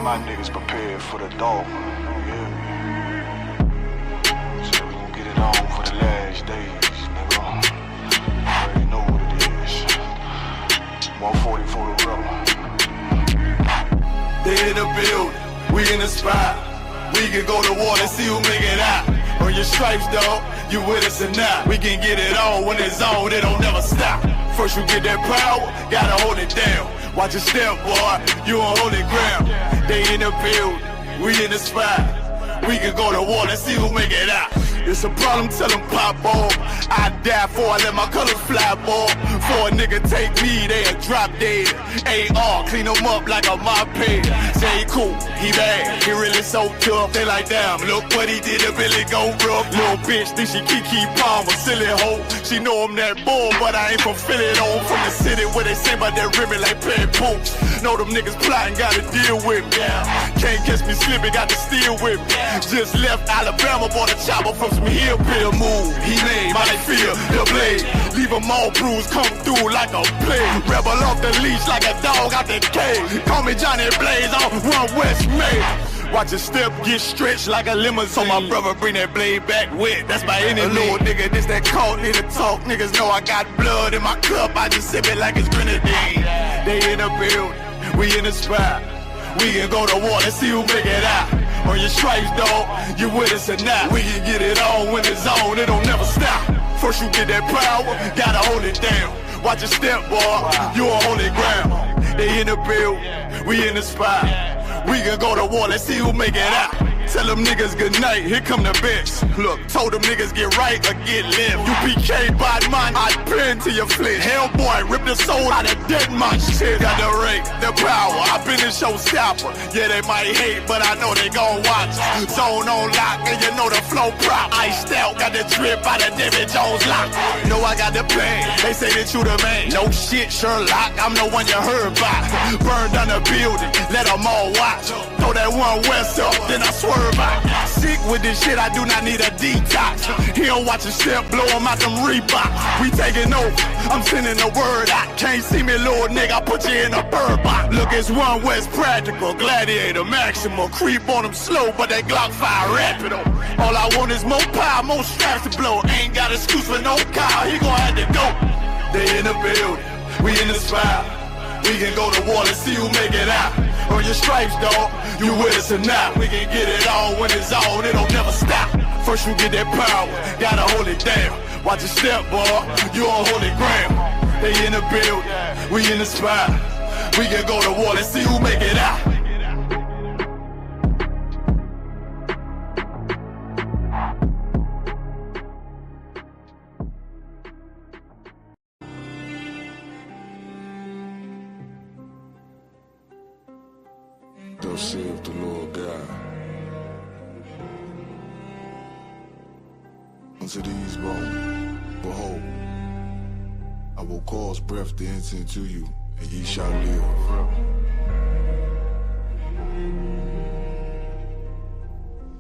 my niggas prepared for the dog. Yeah. So we gon' get it on for the last days, nigga. You already know what it is. 140 for the rebel. They in the building, we in the spot. We can go to war and see who make it out. On your stripes, dog, you with us or not. We can get it on when it's on, it don't never stop. First you get that power, gotta hold it down. Watch your step, boy, you on holy ground. They in the building, we in the spot. We can go to war and see who make it out. It's a problem, tell them pop off. I die for I let my colors fly, boy. For a nigga take me, they'll drop dead. AR, clean them up like a mop head. Say he cool, he bad, he really so tough. They like, damn, look what he did to Billy go rough. Little bitch think she Kiki Palmer, silly hoe. She know I'm that bull, but I ain't from Philly though. From the city where they say about that ribbon like playing poops. Know them niggas plotting, gotta deal with me. Can't catch me slipping, got to steal with me. Just left Alabama, bought a chopper from some hillbilly move. He made my feel the blade. Leave them all bruised, come through like a plague. Rebel off the leash like a dog out the cage. Call me Johnny Blaze on One West May. Watch your step get stretched like a limousine. So my brother bring that blade back wet, that's by any means. Little nigga, this that cold, need to talk. Niggas know I got blood in my cup, I just sip it like it's grenadine. They in the building, we in the spot. We can go to war, let's see who make it out. On your stripes, dog, you with us or not. We can get it on when it's on, it don't never stop. First you get that power, gotta hold it down. Watch your step, boy, you on holy ground. They in the build, we in the spot. We can go to war, let's see who make it out. Tell them niggas good night, here come the bitch. Look, told them niggas get right or get left. U.P.K. bad man, I pin to your flesh. Hellboy, rip the soul out of dead man shit. Got the rate, the power, I been the showstopper. Yeah, they might hate, but I know they gon' watch. Zone on lock, and you know the flow prop. Iced out, got the drip out of David Jones lock. Know I got the plan, they say that you the man. No shit, Sherlock, I'm the one you heard about. Burn down the building, let them all watch. Throw that One West up, then I swerve out. Sick with this shit, I do not need a detox. He don't watch a step, blow him out them Reeboks. We taking over, I'm sending the word out. Can't see me, little nigga, I put you in a bird box. Look, it's One West practical, gladiator, maximal. Creep on them slow, but that Glock 5 rapid. All I want is more power, more straps to blow. Ain't got excuse for no car, he gon' have to go. They in the building, we in the spot. We can go to war and see who make it out. On your stripes, dog, you with us or not. We can get it on when it's on, it don't never stop. First you get that power, gotta hold it down. Watch your step, boy, you on holy ground. They in the building, we in the spot. We can go to war and see who make it out. Thus saith the Lord God, unto these bones, behold, I will cause breath to enter into you, and ye shall live.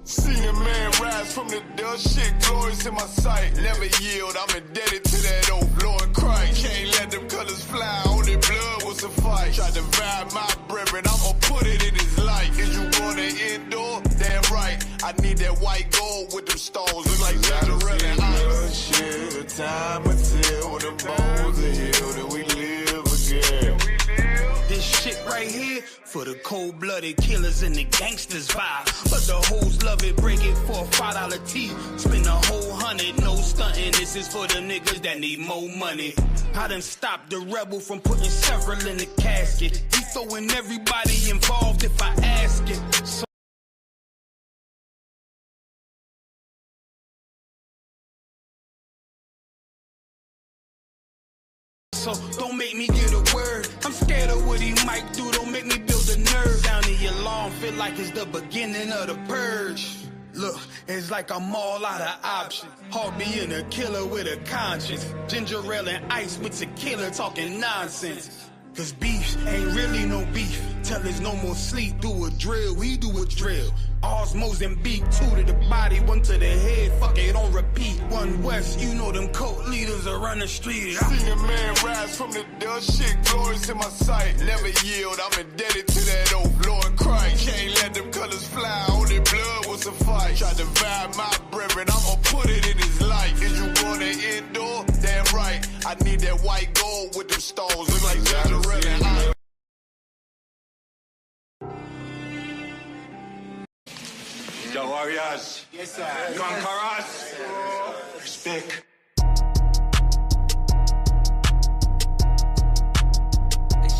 Seen a man rise from the dust, shit glorious in my sight. Never yield, I'm indebted to that old Lord Christ. Can't let them colors fly, only blood will suffice. Try to divide my brethren, I'ma put it in his life. Is you gonna endure? Damn right, I need that white gold with them stones. Look like Cinderella and Island. Shit, the time will tell when the bones are healed and we live again. This shit right here for the cold-blooded killers and the gangsters vibe. But the hoes love it, break it for a $5 tee. Spend a whole 100, no stunting. This is for the niggas that need more money. I done stopped the rebel from putting several in the casket. He throwing everybody involved if I ask it. So don't make me get a word. I'm scared of what he might do. Don't make me build a nerve. Down in your lawn, feel like it's the beginning of the purge. Look, it's like I'm all out of options. Hard being a killer with a conscience. Ginger ale and ice with tequila, talking nonsense. Cause beef ain't really no beef. Till there's no more sleep, do a drill, we do a drill. Ours Mozambique, 2 to the body, 1 to the head, fuck it, on repeat. 1 West, you know them cult leaders are on the street. Seen a man rise from the dust, shit glorious in my sight. Never yield, I'm indebted to that old Lord Christ. Can't let them colors fly, only blood will suffice. Try to divide my brethren, I'ma put it in his life. Is you gonna endure? Damn right, I need that white gold with them stones. Look like Zachariah. Yo, warriors. Yes, sir. Conquerors. Respect.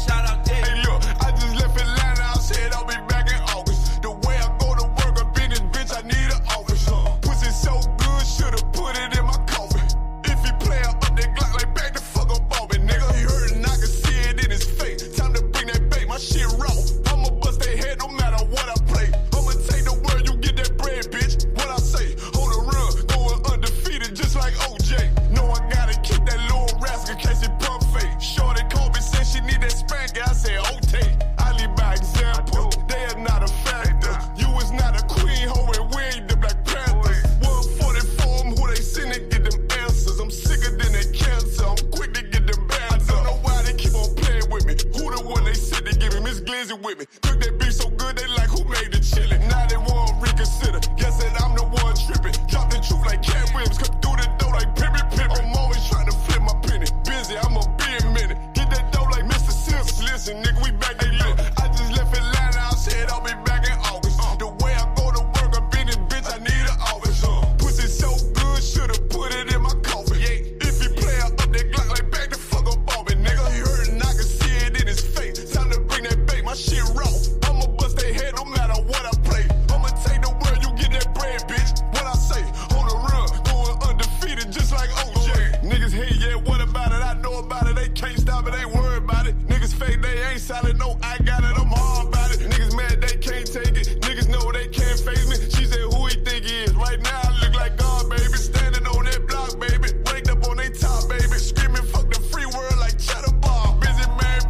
Shout out there. Hey, look, I just left Atlanta, I said I'll be back in August. The way I go to work up in this bitch, I need an office. Pussy so good, should've put it in my coffin. If he play up that Glock like back the fuck up on me, nigga. He hurt and I can see it in his face. Time to bring that bait, my shit raw. I'ma bust their head no matter what I play. I'ma take the word, you get that bread, bitch. What I say, hold a run, going undefeated just like OJ. No, I gotta keep that little rascal in case he pump fake. Shorty called me, said she need that spanker. I said, okay, I lead by example. They are not a factor. You is not a queen, ho, and we ain't the Black Panthers. 144 them, who they send to get them answers. I'm sicker than that cancer. I'm quick to get them bands. I don't know why they keep on playing with me. Who the one they said they give me? Miss Glizzy with me. Cook that beef so good, they like, who made the chili? Now they won't reconsider. Guess that I'm the one tripping. Drop the truth like Cat Williams. Come through the door like Pippi Pip. I'm always trying to flip my penny. Busy, I'ma be a minute. Get that dough like Mr. Sims. Listen, nigga, we back. Hey, look, I just left Atlanta. I said I'll be back in August. The way I go to work up in this bitch, I need an office. Pussy so good, should've put it in my coffin. If he play up that Glock like back the fuck up on me, nigga. He hurt and I can see it in his face. Time to bring that bait, my shit raw. I'ma bust their head no matter what I play. I'ma take the word, you get that bread, bitch. What I say, hold a run, going undefeated just like OJ. Niggas hate, yeah, what about it? I know about it, they can't stop it, ain't worried about it. Niggas fake, they ain't solid, no, I got it, I'm hard about it. Niggas mad, they can't take it. Niggas know they can't face me. She said, who he think he is? Right now, I look like God, baby. Standing on that block, baby. Raked up on they top, baby. Screaming, fuck the free world like Cheddar Bar. Busy man,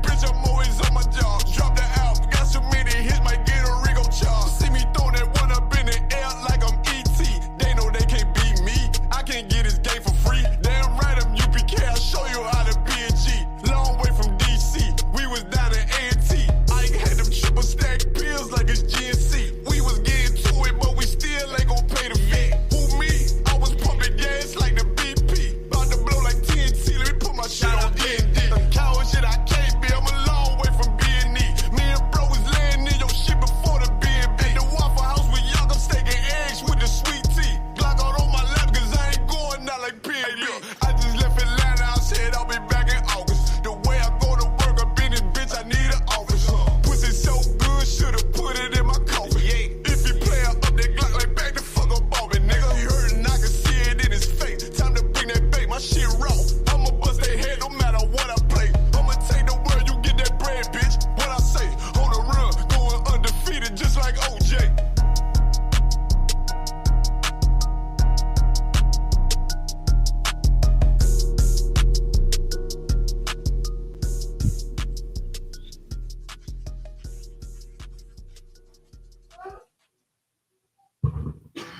bitch, I'm always on my job. Drop the album, got so many hits, might get a Rigo charge. See me throw that one up in the air like I'm E.T. They know they can't beat me. I can't get this game for free. Damn right, I'm U.P.K. I'll show you how to be a G. Long way from D.C. We was down in A&T. I had them triple stack pills like it's GNC. We was getting to it, but we still ain't gon' pay the fee. Who me? I was pumping gas like the BP. About to blow like TNT. Let me put my shit on D&D. Coward shit, I can't be. I'm a long way from B&E. Me and bro was laying in your shit before the B&B. The Waffle House with young, I'm staking eggs with the sweet tea. Glock out on my lap, cause I ain't going out like P&B. I just left Atlanta, I said I'll be back in August. The way I go to work up in this bitch, I need an office. Pussy so good, should've put it in my coffin. If he play up that Glock like back the fuck up on me, nigga. He hurt and I can see it in his face. Time to bring that bait, my shit raw. I'ma bust their head no matter what I play. I'ma take the word, you get that bread, bitch. What I say, hold a run, going undefeated just like OJ.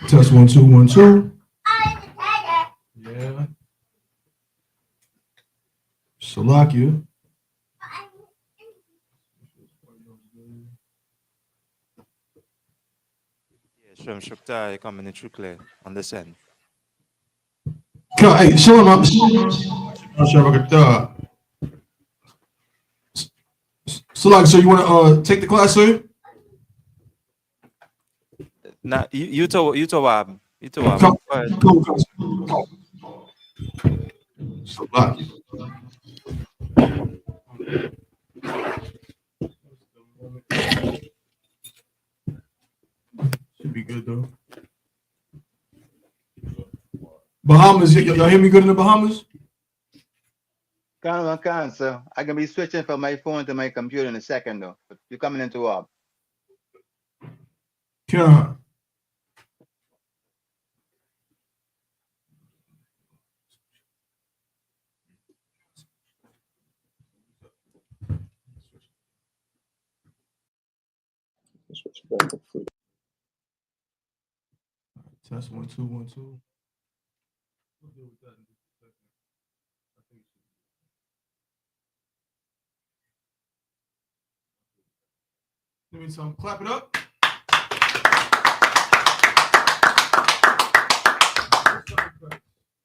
Test 1 2 1 2. Yeah. Salakia. Shem Shuktai coming in true clear on this end. Hey, Shalom. Salakia, so you want to take the class, sir? Now you to Go ahead. Go. Salakia. Should be good though. Bahamas, y'all hear me good in the Bahamas? Can, sir. I can be switching from my phone to my computer in a second, though. But you're coming into work. Can. Test 1 2 1 2. We'll deal with that in just a second. I think it should. Give me some. Clap it up.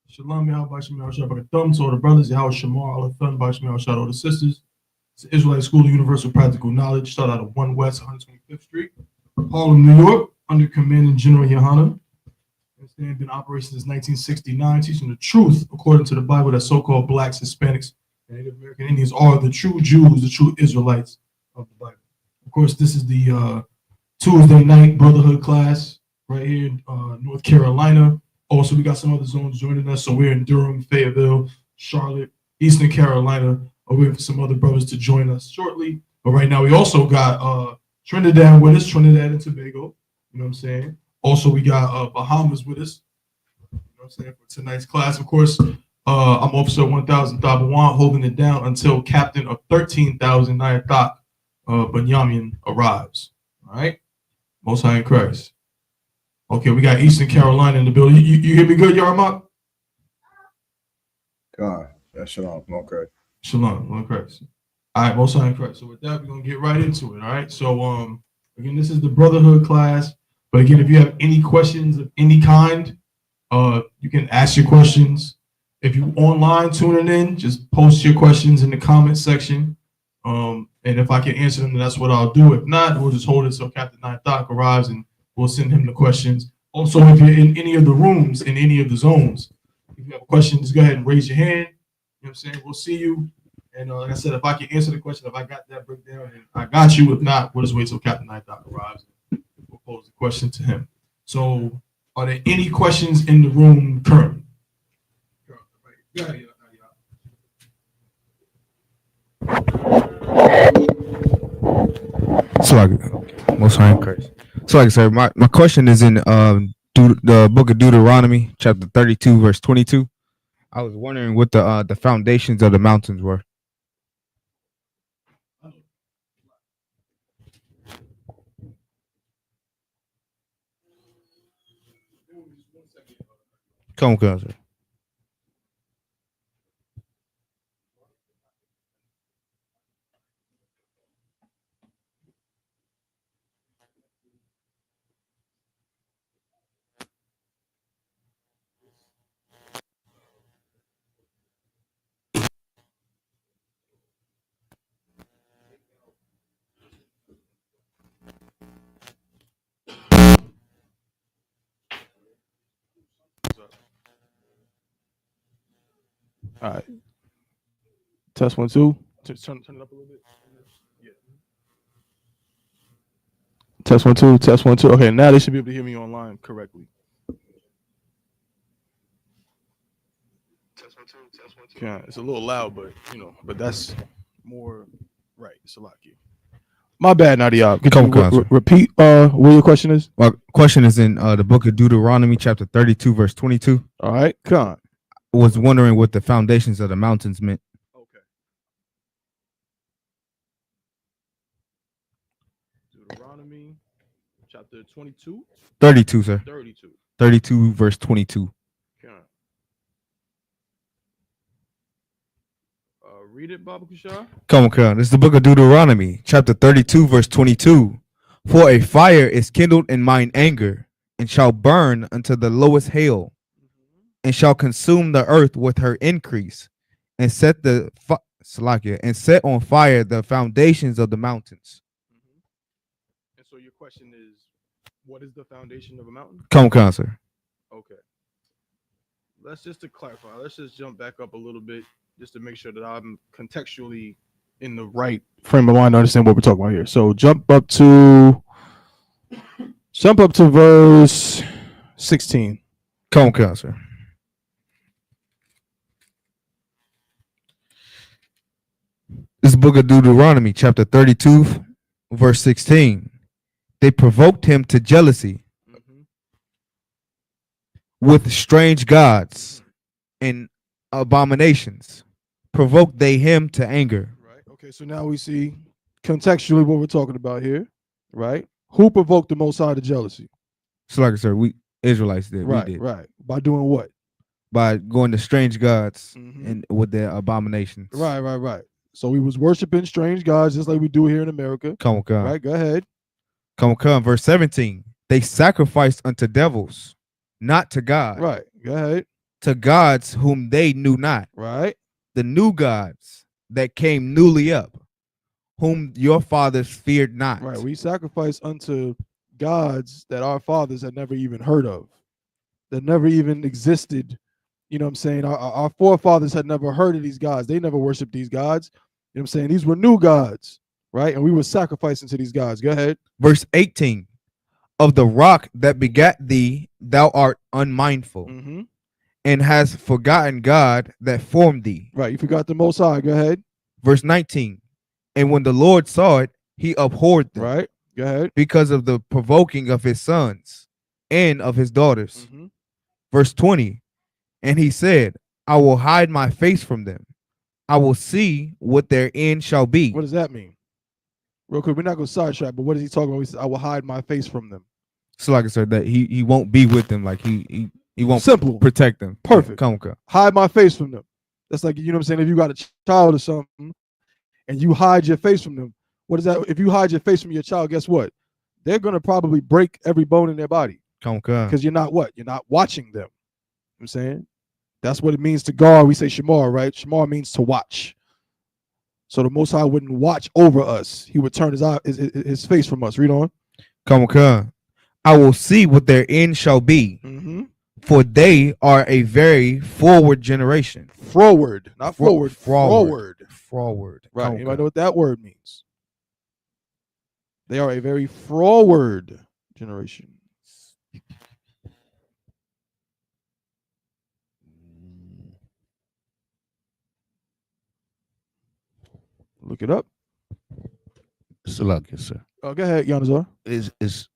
Shalom, Yahweh, Shem, Yahweh, Shabbat, Thumb, to all the brothers, Yahweh, Shamar, all the Thun, Bashim, Yahweh, Shabbat, all the sisters. It's the Israelite School of Universal Practical Knowledge, started out of 1 West, 125th Street, Harlem, New York, under Commanding General YAHANNA. It's been in operation since 1969, teaching the truth according to the Bible that so-called blacks, Hispanics, and Native American Indians are the true Jews, the true Israelites of the Bible. Of course, this is the Tuesday night Brotherhood class right here in North Carolina. Also, we got some other zones joining us. So we're in Durham, Fayetteville, Charlotte, Eastern Carolina. We're waiting for some other brothers to join us shortly. But right now, we also got Trinidad with us, Trinidad and Tobago. You know what I'm saying? Also, we got Bahamas with us. You know what I'm saying? For tonight's class, of course, I'm Officer 1000 Tabawan, holding it down until Captain of 13,000 Nayathaq Benjamin arrives. All right? Most High in Christ. Okay, we got Eastern Carolina in the building. You hear me good, Yarmak? God, yeah, shalom, okay. Shalom, Lord Christ. All right, Most High in Christ. So with that, we're gonna get right into it. All right. So again, this is the Brotherhood class. But again, if you have any questions of any kind, you can ask your questions. If you online tuning in, just post your questions in the comment section. And if I can answer them, then that's what I'll do. If not, we'll just hold it so Captain Nayathaq arrives and we'll send him the questions. Also, if you're in any of the rooms, in any of the zones, if you have questions, go ahead and raise your hand. You know what I'm saying? We'll see you. And like I said, if I can answer the question, if I got that breakdown, then I got you. If not, we'll just wait till Captain Nayathaq arrives. We'll pose the question to him. So, are there any questions in the room currently? Go ahead. So, like, most high in Christ. So, like I said, my question is in the book of Deuteronomy, chapter 32, verse 22. I was wondering what the foundations of the mountains were. Come on, sir. All right. Test 1 2. Turn it up a little bit. Yeah. Test 1 2. Test 1 2. Okay, now they should be able to hear me online correctly. Test 1 2. Test 1 2. Yeah, it's a little loud, but but that's more right. It's a lot. My bad, Nadia. Could you repeat what your question is? My question is in the book of Deuteronomy, chapter 32, verse 22. All right, come on. I was wondering what the foundations of the mountains meant. Okay. Deuteronomy, chapter 22? 32, sir. 32. 32, verse 22. Okay. Read it, Baba Kushar. Come on. This is the book of Deuteronomy, chapter 32, verse 22. For a fire is kindled in mine anger, and shall burn unto the lowest hail, and shall consume the earth with her increase, and set on fire the foundations of the mountains. And so your question is, what is the foundation of a mountain? Come on, sir. Okay. Let's just to clarify, let's just jump back up a little bit just to make sure that I'm contextually in the right frame of mind to understand what we're talking about here. So jump up to verse 16. Come on, sir. This book of Deuteronomy, chapter 32, verse 16. They provoked him to jealousy with strange gods and abominations. Provoked they him to anger. Right. Okay. So now we see contextually what we're talking about here. Right. Who provoked the Most High to jealousy? So like I said, we Israelites did. Right, We did. right. By doing what? By going to strange gods Mhm. and with their abominations. Right. So we was worshiping strange gods just like we do here in America. Come on, come. Right, go ahead. Come on. Verse 17. They sacrificed unto devils, not to God. Right, go ahead. To gods whom they knew not. Right. The new gods that came newly up, whom your fathers feared not. Right, we sacrifice unto gods that our fathers had never even heard of, that never even existed. You know what I'm saying? Our forefathers had never heard of these gods. They never worshiped these gods. You know what I'm saying? These were new gods, right? And we were sacrificing to these gods. Go ahead. Verse 18. Of the rock that begat thee, thou art unmindful, and hast forgotten God that formed thee. Right, you forgot the Most High. Go ahead. Verse 19. And when the Lord saw it, he abhorred them. Right, go ahead. Because of the provoking of his sons and of his daughters. Verse 20. And he said, I will hide my face from them. I will see what their end shall be. What does that mean? Real quick, we're not going to sidetrack, but what is he talking about? He said, I will hide my face from them. So like I said, that he won't be with them. Like he won't protect them. Perfect. Come. Hide my face from them. That's like, you know what I'm saying? If you got a child or something and you hide your face from them, what is that? If you hide your face from your child, guess what? They're going to probably break every bone in their body. Come. Because you're not what? You're not watching them. You know what I'm saying? That's what it means to guard. We say shamar, right? Shamar means to watch. So the Most High wouldn't watch over us. He would turn his face from us. Read on. Come. I will see what their end shall be. For they are a very forward generation. Forward, not forward. Forward. Right. You might know what that word means. They are a very forward generation. Look it up. Salak, yes, sir. Oh, go ahead, Yanazar. Is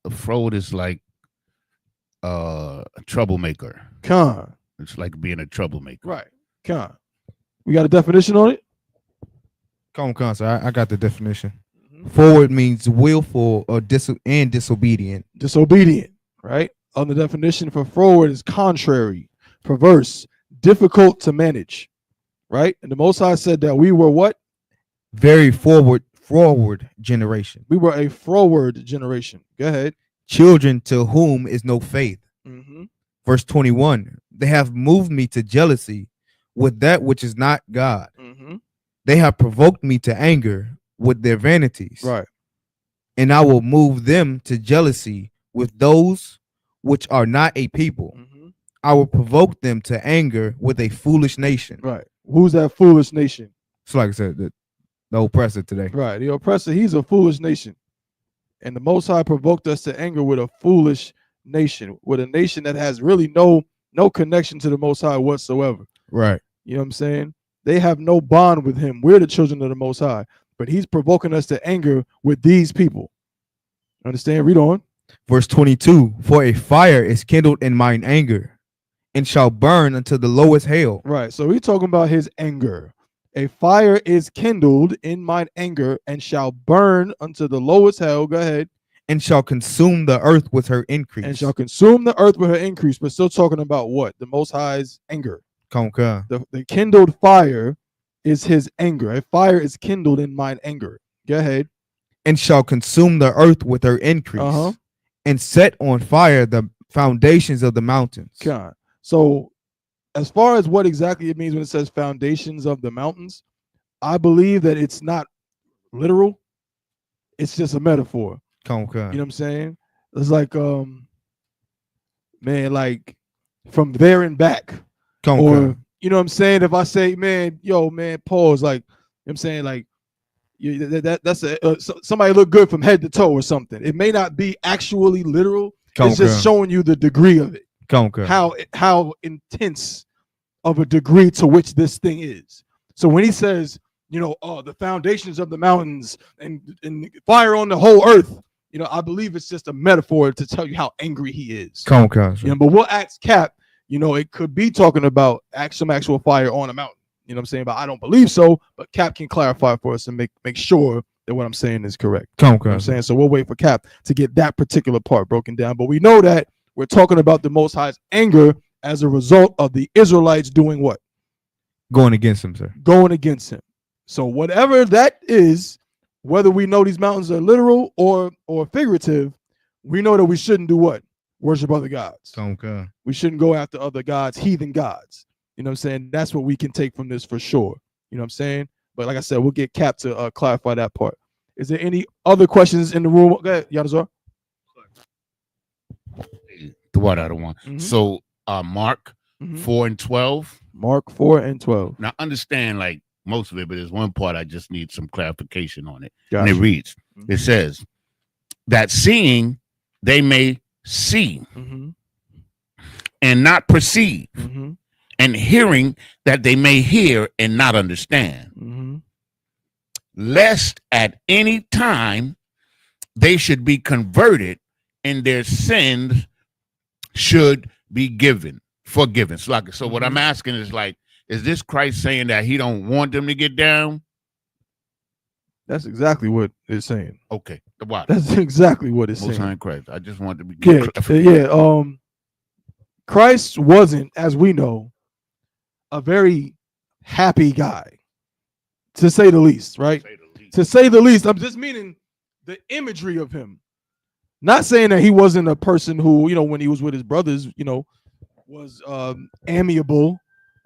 a fraud is like a troublemaker. Con. It's like being a troublemaker. Right. Con. We got a definition on it? Come, sir. I got the definition. Forward means willful or disobedient. Disobedient, right? On the definition for forward is contrary, perverse, difficult to manage, right? And the Most High said that we were what? Very forward generation. We were a forward generation. Go ahead. Children to whom is no faith. Verse 21. They have moved me to jealousy with that which is not God. They have provoked me to anger with their vanities. Right. And I will move them to jealousy with those which are not a people. I will provoke them to anger with a foolish nation. Right. Who's that foolish nation? So like I said, the oppressor today. Right. The oppressor, he's a foolish nation. And the Most High provoked us to anger with a foolish nation, with a nation that has really no connection to the Most High whatsoever. Right. You know what I'm saying? They have no bond with him. We're the children of the Most High. But he's provoking us to anger with these people. Understand? Read on. Verse 22. For a fire is kindled in mine anger, and shall burn unto the lowest hell. Right. So we're talking about his anger. A fire is kindled in mine anger, and shall burn unto the lowest hell. Go ahead. And shall consume the earth with her increase. And shall consume the earth with her increase. But still talking about what? The Most High's anger. The kindled fire is his anger. A fire is kindled in mine anger. Go ahead. And shall consume the earth with her increase. And set on fire the foundations of the mountains. God. So as far as what exactly it means when it says foundations of the mountains, I believe that it's not literal. It's just a metaphor. You know what I'm saying? It's like, man, like from there and back. Or, you know what I'm saying? If I say, man, yo, man, pause, like, you know what I'm saying? Like, that's somebody look good from head to toe or something. It may not be actually literal. It's just showing you the degree of it. How intense of a degree to which this thing is. So when he says, you know, oh, the foundations of the mountains and fire on the whole earth, you know, I believe it's just a metaphor to tell you how angry he is. You know, but we'll ask Cap, you know, it could be talking about some actual fire on a mountain. You know what I'm saying? But I don't believe so. But Cap can clarify for us and make sure then what I'm saying is correct. Come You know what I'm saying? So we'll wait for Cap to get that particular part broken down. But we know that we're talking about the Most High's anger as a result of the Israelites doing what? Going against him, sir. Going against him. So whatever that is, whether we know these mountains are literal or figurative, we know that we shouldn't do what? Worship other gods. Okay. We shouldn't go after other gods, heathen gods. You know what I'm saying? That's what we can take from this for sure. You know what I'm saying? But like I said, we'll get Cap to clarify that part. Is there any other questions in the room? Go ahead, Yadazar. The what I don't want. So Mark 4 and 12. Mark 4 and 12. Now understand like most of it, but there's one part I just need some clarification on it. Gotcha. And it reads, it says that seeing they may see and not perceive, and hearing that they may hear and not understand, lest at any time they should be converted and their sins should be forgiven. So what I'm asking is like, is this Christ saying that he don't want them to get down? That's exactly what it's saying. Okay. Why? That's exactly what it's Most saying. High Christ. I just wanted to be yeah. Christ wasn't, as we know, a very happy guy, to say the least, right? To say the least. I'm just meaning the imagery of him. Not saying that he wasn't a person who, you know, when he was with his brothers, you know, was amiable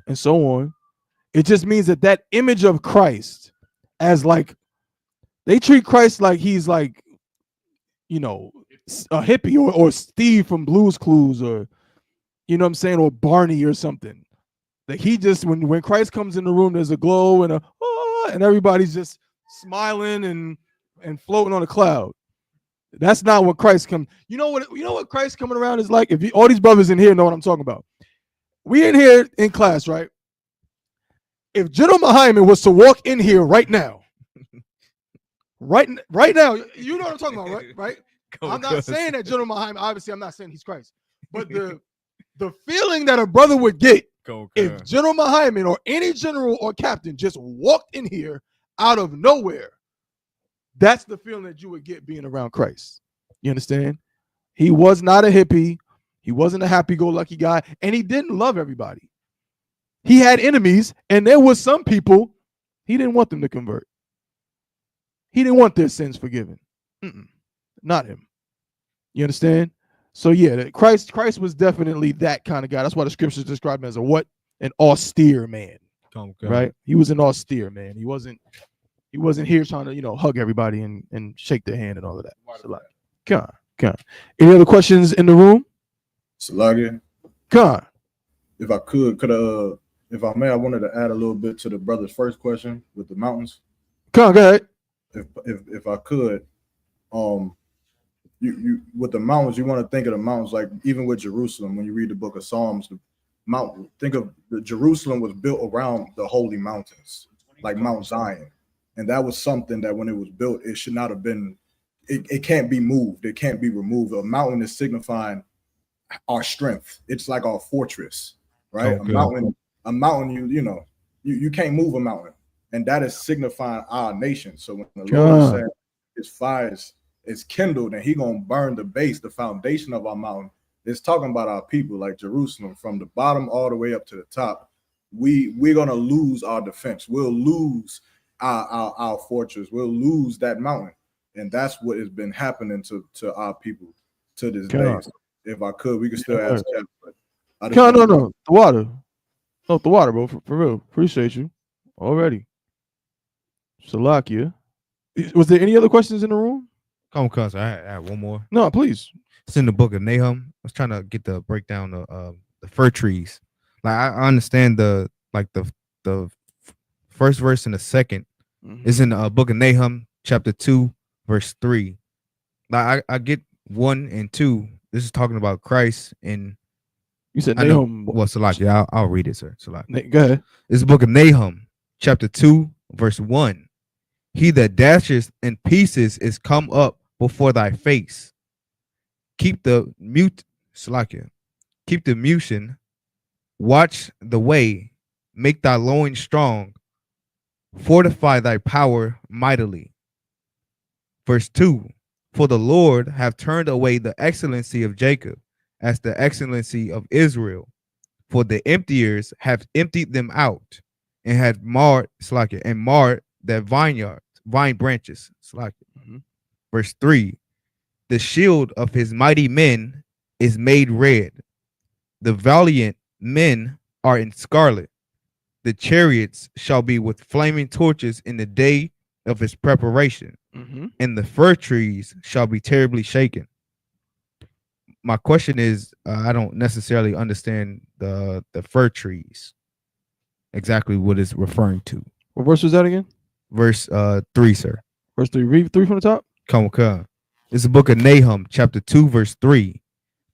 and so on. It just means that image of Christ as like, they treat Christ like he's like, you know, a hippie or Steve from Blue's Clues, or, you know what I'm saying, or Barney or something. Like he just, when Christ comes in the room, there's a glow and and everybody's just smiling and floating on a cloud. That's not what Christ comes. You know what Christ coming around is like? All these brothers in here know what I'm talking about. We in here in class, right? If General Muhammad was to walk in here right now, right now, you know what I'm talking about, right? I'm not saying that General Muhammad, obviously I'm not saying he's Christ, but the feeling that a brother would get if General Muhammad or any general or captain just walked in here out of nowhere, that's the feeling that you would get being around Christ. You understand? He was not a hippie. He wasn't a happy-go-lucky guy, and he didn't love everybody. He had enemies, and there was some people he didn't want them to convert. He didn't want their sins forgiven. Not him. You understand? So yeah, Christ was definitely that kind of guy. That's why the scriptures describe him as an austere man. Right? He was an austere man. He wasn't here trying to, you know, hug everybody and shake their hand and all of that. Come on. Any other questions in the room? Salagia. Come on. If I could if I may, I wanted to add a little bit to the brother's first question with the mountains. Come on, go ahead. If I could, you with the mountains, you want to think of the mountains like even with Jerusalem. When you read the book of Psalms, the mountain, think of Jerusalem was built around the holy mountains, like Mount Zion, and that was something that when it was built, it should not have been. It can't be moved. It can't be removed. A mountain is signifying our strength. It's like our fortress, right? A mountain. You can't move a mountain, and that is signifying our nation. So when the Lord said his fire is kindled and he gonna burn the base, the foundation of our mountain, it's talking about our people, like Jerusalem, from the bottom all the way up to the top. We're gonna lose our defense. We'll lose our fortress. We'll lose that mountain, and that's what has been happening to our people to this day. So if I could, we could still ask Cap, but no, the water. No, the water, bro. For real. Appreciate you already. Salakia. Was there any other questions in the room? Come on, cuz I have one more. No, please. It's in the book of Nahum. I was trying to get the breakdown of the fir trees. Like I understand the first verse and the second is in the book of Nahum, chapter 2, verse 3. Like I get 1 and 2. This is talking about Christ, and you said Nahum. Well, Salakia, I'll read it, sir. Salakia. Go ahead. It's the book of Nahum, chapter 2, verse 1. He that dashes in pieces is come up before thy face. Keep the motion, watch the way, make thy loins strong, fortify thy power mightily. Verse 2, for the Lord have turned away the excellency of Jacob as the excellency of Israel. For the emptiers have emptied them out and had marred, and marred that vine branches. Verse 3, the shield of his mighty men is made red. The valiant men are in scarlet. The chariots shall be with flaming torches in the day of his preparation, and the fir trees shall be terribly shaken. My question is, I don't necessarily understand the fir trees, exactly what it's referring to. What verse was that again? Verse 3, sir. Verse 3. Read 3 from the top. Come. It's the book of Nahum, chapter 2, verse 3.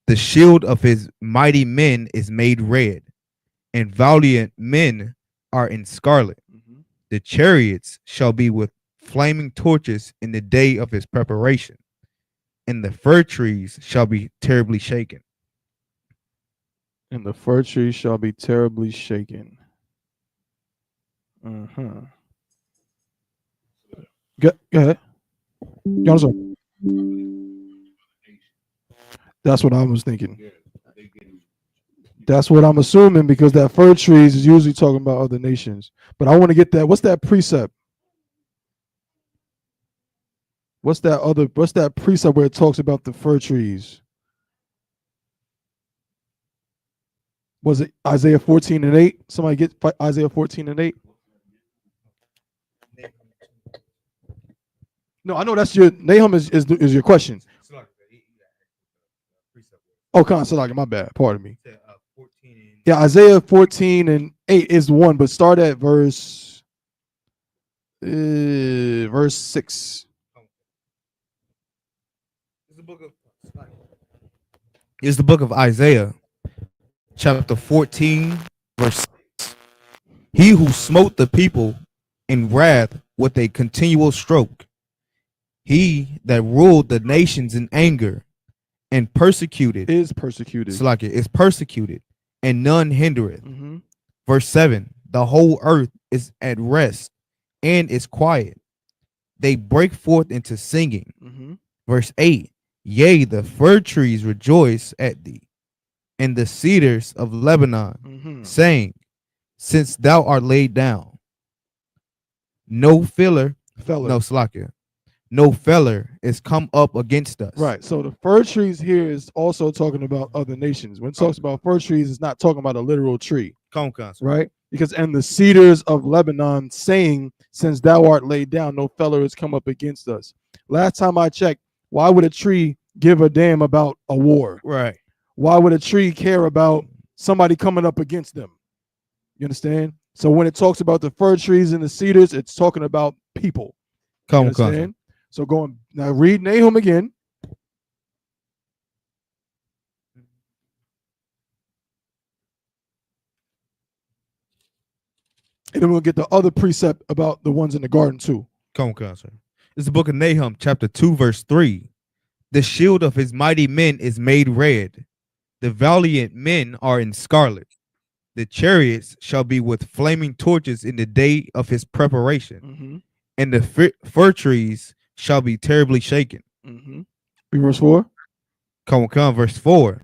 The shield of his mighty men is made red, and valiant men are in scarlet. The chariots shall be with flaming torches in the day of his preparation, and the fir trees shall be terribly shaken. And the fir tree shall be terribly shaken. Go ahead. That's what I was thinking. That's what I'm assuming, because that fir trees is usually talking about other nations. But I want to get that. What's that precept? What's that precept where it talks about the fir trees? Was it Isaiah 14:8? Somebody get Isaiah 14:8. No, I know that's your Nahum is your question. Oh, Salaki, my bad. Pardon me. Yeah, Isaiah 14:8 is the one, but start at verse 6. It's the book of Isaiah, chapter 14, verse 6. He who smote the people in wrath with a continual stroke, he that ruled the nations in anger and persecuted is persecuted. Is persecuted, and none hindereth. Verse 7, the whole earth is at rest and is quiet. They break forth into singing. Verse 8, yea, the fir trees rejoice at thee, and the cedars of Lebanon, saying, since thou art laid down, no feller is come up against us. Right. So the fir trees here is also talking about other nations. When it talks about fir trees, it's not talking about a literal tree. Right? Because and the cedars of Lebanon saying, since thou art laid down, no feller has come up against us. Last time I checked, why would a tree give a damn about a war? Right. Why would a tree care about somebody coming up against them? You understand? So when it talks about the fir trees and the cedars, it's talking about people. You understand? So going now, read Nahum again. And then we'll get the other precept about the ones in the garden too. Sir. It's the book of Nahum, chapter 2, verse 3. The shield of his mighty men is made red. The valiant men are in scarlet. The chariots shall be with flaming torches in the day of his preparation. And the fir trees shall be terribly shaken. Verse 4. Verse 4.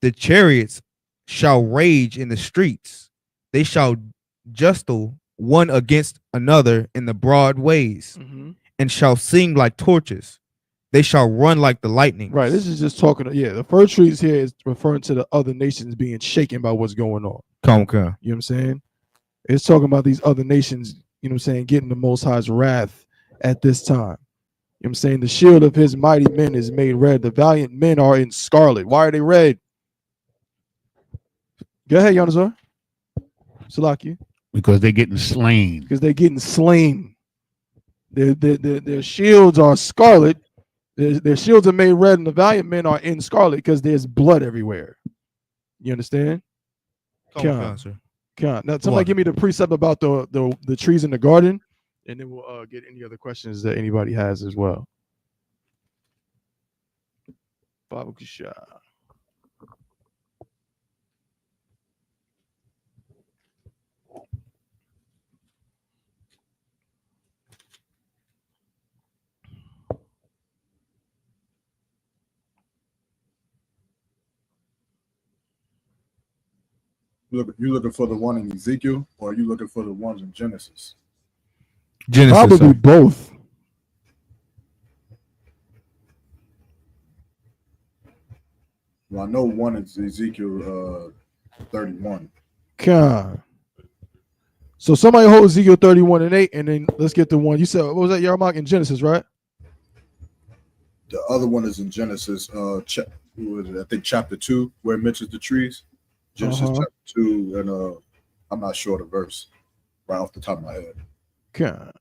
The chariots shall rage in the streets. They shall justle one against another in the broad ways, and shall sing like torches. They shall run like the lightning. Right. This is just talking. The fir trees here is referring to the other nations being shaken by what's going on. You know what I'm saying? It's talking about these other nations, you know what I'm saying, getting the Most High's wrath at this time. You know what I'm saying? The shield of his mighty men is made red. The valiant men are in scarlet. Why are they red? Go ahead, Yanazar. Salaki. Because they're getting slain. Because they're getting slain. Their shields are scarlet. Their shields are made red, and the valiant men are in scarlet because there's blood everywhere. You understand? Now, somebody give me the precept about the trees in the garden, and then we'll get any other questions that anybody has as well. Baba Kusha. You looking for the one in Ezekiel, or are you looking for the ones in Genesis? Genesis. Probably both. Well, I know one is Ezekiel 31. God. So somebody hold Ezekiel 31:8, and then let's get the one. You said, what was that, Yarmark, in Genesis, right? The other one is in Genesis, I think chapter 2, where it mentions the trees. Genesis chapter 2, and I'm not sure the verse right off the top of my head. God.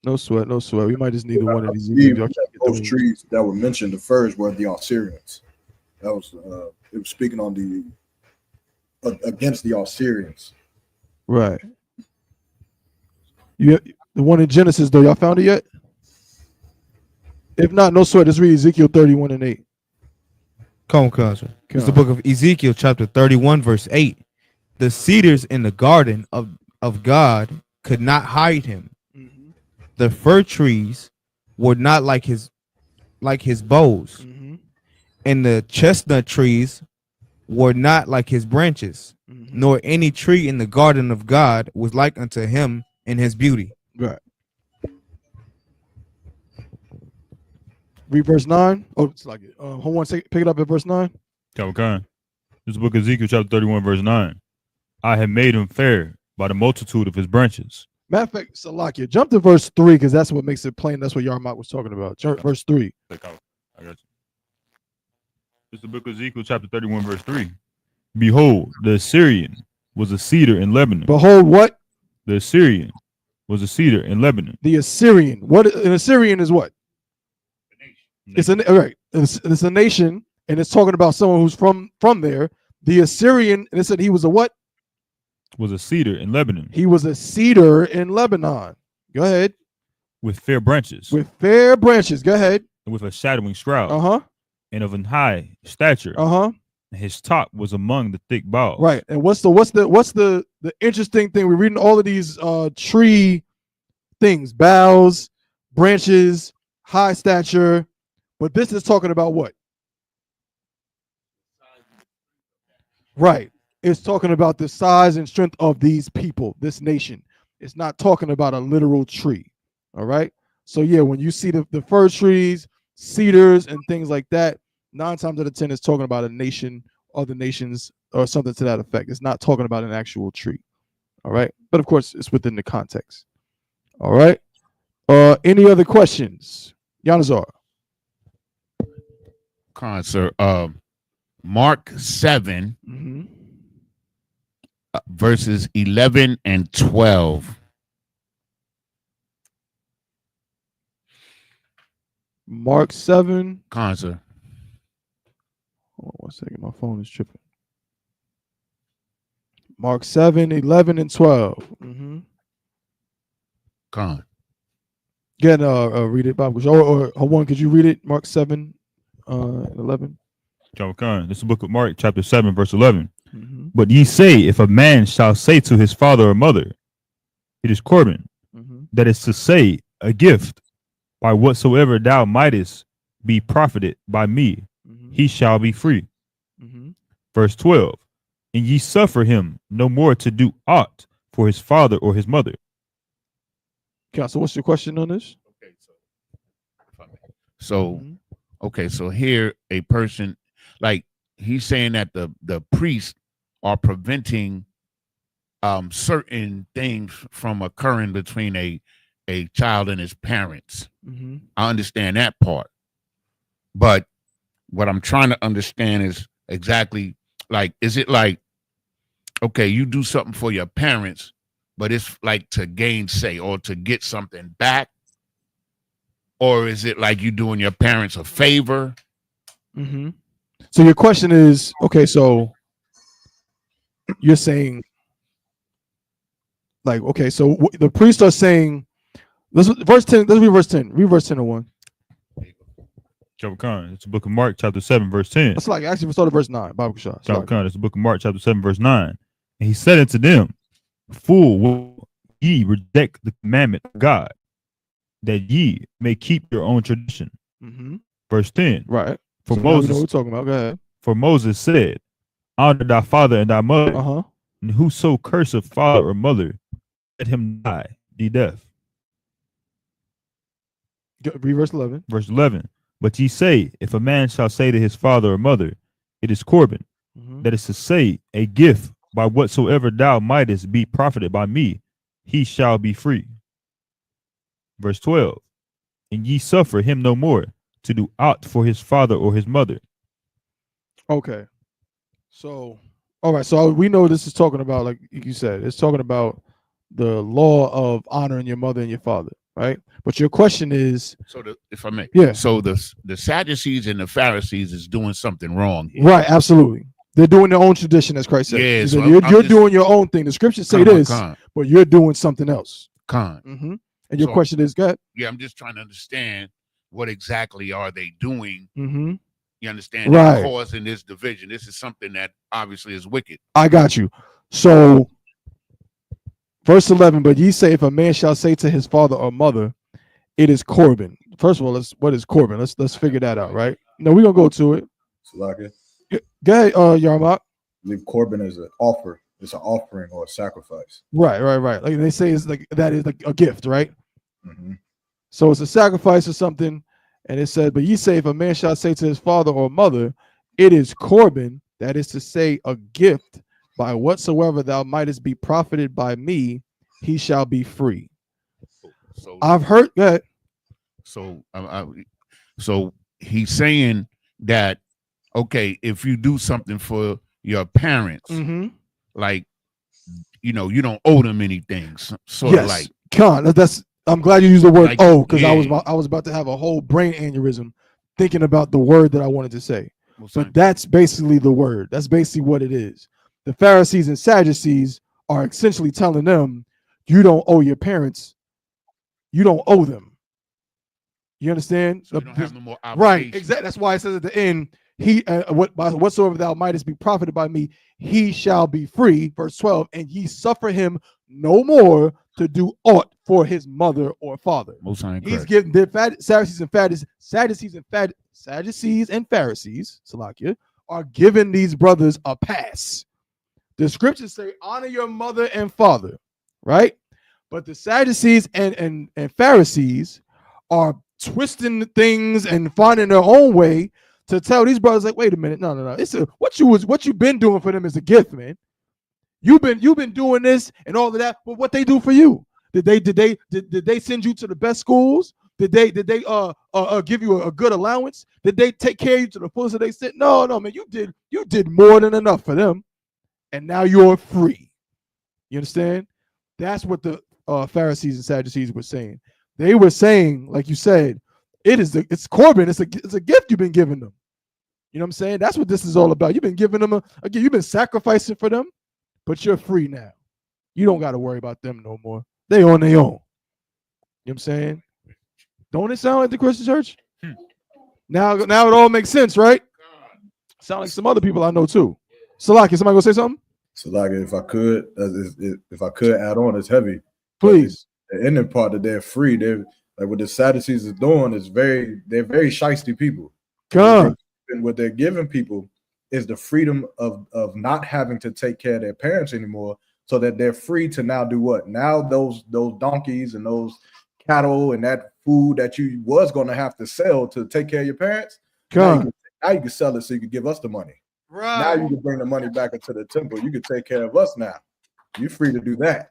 No sweat, no sweat. We might just need the one in Ezekiel. Those trees that were mentioned the first were the Assyrians. That was it was speaking on the against the Assyrians. Right. The one in Genesis, though, y'all found it yet? If not, no sweat. Let's read Ezekiel 31:8. Come on, cousin. It's the book of Ezekiel, chapter 31, verse 8. The cedars in the garden of God could not hide him. The fir trees were not like his boughs, and the chestnut trees were not like his branches, nor any tree in the garden of God was like unto him in his beauty. Right. Read verse 9. Oh, it's like it. Hold on, pick it up at verse 9. Okay. This is the book of Ezekiel, chapter 31, verse 9. I have made him fair by the multitude of his branches. Matter of fact, Salakia, jump to verse 3, because that's what makes it plain. That's what Yarmak was talking about. Verse 3. I got you. This is the book of Ezekiel, chapter 31, verse 3. Behold, the Assyrian was a cedar in Lebanon. Behold, what? The Assyrian was a cedar in Lebanon. The Assyrian. What? An Assyrian is what? It's a nation, and it's talking about someone who's from there. The Assyrian, and it said he was a what? Was a cedar in Lebanon. He was a cedar in Lebanon. Go ahead. With fair branches. With fair branches. Go ahead. And with a shadowing shroud. And of an high stature. And his top was among the thick boughs. Right. And what's the interesting thing? We're reading all of these tree things: boughs, branches, high stature. But this is talking about what? Right. It's talking about the size and strength of these people, this nation. It's not talking about a literal tree. All right. So yeah, when you see the fir trees, cedars, and things like that, 9 times out of 10 it's talking about a nation, other nations, or something to that effect. It's not talking about an actual tree. All right. But of course, it's within the context. All right. Any other questions? Yanazar. Sir, Mark 7, verses 11 and 12. Mark 7. Sir. Hold on 1 second. My phone is tripping. Mark 7, 11 and 12. Again, read it, Bob. Or hold on, could you read it? Mark 7. 11. This is the book of Mark, chapter 7, verse 11. But ye say, if a man shall say to his father or mother, it is Corban, that is to say, a gift, by whatsoever thou mightest be profited by me, he shall be free. Verse 12. And ye suffer him no more to do aught for his father or his mother. Okay, so what's your question on this? Okay, so here a person, like he's saying that the priests are preventing certain things from occurring between a child and his parents. I understand that part. But what I'm trying to understand is exactly, like, is it like, okay, you do something for your parents, but it's like to gainsay or to get something back? Or is it like you doing your parents a favor? So your question is, okay, so you're saying, like, okay, so the priests are saying, verse 10, let's read verse 10. Read verse 10 and 1. It's the book of Mark, chapter 7, verse 10. That's like, actually, we started verse 9. Bible Shah. It's the book of Mark, chapter 7, verse 9. And he said unto them, Fool, will ye reject the commandment of God, that ye may keep your own tradition. Verse 10. Right. For So now we know what Moses, we're talking about. Go ahead. for Moses said, honor thy father and thy mother, and whoso curseth father or mother, let him die the death. Read verse 11. Verse 11. But ye say, if a man shall say to his father or mother, it is Corban, that is to say, a gift by whatsoever thou mightest be profited by me, he shall be free. Verse 12. And ye suffer him no more to do aught for his father or his mother. Okay. So, all right. So we know this is talking about, like you said, it's talking about the law of honoring your mother and your father, right? But your question is, so if I may, yeah. So the Sadducees and the Pharisees is doing something wrong here. Right? Absolutely. They're doing their own tradition, as Christ said. Yeah, So so you're doing your own thing. The scriptures say this, but you're doing something else. And your question is, good. Yeah, I'm just trying to understand what exactly are they doing. You understand? Right. That causing this division. This is something that obviously is wicked. I got you. So, verse 11. But ye say, if a man shall say to his father or mother, it is Corban. First of all, what is Corban? Let's figure that out, right? No, we're gonna go to it. Salaka. Go ahead, Yarmak. I believe Corban is an offer. It's an offering or a sacrifice. Right. Like they say, it's like that is like a gift, right? So it's a sacrifice or something, and it says, "But ye say, if a man shall say to his father or mother, it is Corban, that is to say, a gift, by whatsoever thou mightest be profited by me, he shall be free." So I've heard that. So he's saying that, okay, if you do something for your parents, like, you don't owe them anything. Sort of like, that's. I'm glad you used the word like, "oh," because I was about to have a whole brain aneurysm thinking about the word that I wanted to say. But that's basically the word. That's basically what it is. The Pharisees and Sadducees are essentially telling them, you don't owe your parents. You don't owe them. You understand? So you don't have no more obligation. Right. Exactly. That's why it says at the end, whatsoever thou mightest be profited by me, he shall be free. Verse 12, and ye suffer him no more to do aught for his mother or father. He's giving the Sadducees and Pharisees, Salakia, are giving these brothers a pass. The scriptures say, honor your mother and father, right? But the Sadducees and Pharisees are twisting things and finding their own way to tell these brothers, like, wait a minute, no. It's what you've been doing for them is a gift, man. You've been doing this and all of that, but what they do for you? Did they send you to the best schools? Did they give you a good allowance? Did they take care of you to the fullest that they said? No, man, you did more than enough for them, and now you're free. You understand? That's what the Pharisees and Sadducees were saying. They were saying, like you said, it's Corban. It's a gift you've been giving them. You know what I'm saying? That's what this is all about. You've been giving them you've been sacrificing for them, but you're free now. You don't got to worry about them no more. They on their own. You know what I'm saying? Don't it sound like the Christian church? Now it all makes sense, right? Sound like some other people I know too. Salaki, somebody gonna say something? Salaki, if I could add on, it's heavy. Please. The ending part that they're free, they're like what the Sadducees is doing is they're very shiesty people. God. And what they're giving people is the freedom of not having to take care of their parents anymore, so that they're free to now do what? Now those donkeys and those cattle and that food that you was going to have to sell to take care of your parents, now you can sell it so you can give us the money. Right. Now you can bring the money back into the temple. You can take care of us now. You're free to do that.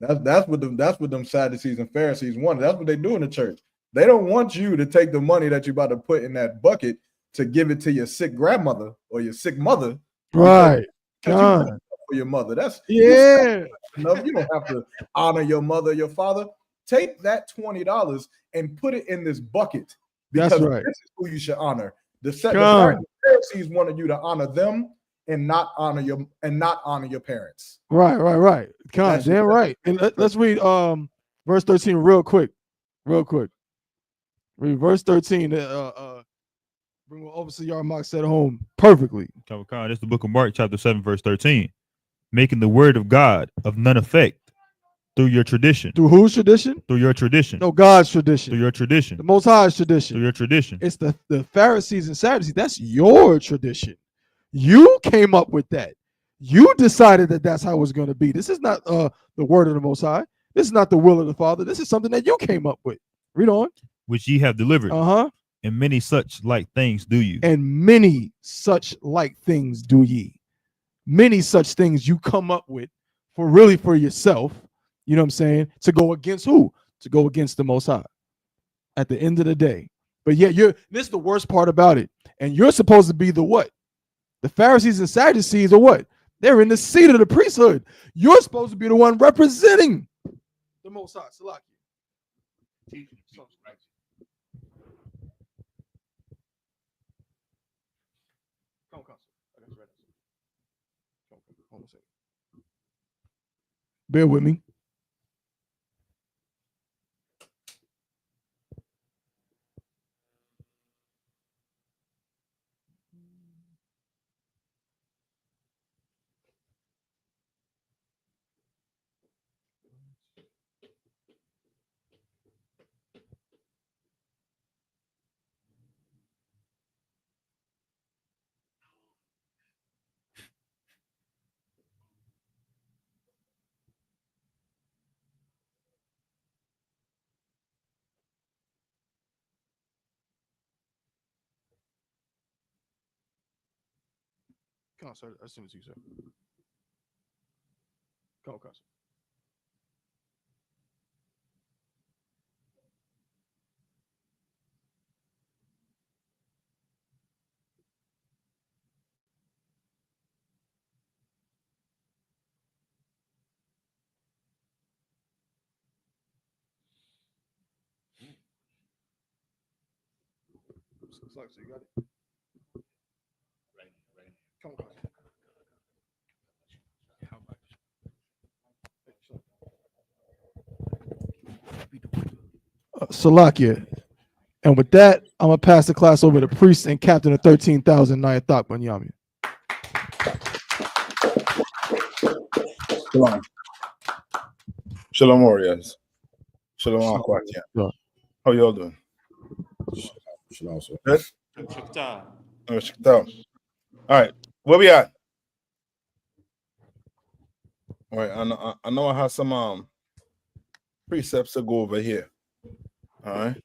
That's what them Sadducees and Pharisees wanted. That's what they do in the church. They don't want you to take the money that you're about to put in that bucket to give it to your sick grandmother or your sick mother. Right. For your mother. That's yeah. You don't have to honor your mother, your father. Take that $20 and put it in this bucket. Because that's right. This is who you should honor. The Pharisees wanted you to honor them and not honor your parents. Right. Damn right. And let's read verse 13 real quick. Read verse 13. Bring what Overseer Yarmak said home perfectly. This is the book of Mark, chapter 7, verse 13. making the word of God of none effect through your tradition. Through whose tradition? Through your tradition. No, God's tradition. Through your tradition. The Most High's tradition. Through your tradition. It's the Pharisees and Sadducees. That's your tradition. You came up with that. You decided that that's how it's going to be. This is not the word of the Most High. This is not the will of the Father. This is something that you came up with. Read on. Which ye have delivered. And many such like things do you. And many such like things do ye. Many such things you come up with for yourself. You know what I'm saying? To go against who? To go against the Most High at the end of the day. But yet this is the worst part about it. And you're supposed to be the what? The Pharisees and Sadducees are what? They're in the seat of the priesthood. You're supposed to be the one representing the Most High. Salaki. Bear with me. Come on, sir. As soon as you, sir. Come on, sir. So you got it? Come on, Salakia. And with that, I'm going to pass the class over to priest and captain of 13,000, Nayathaq Banyami. Shalom. Shalom, warriors. Shalom, Aquatia. How y'all doing? Shalom, sir. Good? All right, where we at? All right, I know I have some precepts to go over here. All right.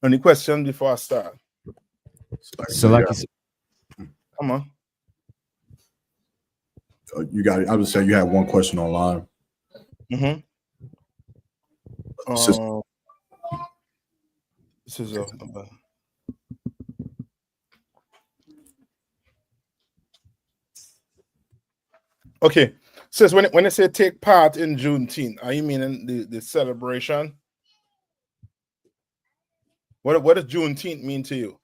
Any questions before I start? Salaki. Come on. You got it. I would say you had one question online. Mm-hmm. This is okay. Says when they say take part in Juneteenth, are you meaning the celebration? What does Juneteenth mean to you?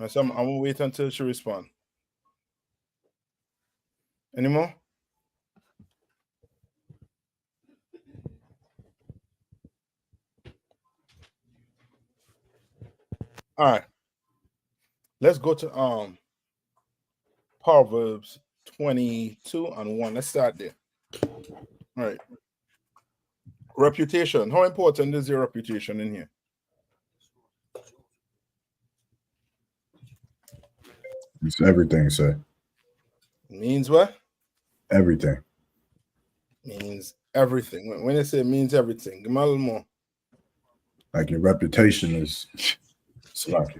So I'm gonna wait until she responds. Any more? All right. Let's go to Proverbs 22:1. Let's start there. All right. Reputation. How important is your reputation in here? It's everything, sir. Means what? Everything. Means everything. When they say means everything, give me a little more. Like your reputation is like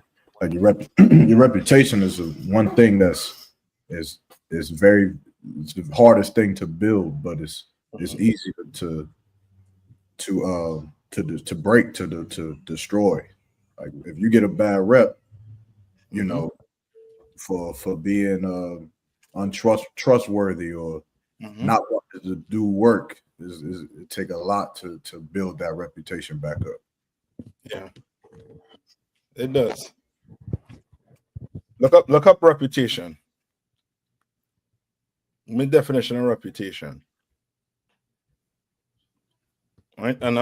your reputation is one thing that's is very, it's the hardest thing to build, but it's easy to break, to destroy. Like if you get a bad rep, you know, for being untrustworthy or not wanting to do work, it take a lot to build that reputation back up. Yeah, it does. Look up reputation. Mid definition of reputation. Right, and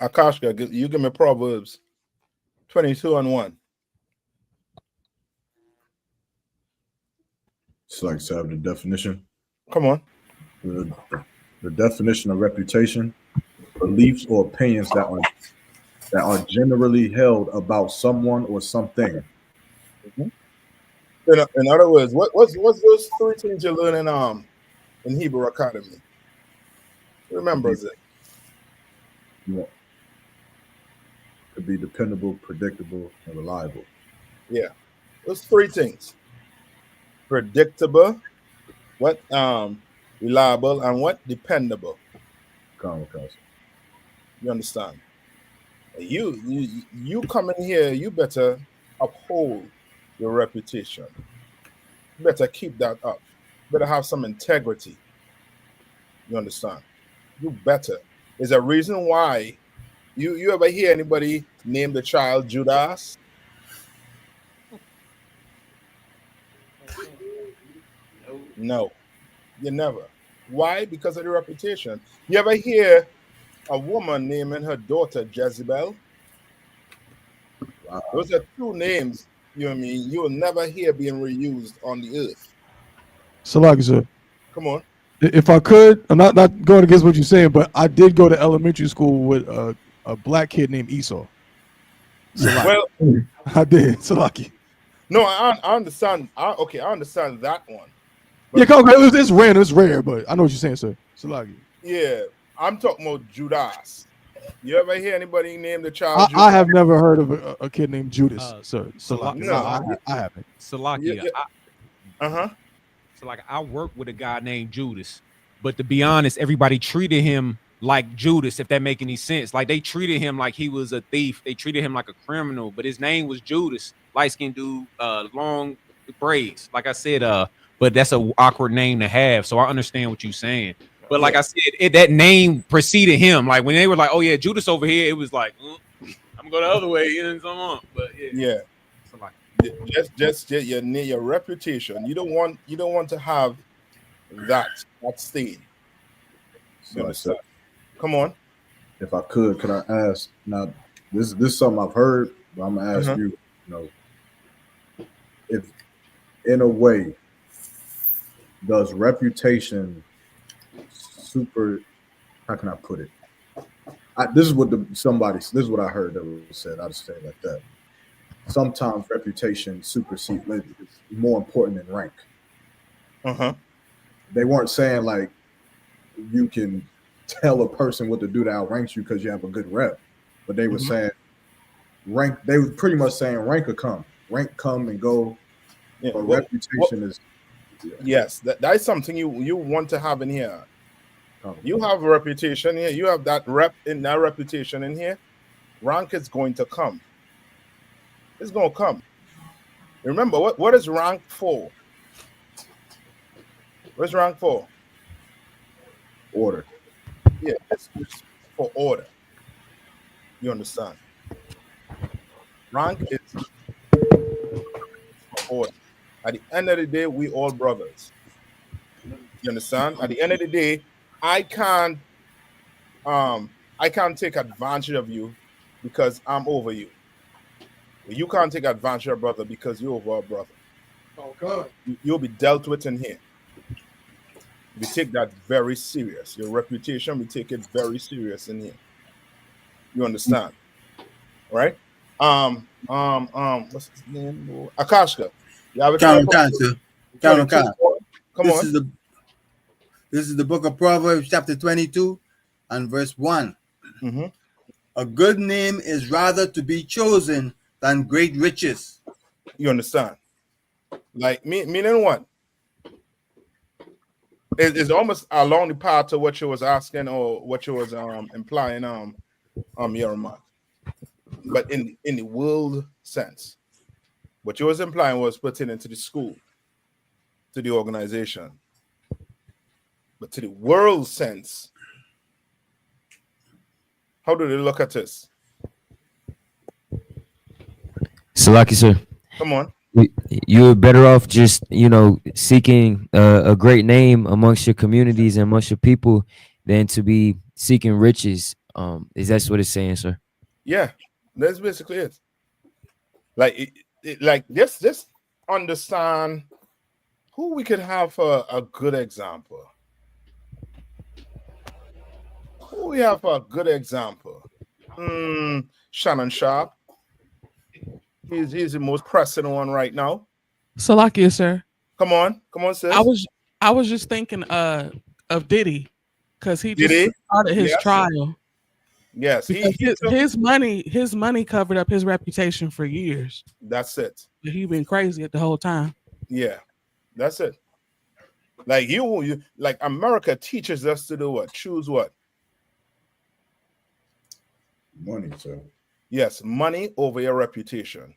Akashka, you give me Proverbs 22:1. It's like to have the definition. Come on. The definition of reputation: beliefs or opinions that are generally held about someone or something. In other words, what's those three things you learn in Hebrew Academy? Remembers it. Yeah. Could be dependable, predictable, and reliable. Yeah, those three things: predictable, reliable, and what dependable. You understand? You come in here, you better uphold your reputation. You better keep that up. You better have some integrity. You understand? You better. There's a reason why you ever hear anybody name the child Judas? No, you never. Why? Because of the reputation. You ever hear a woman naming her daughter Jezebel? Those are two names, you know what I mean, you'll never hear being reused on the earth. Salaki, sir. Come on. If I could, I'm not going against what you're saying, but I did go to elementary school with a black kid named Esau. Well, I did. Salaki. No, I understand. I understand that one. Yeah, it's random, it's rare, but I know what you're saying, sir. Salaki. Yeah, I'm talking about Judas. You ever hear anybody name the child Judas? I have never heard of a kid named Judas, sir. Salaki. No, I haven't. Salaki. Uh-huh. So like I worked with a guy named Judas, but to be honest, everybody treated him like Judas, if that make any sense. Like they treated him like he was a thief. They treated him like a criminal, but his name was Judas. Light-skinned dude, long braids. Like I said, but that's an awkward name to have. So I understand what you're saying. But like I said, that name preceded him. Like when they were like, "Oh yeah, Judas over here," it was like, "I'm gonna go the other way," and so on. But yeah. So like, just your reputation. You don't want to have that stain. You understand? Come on. If I could I ask? Now, this is something I've heard, but I'm gonna ask you. You know, if in a way, does reputation super? How can I put it? This is what this is what I heard that was said. I just say it like that. Sometimes reputation supersedes, it's more important than rank. They weren't saying like you can tell a person what to do that outranks you because you have a good rep, but they were saying rank. They were pretty much saying rank come and go. Yeah, but reputation is. Yes, that's something you want to have in here. You have a reputation here. You have that reputation in here. Rank is going to come. It's going to come. Remember, what is rank for? What's rank for? Order. Yeah, it's for order. You understand? Rank is for order. At the end of the day, we all brothers. You understand? At the end of the day, I can't take advantage of you because I'm over you. You can't take advantage of a brother because you're over a brother. Oh God. You'll be dealt with in here. We take that very serious. Your reputation, we take it very serious in here. You understand? Right? What's his name? Akashka. You have a Come on. This is the book of Proverbs, chapter 22 and verse 1. A good name is rather to be chosen than great riches. You understand? Like meaning what? It's almost along the path to what you was asking or what you was implying Yerma. But in the world sense, what you was implying was putting into the school, to the organization. But to the world sense, how do they look at this? Salaki, sir. Come on. You're better off just, seeking a great name amongst your communities and amongst your people than to be seeking riches. Is that what it's saying, sir? Yeah, that's basically it. Like, like just understand Who we could have for a good example? Who we have for a good example? Shannon Sharp. He's the most pressing one right now. Salakia, sir. Come on, sis. I was just thinking of Diddy, because he just Diddy? started his Yes. trial. Yes, his money covered up his reputation for years. That's it. He been crazy the whole time. Yeah, that's it. Like you like America teaches us to do what? Choose what? Money, sir. Yes, money over your reputation.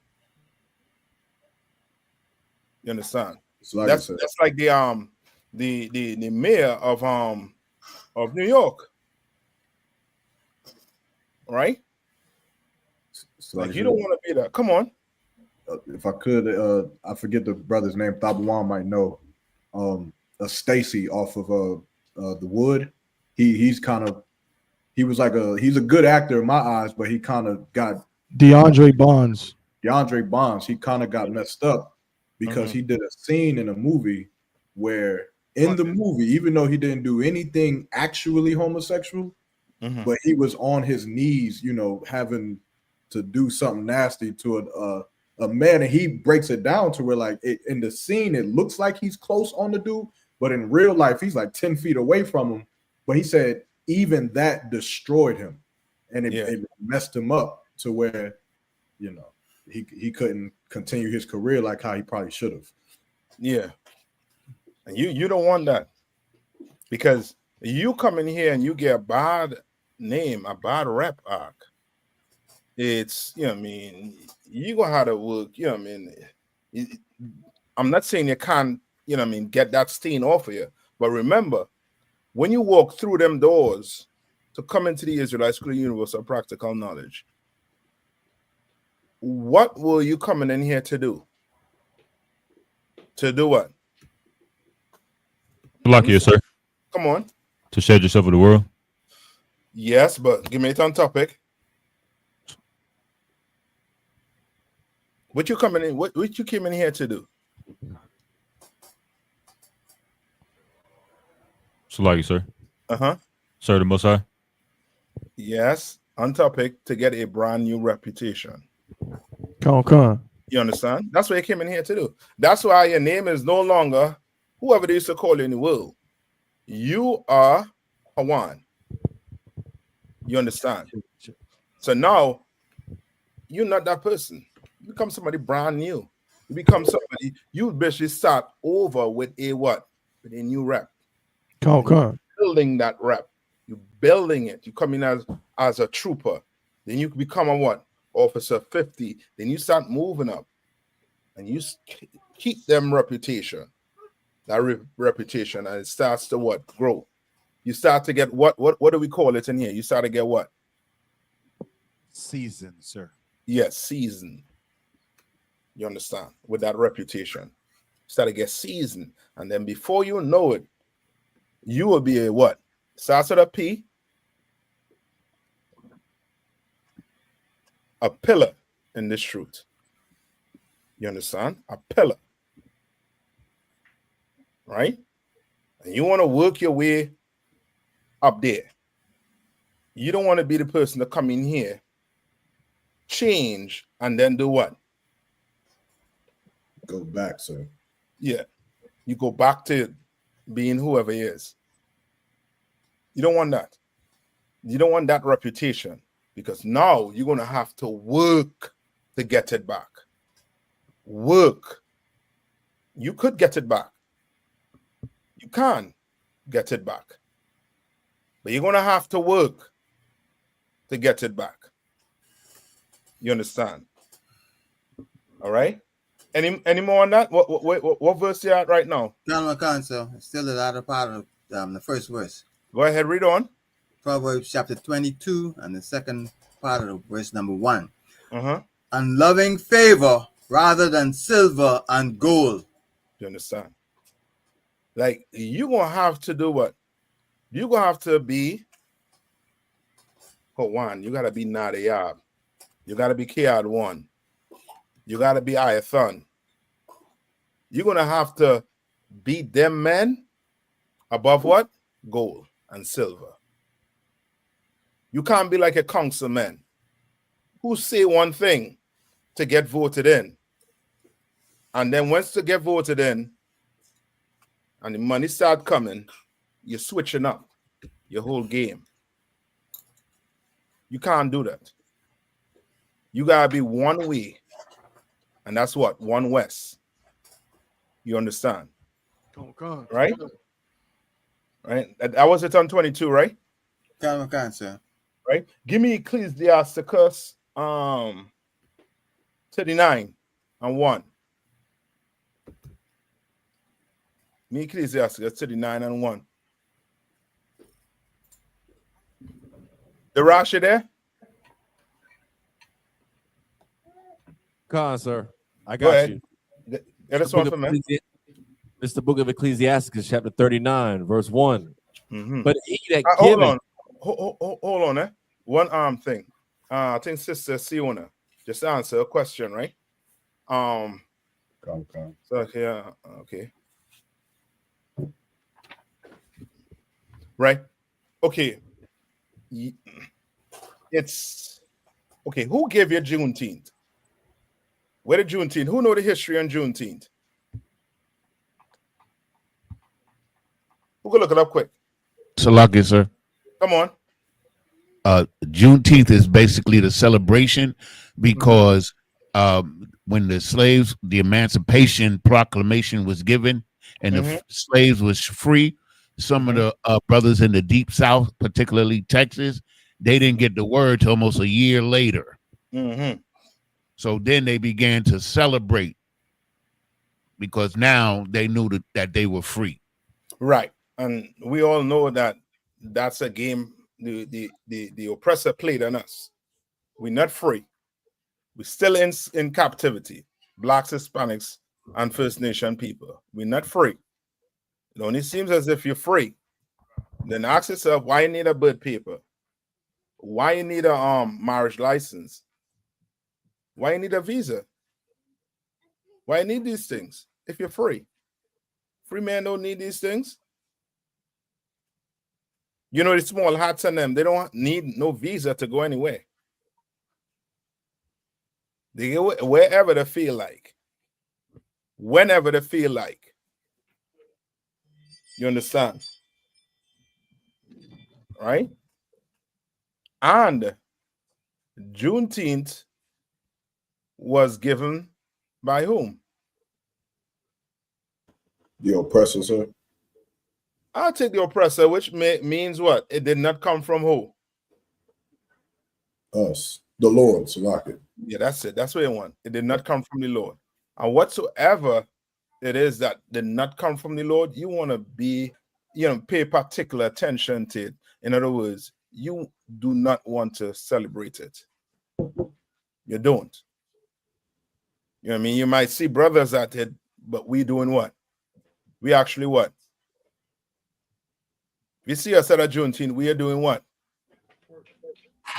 You understand? Like that's like the mayor of New York, right? Like you don't want to be that. Come on. If I could, I forget the brother's name. Thabawan might know. Stacy off of the Wood. He's a good actor in my eyes, but he kind of got DeAndre Bonds. He kind of got messed up because he did a scene in a movie where in the movie, even though he didn't do anything actually homosexual, but he was on his knees, having to do something nasty to a man, and he breaks it down to where like in the scene it looks like he's close on the dude, but in real life he's like 10 feet away from him. But he said even that destroyed him, and it messed him up to where he couldn't continue his career like how he probably should have. Yeah, and you don't want that, because you come in here and you get a bad name, a bad rep arc. It's you gonna have to work. I'm not saying you can't get that stain off of you, but remember, when you walk through them doors to come into the Israelite School of Universal Practical Knowledge, what were you coming in here to do? To do what? Lucky, sir. Come on. To shed yourself with the world. Yes, but give me it on topic. What you coming in? What you came in here to do? So like you, sir. Sir, the Most High. Yes, on topic, to get a brand new reputation. Come on. You understand? That's what you came in here to do. That's why your name is no longer whoever they used to call you in the world. You are Hawan. You understand? So now you're not that person. You become somebody brand new. You become somebody. You basically start over with a what? With a new rep. Come. Building that rep. You're building it. You come in as a trooper. Then you become a what? Officer 50. Then you start moving up. And you keep them reputation. That reputation. And it starts to what? Grow. You start to get what do we call it in here? You start to get what? Season, sir. Yes, season. You understand? With that reputation. Start to get seasoned. And then before you know it, you will be a what? Starts with a P. A pillar in this truth. You understand? A pillar. Right? And you want to work your way up there. You don't want to be the person to come in here, change, and then do what? Go back, sir. Yeah. You go back to being whoever he is. You don't want that. You don't want that reputation, because now you're going to have to work to get it back. Work. You could get it back. You can get it back. But you're going to have to work to get it back. You understand? All right? Any more on that? What verse you at right now? John so still the latter part of the first verse. Go ahead, read on. Proverbs chapter 22 and the second part of verse number 1. And loving favor rather than silver and gold. You understand? Like, you're going to have to do what? You're going to have to be, one, you got to be Nayathaq. You got to be Kiad 1. You got to be I.S.U.P.K. You're going to have to beat them men above what? Gold and silver. You can't be like a councilman who say one thing to get voted in. And then once to get voted in and the money start coming, you're switching up your whole game. You can't do that. You gotta be one way, and that's what? One West. You understand? Right? Right? That was it on 22, right? Can, sir. Right? Give me Ecclesiasticus 39 and 1. Me Ecclesiasticus 39 and 1. The Rashi there? Khan, sir. I Go got ahead. you. Get this one for me. It's the book of Ecclesiastes, chapter 39, verse 1. But he that Hold giveth, on. Hold on, eh? One thing. I think Sister Siona just answer a question, right? So yeah, okay. Right? Okay. It's okay. Who gave you Juneteenth? Where did Juneteenth? Who know the history on Juneteenth? Who can look it up quick? Salaki, sir. Come on. Juneteenth is basically the celebration because when the Emancipation Proclamation was given and the slaves was free, some of the brothers in the Deep South, particularly Texas, they didn't get the word till almost a year later. So then they began to celebrate because now they knew that they were free. Right. And we all know that that's a game the oppressor played on us. We're not free. We're still in captivity. Blacks, Hispanics, and First Nation people. We're not free. It only seems as if you're free. Then ask yourself why you need a birth paper, why you need a marriage license, why you need a visa, why you need these things if you're free. Free men don't need these things. You know, the small hats on them, they don't need no visa to go anywhere. They go wherever they feel like, whenever they feel like. You understand? Right? And Juneteenth was given by whom? The oppressor, sir. I'll take the oppressor, which means what? It did not come from who? Us. The Lord, Salaki. Yeah, that's it. That's what you want. It did not come from the Lord. And whatsoever it is that did not come from the Lord, you want to pay particular attention to it. In other words, you do not want to celebrate it. You don't. You know what I mean? You might see brothers at it, but we doing what? We actually what? We see us at a Juneteenth, we are doing what?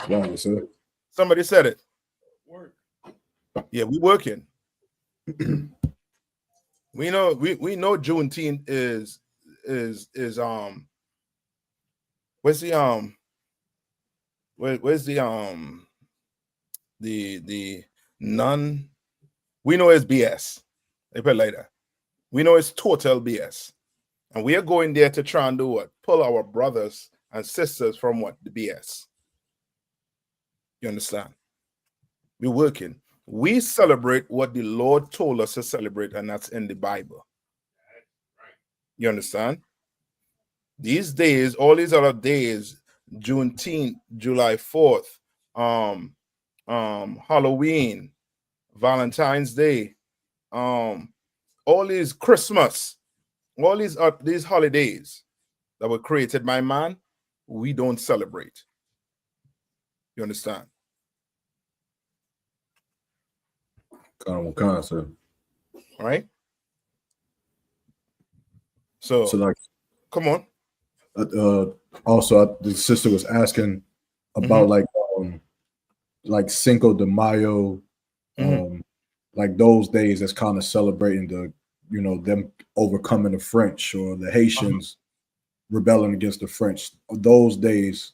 Wrong, sir. Somebody said it. Work. Yeah, we working. we know Juneteenth is where's the none? We know it's BS. They put it like that. We know it's total BS. And we are going there to try and do what? Pull our brothers and sisters from what? The BS. You understand? We're working. We celebrate what the Lord told us to celebrate, and that's in the Bible. You understand? These days, all these other days, Juneteenth, July 4th, Halloween, Valentine's Day, all these Christmas, all these holidays that were created by man, we don't celebrate. You understand? Sir. All right. So like, come on. Also, the sister was asking about like Cinco de Mayo, like those days that's kind of celebrating you know, them overcoming the French or the Haitians rebelling against the French. Those days,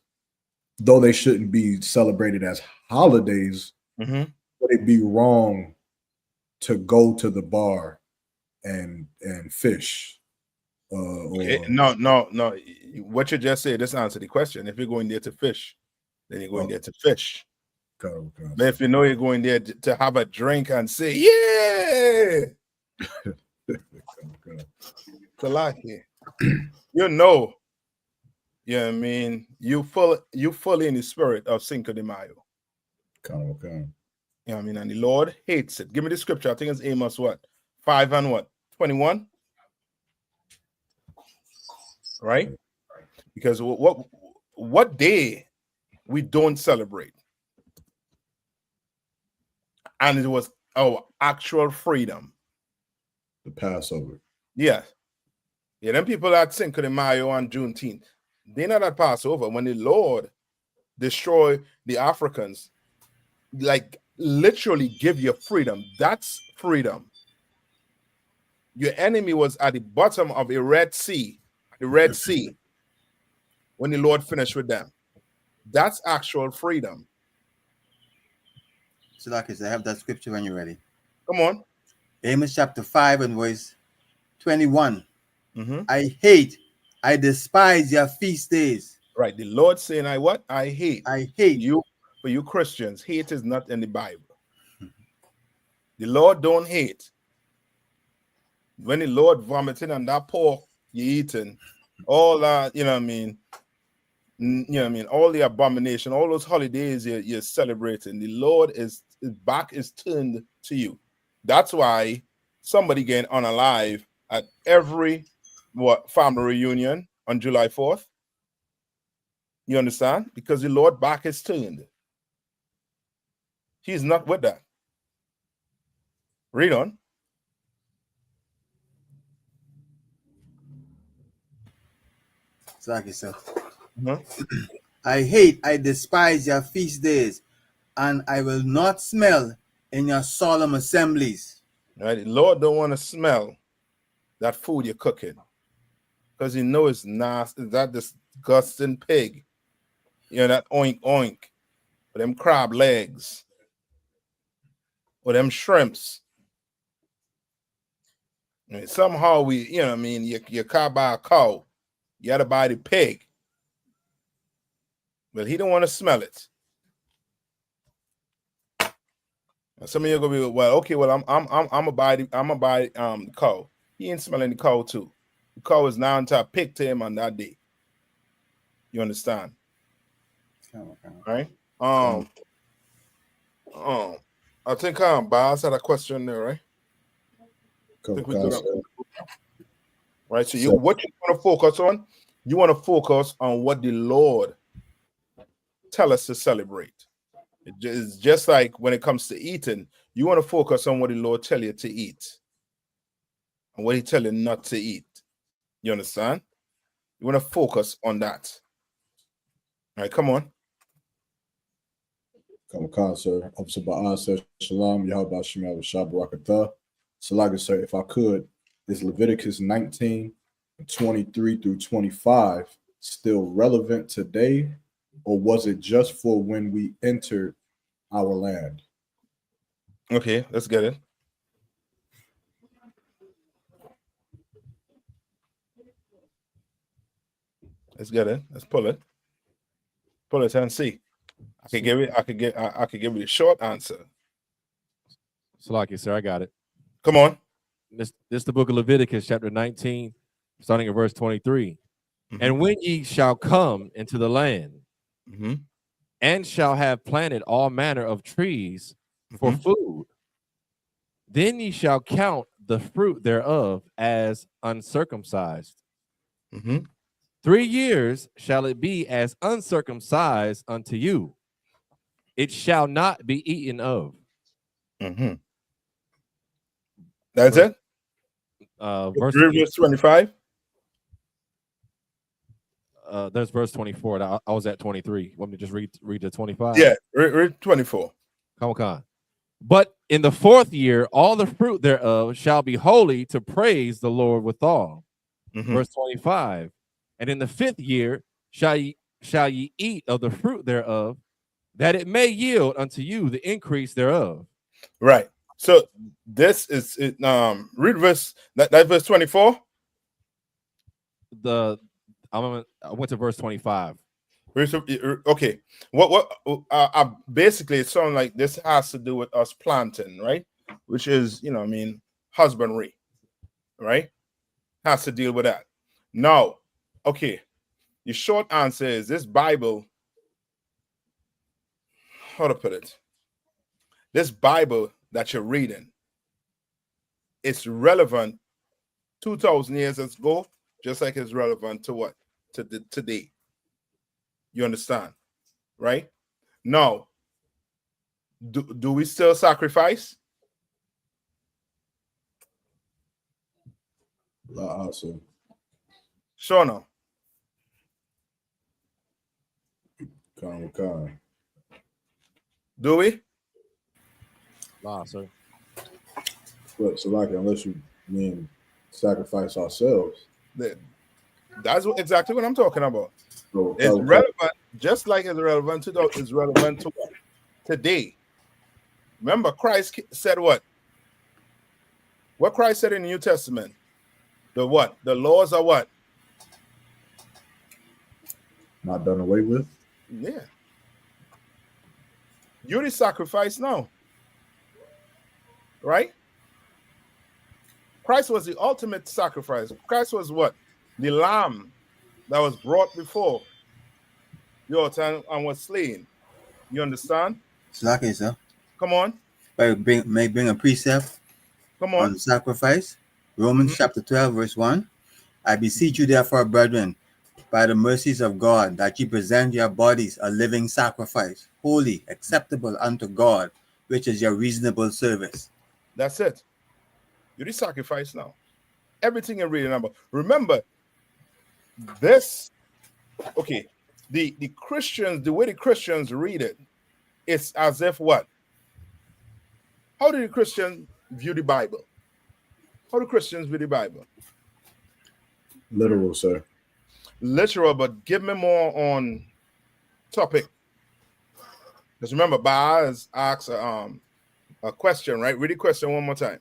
though they shouldn't be celebrated as holidays, would it be wrong to go to the bar and fish? No. What you just said, just answer the question. If you're going there to fish, then you're going there to fish. But if you know you're going there to have a drink and say, yeah, Salaki, you know, yeah, I mean, you fully in the spirit of Cinco de Mayo. Okay. Yeah, I mean, and the Lord hates it. Give me the scripture. I think it's Amos 5 and 21. Right? Because what day we don't celebrate? And it was our actual freedom. The Passover. Yeah. Yeah, them people that Cinco de Mayo on Juneteenth, they not at Passover. When the Lord destroy the Africans, like literally give you freedom. That's freedom. Your enemy was at the bottom of the Red Sea, when the Lord finished with them. That's actual freedom. So, like I said, I have that scripture when you're ready. Come on. Amos chapter 5 and verse 21. I despise your feast days. Right. The Lord saying, I hate. I hate. You, for you Christians, hate is not in the Bible. The Lord don't hate. When the Lord vomiting on that pork you eating, all that, you know what I mean? You know what I mean? All the abomination, all those holidays you're celebrating, the Lord his back is turned to you. That's why somebody getting unalive at every family reunion on July 4th. You understand? Because the Lord back is turned. He's not with that. Read on. Exactly, sir. I despise your feast days, and I will not smell in your solemn assemblies. Right? The Lord don't want to smell that food you're cooking, because he knows it's nasty. That disgusting pig, you know, that oink oink, or them crab legs, or them shrimps. I mean, somehow we, you know what I mean, you can't buy a cow, you got to buy the pig. But he don't want to smell it. And some of you are gonna be, well, okay, well, I'm gonna buy the cow. He ain't smelling the cow too. The cow is now into a pig to him on that day. You understand? Right? I think Baz had a question there, right? I think we do that. Right. So what you want to focus on? You want to focus on what the Lord tell us to celebrate. It's just like when it comes to eating, you want to focus on what the Lord tell you to eat and what he tell you not to eat. You understand? You want to focus on that. All right, come on. Come on, sir. Officer Ba'an says, Shalom, Yahweh Shemel Rashab Barakatah. So, like I said, if I could, is Leviticus 19, 23 through 25 still relevant today, or was it just for when we entered our land? Okay, let's get it. Let's get it. Let's pull it. Pull it and see. I could give you a short answer. Salaki, sir, I got it. Come on. This is the book of Leviticus, chapter 19, starting at verse 23. And when ye shall come into the land, and shall have planted all manner of trees for food, then ye shall count the fruit thereof as uncircumcised. 3 years shall it be as uncircumcised unto you. It shall not be eaten of. That's it? Verse 25. There's verse 24. I was at 23. Want me to just read the 25? Yeah, read 24. Come on. But in the 4th year, all the fruit thereof shall be holy to praise the Lord withal. Verse 25. And in the 5th year shall ye eat of the fruit thereof, that it may yield unto you the increase thereof. Right. So this is it. Read verse that verse 24. I went to verse 25. Okay. What basically it sounds like this has to do with us planting, right? Which is, you know, I mean, husbandry, right? Has to deal with that. Now, okay. The short answer is this Bible. How to put it? This Bible that you're reading, it's relevant 2,000 years ago, just like it's relevant to what? To today. You understand? Right? Now, do we still sacrifice? Sure no. Do we? Nah, sir. But so like, unless you mean sacrifice ourselves. That's exactly what I'm talking about. So, it's relevant, just like it's relevant to what? Today. Remember, Christ said what? What Christ said in the New Testament? The what? The laws are what? Not done away with. Yeah. You the sacrifice now. Right? Christ was the ultimate sacrifice. Christ was what? The lamb that was brought before your time and was slain. You understand? Okay, sir. Come on. May bring a precept. Come on. Sacrifice. Romans chapter 12, verse 1. I beseech you, therefore, brethren, by the mercies of God, that ye present your bodies a living sacrifice, holy, acceptable unto God, which is your reasonable service. That's it. You do sacrifice now. Everything you're reading about. Remember, this, okay, the Christians, the way the Christians read it, it's as if what? How do the Christians view the Bible? How do Christians view the Bible? Literal, sir. Literal, but give me more on topic. Because remember, Baaz asks a question, right? Read the question one more time.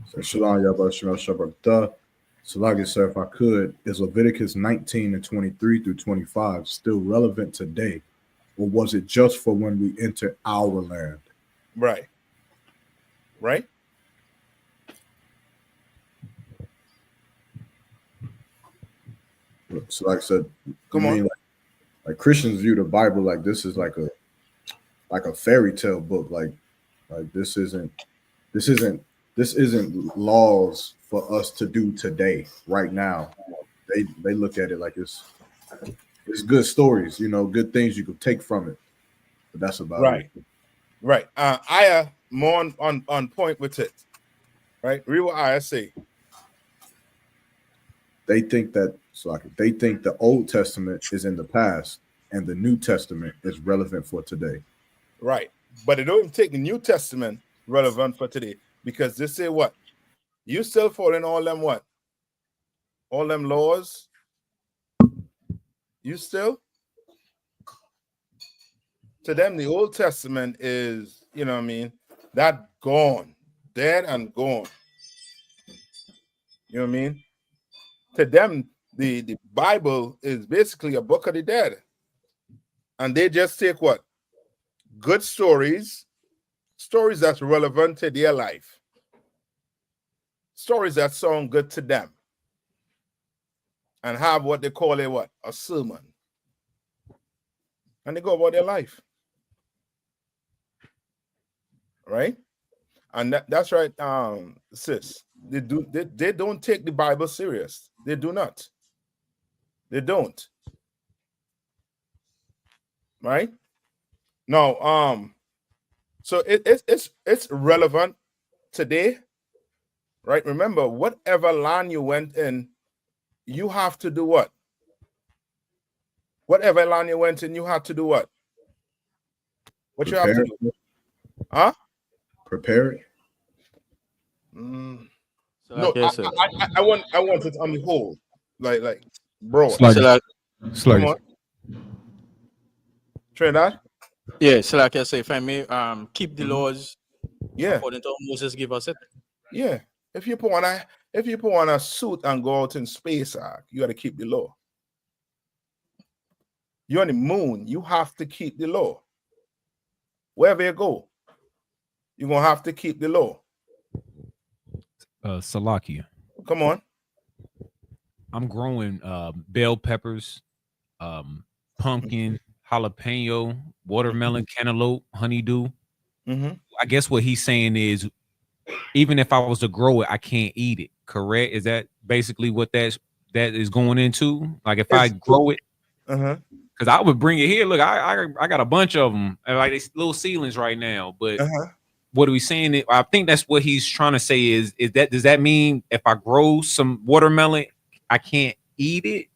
So Shalom, Yabashim, Shabbat. So like I said, if I could, is Leviticus 19 and 23 through 25 still relevant today? Or was it just for when we enter our land? Right. Right? So like I said, come on. Like Christians view the Bible like this is like a fairy tale book. Like this isn't laws for us to do today, right now. They look at it like it's good stories, you know, good things you could take from it. But that's about it. Right. Aya more on point with it. Right? Read what Aya say. They think the Old Testament is in the past and the New Testament is relevant for today. Right. But they don't take the New Testament relevant for today because they say what? You still following all them what? All them laws? You still? To them, the Old Testament is, you know what I mean, that gone, dead and gone. You know what I mean? To them, the Bible is basically a book of the dead. And they just take what? Good stories that's relevant to their life. Stories that sound good to them. And have what they call a sermon. And they go about their life. Right? And that's right, sis. They don't take the Bible serious. They do not. They don't. Right? No, so it's relevant today. Right? Remember, whatever land you went in, you have to do what? Whatever land you went in, you have to do what? What you have to do? Huh? Prepare it. No, like I said. I want it on the whole, like broad. Like, Come on, Trinidad. yeah, so like I say, if I may keep the laws Yeah, according to how Moses give us it. yeah. If you put on a suit and go out in space, you got to keep the law. You're on the moon, you have to keep the law. Wherever you go, you're gonna have to keep the law. Salakia. Come on. I'm growing bell peppers, pumpkin, jalapeno, watermelon, cantaloupe, honeydew. I guess what he's saying is, even if I was to grow it, I can't eat it. Correct? Is that basically what that is going into? Like if I grow it, because I would bring it here. Look, I got a bunch of them, like these little seedlings right now. But what are we saying? I think that's what he's trying to say. Is that, does that mean if I grow some watermelon, I can't eat it?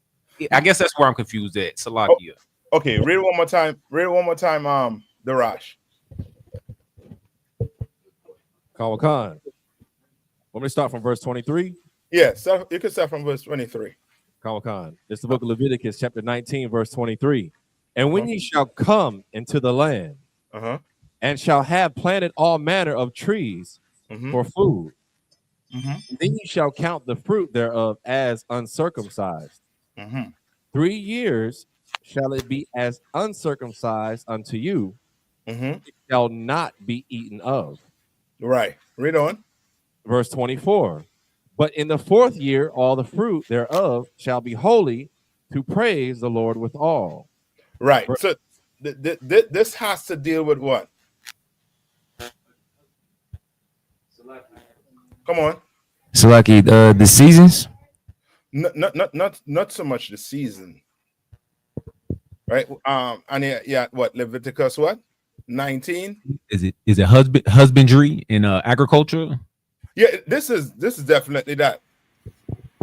I guess that's where I'm confused at. Salakia. Okay, read it one more time. Read it one more time. Darash. Kawakan. Want me to start from verse 23? Yeah, so you can start from verse 23. Kawakan. It's the book of Leviticus, chapter 19, verse 23. And when ye shall come into the land, and shall have planted all manner of trees for food, then ye shall count the fruit thereof as uncircumcised. 3 years shall it be as uncircumcised unto you, it shall not be eaten of. Right. Read on. Verse 24. But in the 4th year, all the fruit thereof shall be holy, to praise the Lord withal. Right. So this has to deal with what? Come on. Salaki, the seasons? Not so much the season. Right. And yeah, what? Leviticus what? 19? Is it husbandry in agriculture? Yeah, this is definitely that.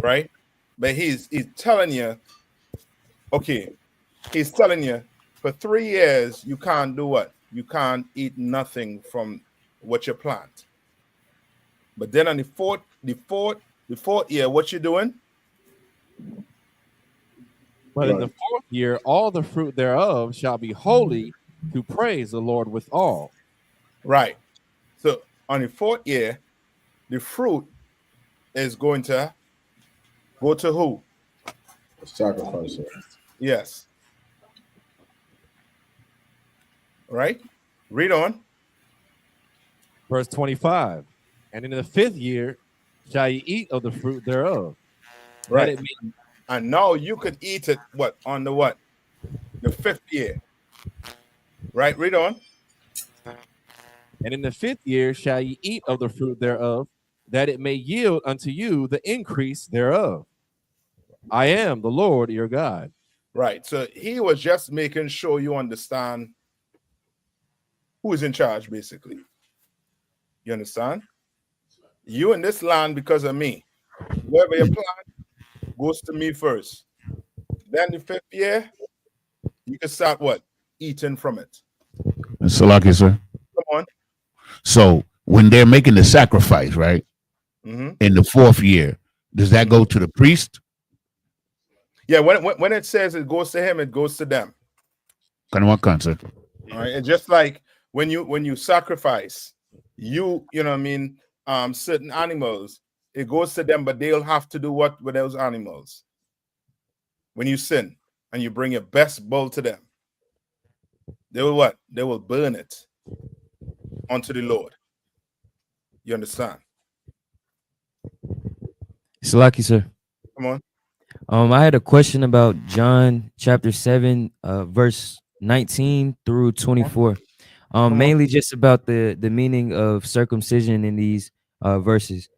Right? But he's telling you, okay, he's telling you for 3 years you can't do what? You can't eat nothing from what you plant. But then on the fourth year, what you doing? But in the 4th year, all the fruit thereof shall be holy, to praise the Lord withal. Right. So on the 4th year, the fruit is going to go to who? Sacrifice. Yes. Right? Read on. Verse 25. And in the 5th year shall ye eat of the fruit thereof. Right. And now you could eat it what? On the what? The 5th year. Right? Read on. And in the 5th year shall ye eat of the fruit thereof, that it may yield unto you the increase thereof. I am the Lord your God. Right. So he was just making sure you understand who is in charge, basically. You understand? You in this land because of me. Whoever you plant goes to me first. Then the 5th year, you can start what? Eating from it. Salaki, sir. Come on. So when they're making the sacrifice, right? In the 4th year, does that go to the priest? Yeah, when it says it goes to him, it goes to them. Kind of what concept? All right. And just like when you sacrifice, you know what I mean, certain animals, it goes to them, but they'll have to do what with those animals? When you sin and you bring your best bull to them, they will what? They will burn it unto the Lord. You understand? Salaki, sir. Come on. I had a question about John chapter 7, verse 19 through 24. Mainly just about the meaning of circumcision in these verses.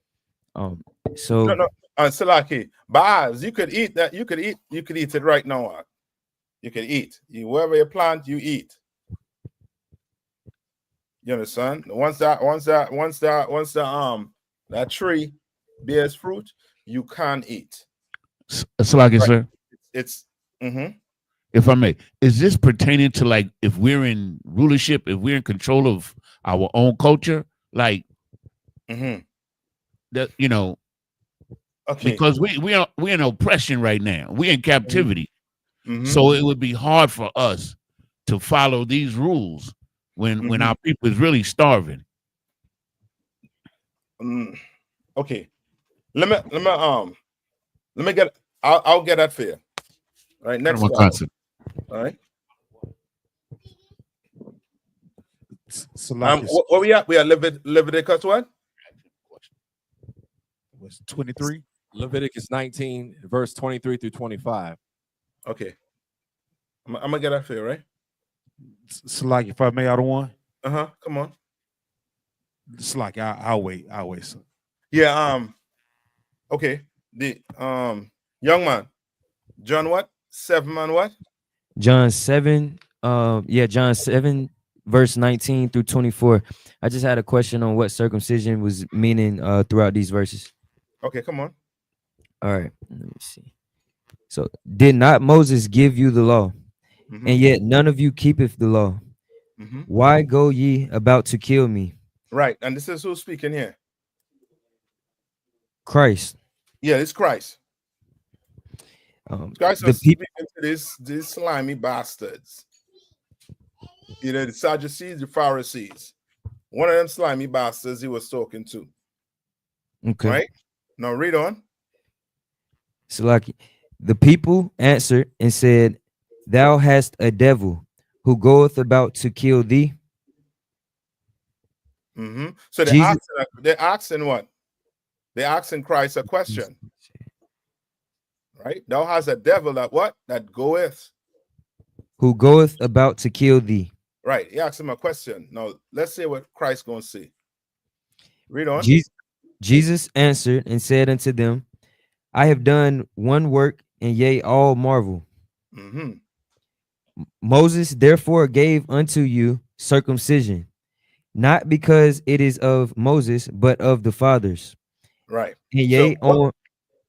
Salaki, Baz, you could eat that. You could eat it right now. You can eat. Wherever you plant, you eat. You understand? Once that tree bears fruit, you can eat. Salaki, Right. sir. It's If I may, is this pertaining to like if we're in rulership, if we're in control of our own culture, like Mhm. that, you know, Okay. because we're in oppression right now. We're in captivity. Mhm. So it would be hard for us to follow these rules when our people is really starving. Okay. Let me get. I'll get that for you. All right. Next one. All right. What we at? We are Leviticus what? Was 23? Leviticus 19, verse 23 through 25. Okay. I'm gonna get that for you, right? It's like if I may out of one. Come on. It's like I'll wait. I'll wait. So. Yeah. Okay. The young man, John what? 7 man what? John 7, John 7, verse 19 through 24. I just had a question on what circumcision was meaning throughout these verses. Okay, come on. All right, let me see. So, did not Moses give you the law? And yet none of you keepeth the law. Why go ye about to kill me? Right, and this is who's speaking here. Christ. Yeah, it's Christ. Christ was speaking to these slimy bastards. You know, the Sadducees, the Pharisees. One of them slimy bastards he was talking to. Okay. Right? Now read on. So like the people answered and said, Thou hast a devil who goeth about to kill thee. So they're asking what? They're asking Christ a question. Right? Thou hast a devil that what? That goeth. Who goeth about to kill thee. Right. He asked him a question. Now let's see what Christ gonna say. Read on. Jesus answered and said unto them, I have done one work, and yea, all marvel. Moses therefore gave unto you circumcision, not because it is of Moses, but of the fathers. Right. And yea,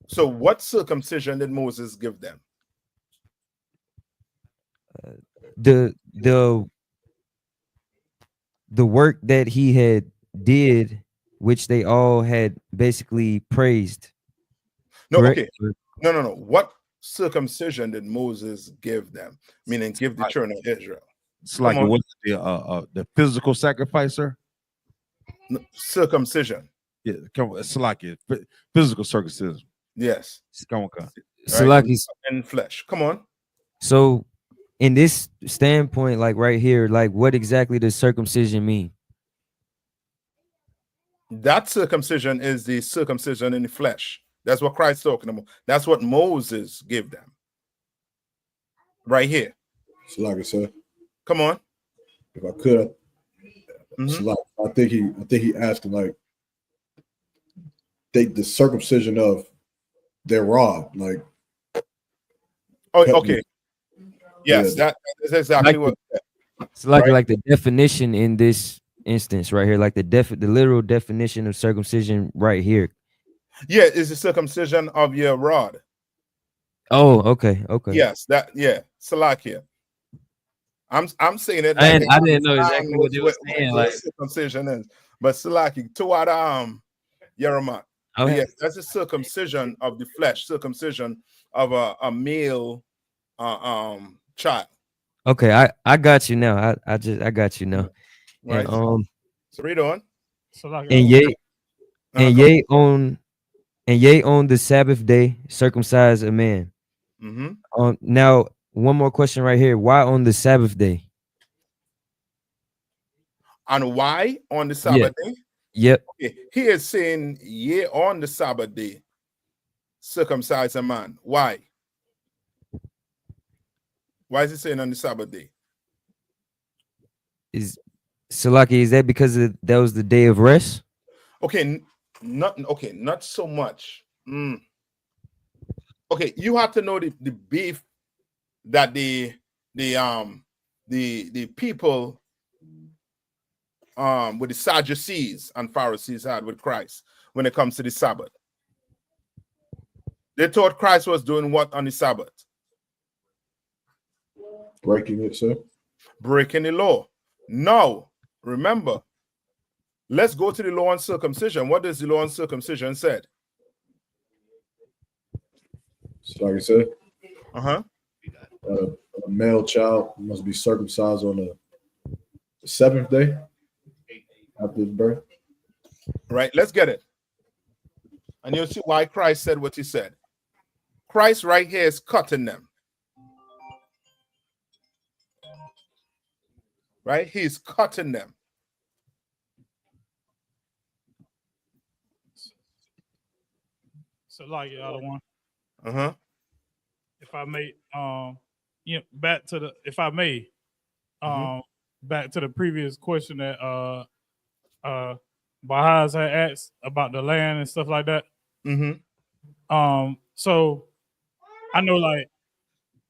so what circumcision did Moses give them? The work that he had did, which they all had basically praised. No, correct? okay. No. What circumcision did Moses give them? Meaning give the children of Israel. It's like it was the physical sacrifice, sir? No, circumcision. Yeah, it's like it. Physical circumcision. Yes. Come on. So like in flesh. Come on. So in this standpoint, like right here, like what exactly does circumcision mean? That circumcision is the circumcision in the flesh. That's what Christ's talking about. That's what Moses gave them. Right here. So like I said, come on. If I could, so like, I think he asked like the circumcision of their rod, like. Oh, okay. Yes, Yeah. that is exactly what. It's like the definition in this instance right here, like the literal definition of circumcision right here. Yeah, is the circumcision of your rod. Oh, okay. Yes, Salakia. I'm saying it. I didn't know exactly what they were saying. Like circumcision is, but Salaki to what Yeremot. Okay. Yes, that's a circumcision of the flesh, circumcision of a male child. Okay, I got you now. I got you now. Right. And, so read on. And yea on the Sabbath day circumcise a man. Now one more question right here. Why on the Sabbath day? And why on the Sabbath day? Yep. Okay. He is saying, yeah, on the Sabbath day, circumcise a man. Why? Why is he saying on the Sabbath day? Is that because that was the day of rest? Okay, not so much. Okay, you have to know the beef that the people with the Sadducees and Pharisees had with Christ when it comes to the Sabbath. They thought Christ was doing what on the Sabbath? Breaking it, sir. Breaking the law. Now, remember, Let's go to the law on circumcision. What does the law on circumcision said? So like I said, Uh-huh. A male child must be circumcised on the 7th day after his birth. Right, let's get it. And you'll see why Christ said what he said. Christ right here is cutting them. Right? He's cutting them. So like the other one. Uh-huh. If I may, back to the if I may, back to the previous question that Bahaz had asked about the land and stuff like that. So I know like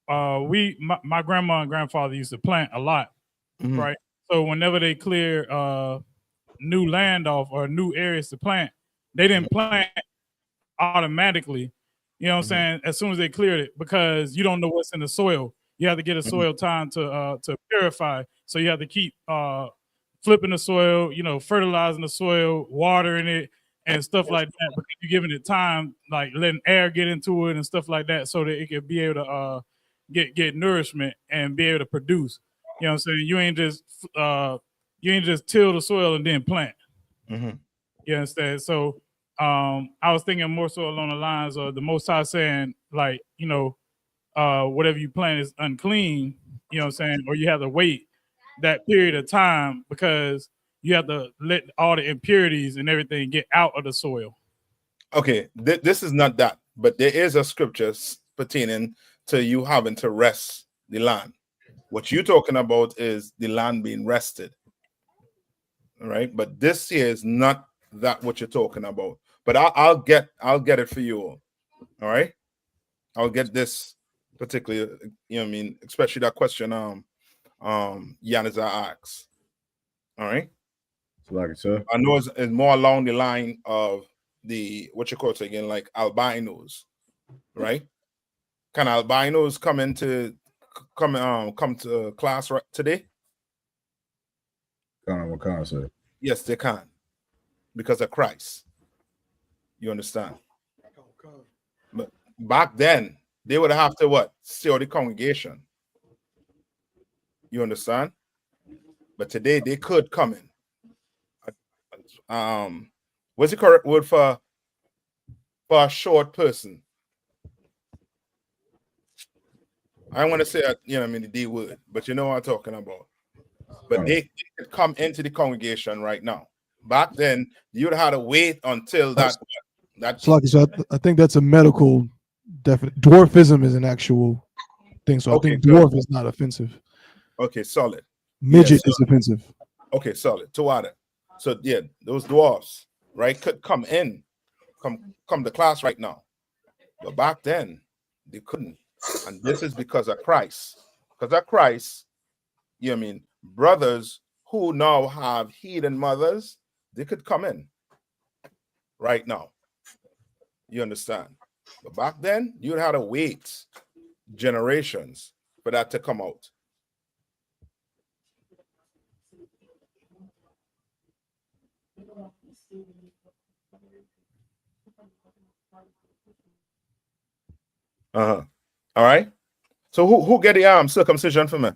my grandma and grandfather used to plant a lot, right? So whenever they clear new land off or new areas to plant, they didn't plant automatically. You know what I'm saying? As soon as they cleared it, because you don't know what's in the soil. You have to get a soil time to purify. So you have to keep flipping the soil, fertilizing the soil, watering it, and stuff like that. Because you're giving it time, like letting air get into it and stuff like that, so that it can be able to get nourishment and be able to produce. You know what I'm saying? You ain't just till the soil and then plant. You understand? So I was thinking more so along the lines of the Most High saying, like, whatever you plant is unclean, you know what I'm saying? Or you have to wait that period of time because you have to let all the impurities and everything get out of the soil. Okay, this is not that, but there is a scripture pertaining to you having to rest the land. What you're talking about is the land being rested. All right, but this here is not that what you're talking about. But I'll get it for you all. All right, I'll get this particularly, especially that question Yaneza asks. All right. So like I said, I know it's more along the line of the what you call it again, like albinos, right? Can albinos come to class right today? What kind of say? Yes, they can, because of Christ. You understand? But back then, they would have to what? Seal the congregation. You understand? But today they could come in. What's the correct word for a short person? I want to say the D word, but you know what I'm talking about. But they could come into the congregation right now. Back then, you'd have to wait until that. So I think that's a medical definite. Dwarfism is an actual thing. So I think dwarf is not offensive. Okay, solid. Midget is offensive. Okay, solid. Tawada. So yeah, those dwarfs, right, could come to class right now. But back then, they couldn't. And this is because of Christ. Because of Christ, brothers who now have heathen mothers, they could come in right now. You understand? But back then, you'd have to wait generations for that to come out. All right. So who get the circumcision for me?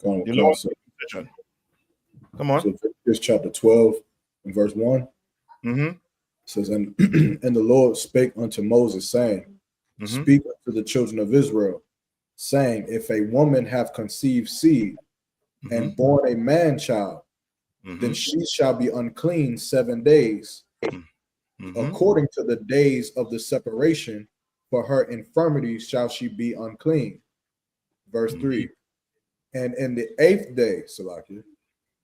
Circumcision. Come on. So it's chapter 12 and verse 1. It says, and the Lord spake unto Moses, saying, Speak unto the children of Israel, saying, if a woman have conceived seed and born a man child, then she shall be unclean 7 days, according to the days of the separation. For her infirmity shall she be unclean. Verse 3. And in the 8th day, Salakia,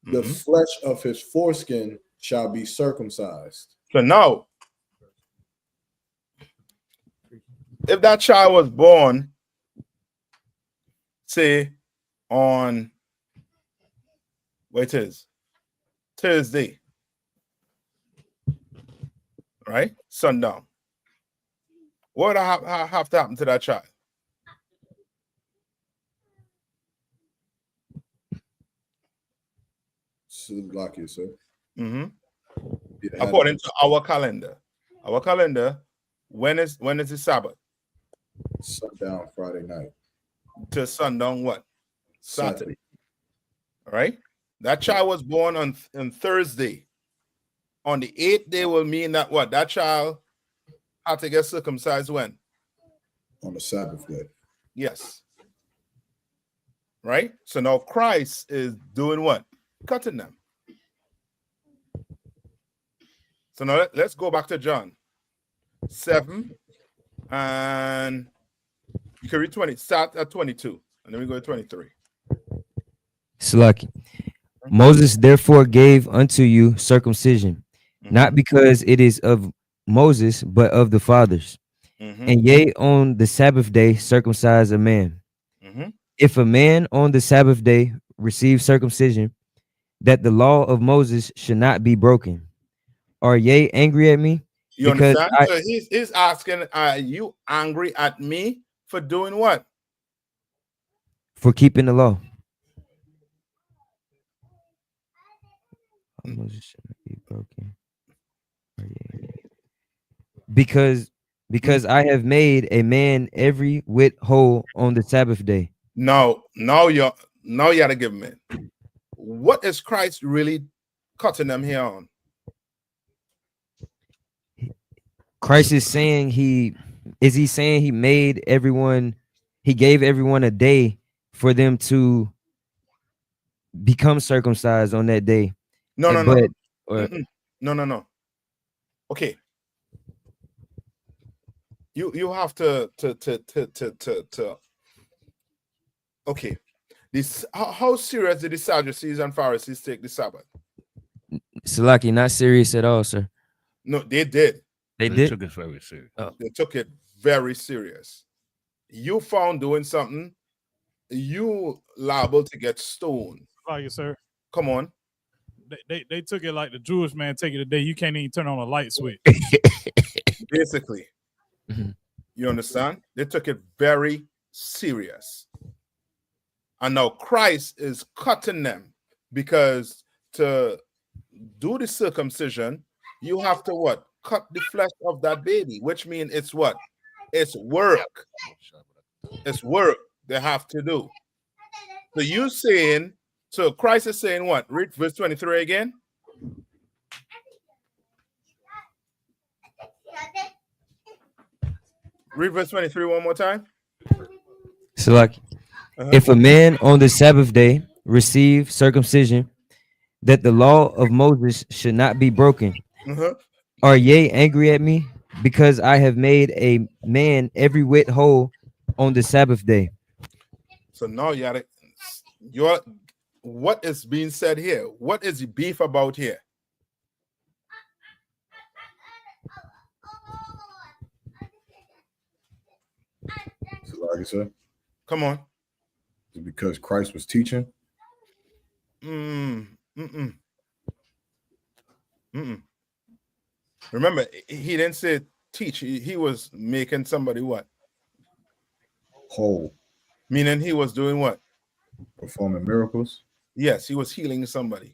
the flesh of his foreskin shall be circumcised. So now, if that child was born, say, on Thursday, right? Sundown. What would have to happen to that child? Salakia, sir. According to our calendar. Our calendar, when is the Sabbath? Sundown Friday night. To sundown what? Saturday. All right? That child was born on Thursday. On the 8th day will mean that what? That child had to get circumcised when? On the Sabbath day. Yes. Right? So now Christ is doing what? Cutting them. So now let's go back to John 7, and you can read 20. Start at 22, and then we go to 23. Slaki. Moses therefore gave unto you circumcision, not because it is of Moses, but of the fathers. And yea, on the Sabbath day circumcise a man. If a man on the Sabbath day receive circumcision, that the law of Moses should not be broken. Are ye angry at me? You Because understand? So he's asking, are you angry at me for doing what? for keeping the law. Moses should not be broken. Because I have made a man every whit whole on the Sabbath day. Now you gotta give him it. What is Christ really cutting them here on? Christ is saying he made everyone, he gave everyone a day for them to become circumcised on that day. No. Okay. You have to okay. This how serious did the Sadducees and Pharisees take the Sabbath? Salaki, not serious at all, sir. No, they did. They did. Took it very serious. They took it very serious. You found doing something, you liable to get stoned. Like, sir. Come on. They took it like the Jewish man take it today. You can't even turn on a light switch. Basically. You understand? They took it very serious. And now Christ is cutting them, because to do the circumcision, you have to what? Cut the flesh of that baby, which means it's what? It's work. It's work they have to do. So you saying, so Christ is saying what? Read verse 23 again. Read verse 23 one more time. Salaki. If a man on the Sabbath day receive circumcision, that the law of Moses should not be broken. Are ye angry at me, because I have made a man every whit whole on the Sabbath day? So now what is being said here? What is the beef about here? Like I said, come on. Is it because Christ was teaching? Remember, he didn't say teach. He was making somebody what? Whole. Meaning he was doing what? Performing miracles. Yes, he was healing someone.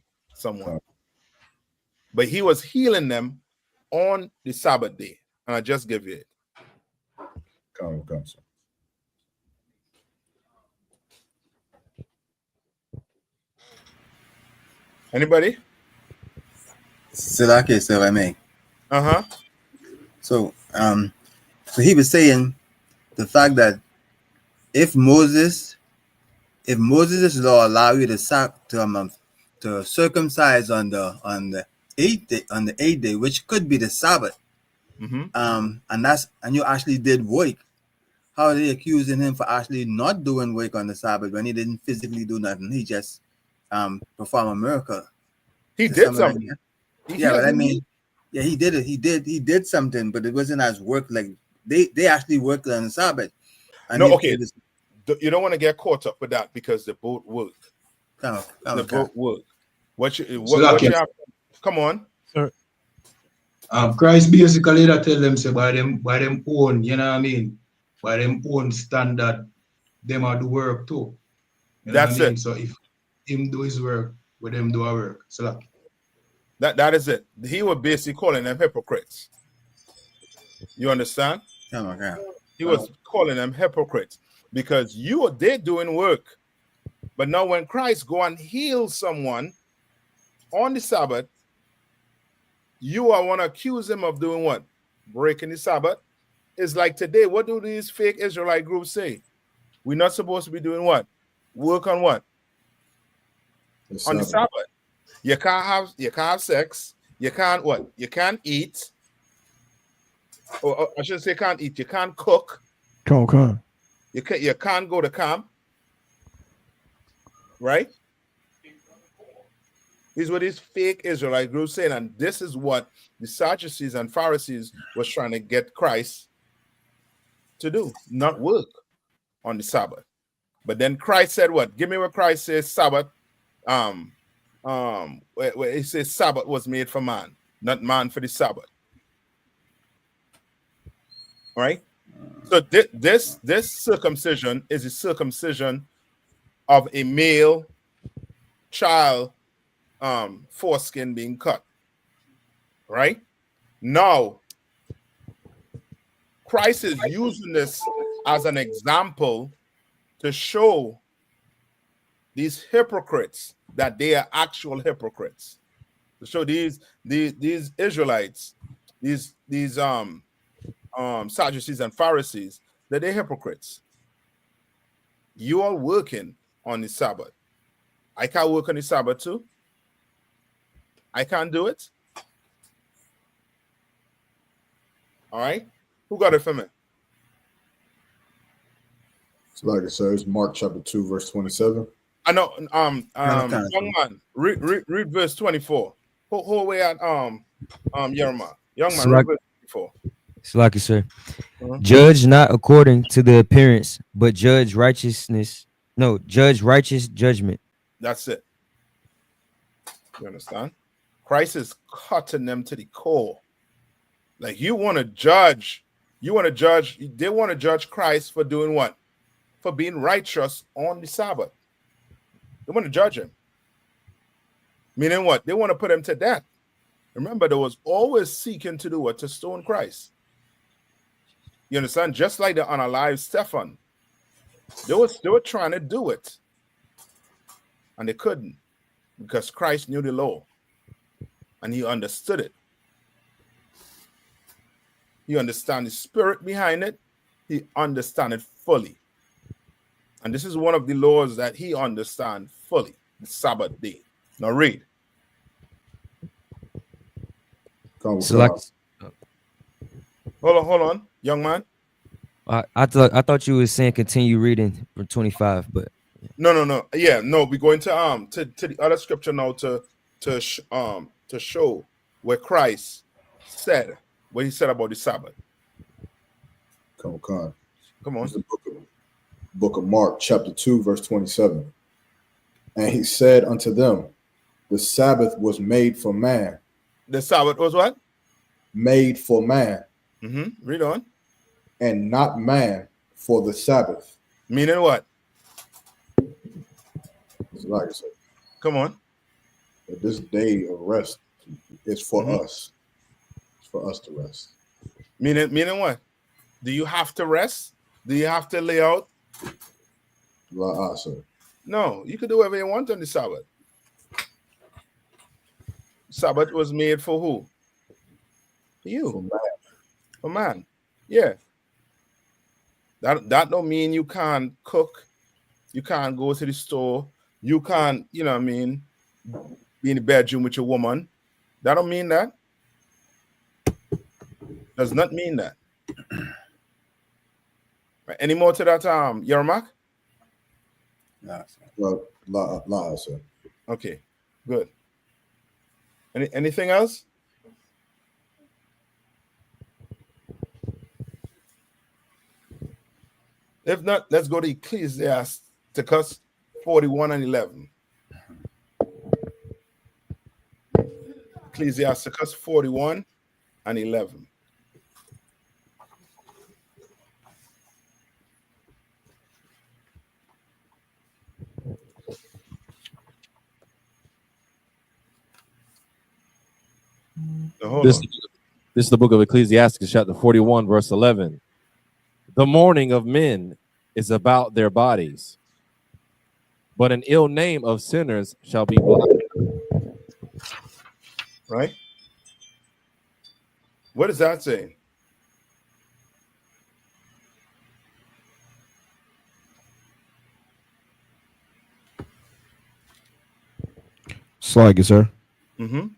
But he was healing them on the Sabbath day. And I just give you it. Come. Anybody? Silake, so if I may. So he was saying the fact that if Moses' law allow you to circumcise on the eighth day, which could be the Sabbath, and you actually did work, how are they accusing him for actually not doing work on the Sabbath when he didn't physically do nothing? He just perform a miracle. He did something. But I mean, he did it. He did something, but it wasn't as work. Like they actually worked on the Sabbath. And you don't want to get caught up with that, because the boat work. Boat work. What you have? Come on, sir. Christ basically that tell them, say by them own, you know what I mean, by them own standard, them are do work too. You know That's what I mean? it. So if him do his work, with them do our work. So That is it. He was basically calling them hypocrites. You understand? He was calling them hypocrites because they're doing work. But now when Christ go and heal someone on the Sabbath, you want to accuse him of doing what? Breaking the Sabbath. It's like today, what do these fake Israelite groups say? We're not supposed to be doing what? Work on what? On the Sabbath. You can't have sex. You can't what? You can't eat. Or I should say can't eat. You can't cook. Come. You can't go to camp. Right? These were these fake Israelite groups saying, and this is what the Sadducees and Pharisees was trying to get Christ to do, not work on the Sabbath. But then Christ said what? Give me what Christ says Sabbath. Where he says Sabbath was made for man, not man for the Sabbath. All right. So this circumcision is the circumcision of a male child foreskin being cut. Right? Now, Christ is using this as an example to show these hypocrites that they are actual hypocrites. To show these Israelites, these Sadducees and Pharisees, that they're hypocrites. You are working on the Sabbath. I can't work on the Sabbath too. I can't do it. All right. Who got it for me? So like it says, Mark chapter 2, verse 27. I know. Young man, read verse 24. Whole way at Yerma. Young man, read verse 24. It's like it, sir. Judge not according to the appearance, but judge righteousness. No, judge righteous judgment. That's it. You understand? Christ is cutting them to the core. Like they want to judge Christ for doing what? For being righteous on the Sabbath. They want to judge him. Meaning what? They want to put him to death. Remember, they was always seeking to do what? To stone Christ. You understand? Just like the unalive Stephen. They were trying to do it. And they couldn't. Because Christ knew the law. And he understood it. He understands the spirit behind it. He understands it fully. And this is one of the laws that he understands fully. The Sabbath day. Now read. Select. Hold on, young man. I thought you were saying continue reading from 25, but no. Yeah, no. We're going to the other scripture now to show where Christ said what he said about the Sabbath. Come on. It's the book of Mark, chapter 2, verse 27. And he said unto them, the Sabbath was made for man. The Sabbath was what? Made for man. Read on. And not man for the Sabbath. Meaning what? Like I said. Come on. This day of rest is for us. It's for us to rest. Meaning what? Do you have to rest? Do you have to lay out? Sir. No, you can do whatever you want on the Sabbath. Sabbath was made for who? For you. For man. For man. Yeah. That don't mean you can't cook. You can't go to the store. You can't, you know what I mean, be in the bedroom with your woman. That don't mean that. Does not mean that. Right. Any more to that, Yermak? Well, sir. Okay, good. Anything else? If not, let's go to Ecclesiasticus 41 and 11. Ecclesiasticus 41 and 11. hold on. This is the book of Ecclesiastes, chapter 41, verse 11. The mourning of men is about their bodies, but an ill name of sinners shall be blotted. Right? What is that saying? Slag it, sir. Mm-hmm.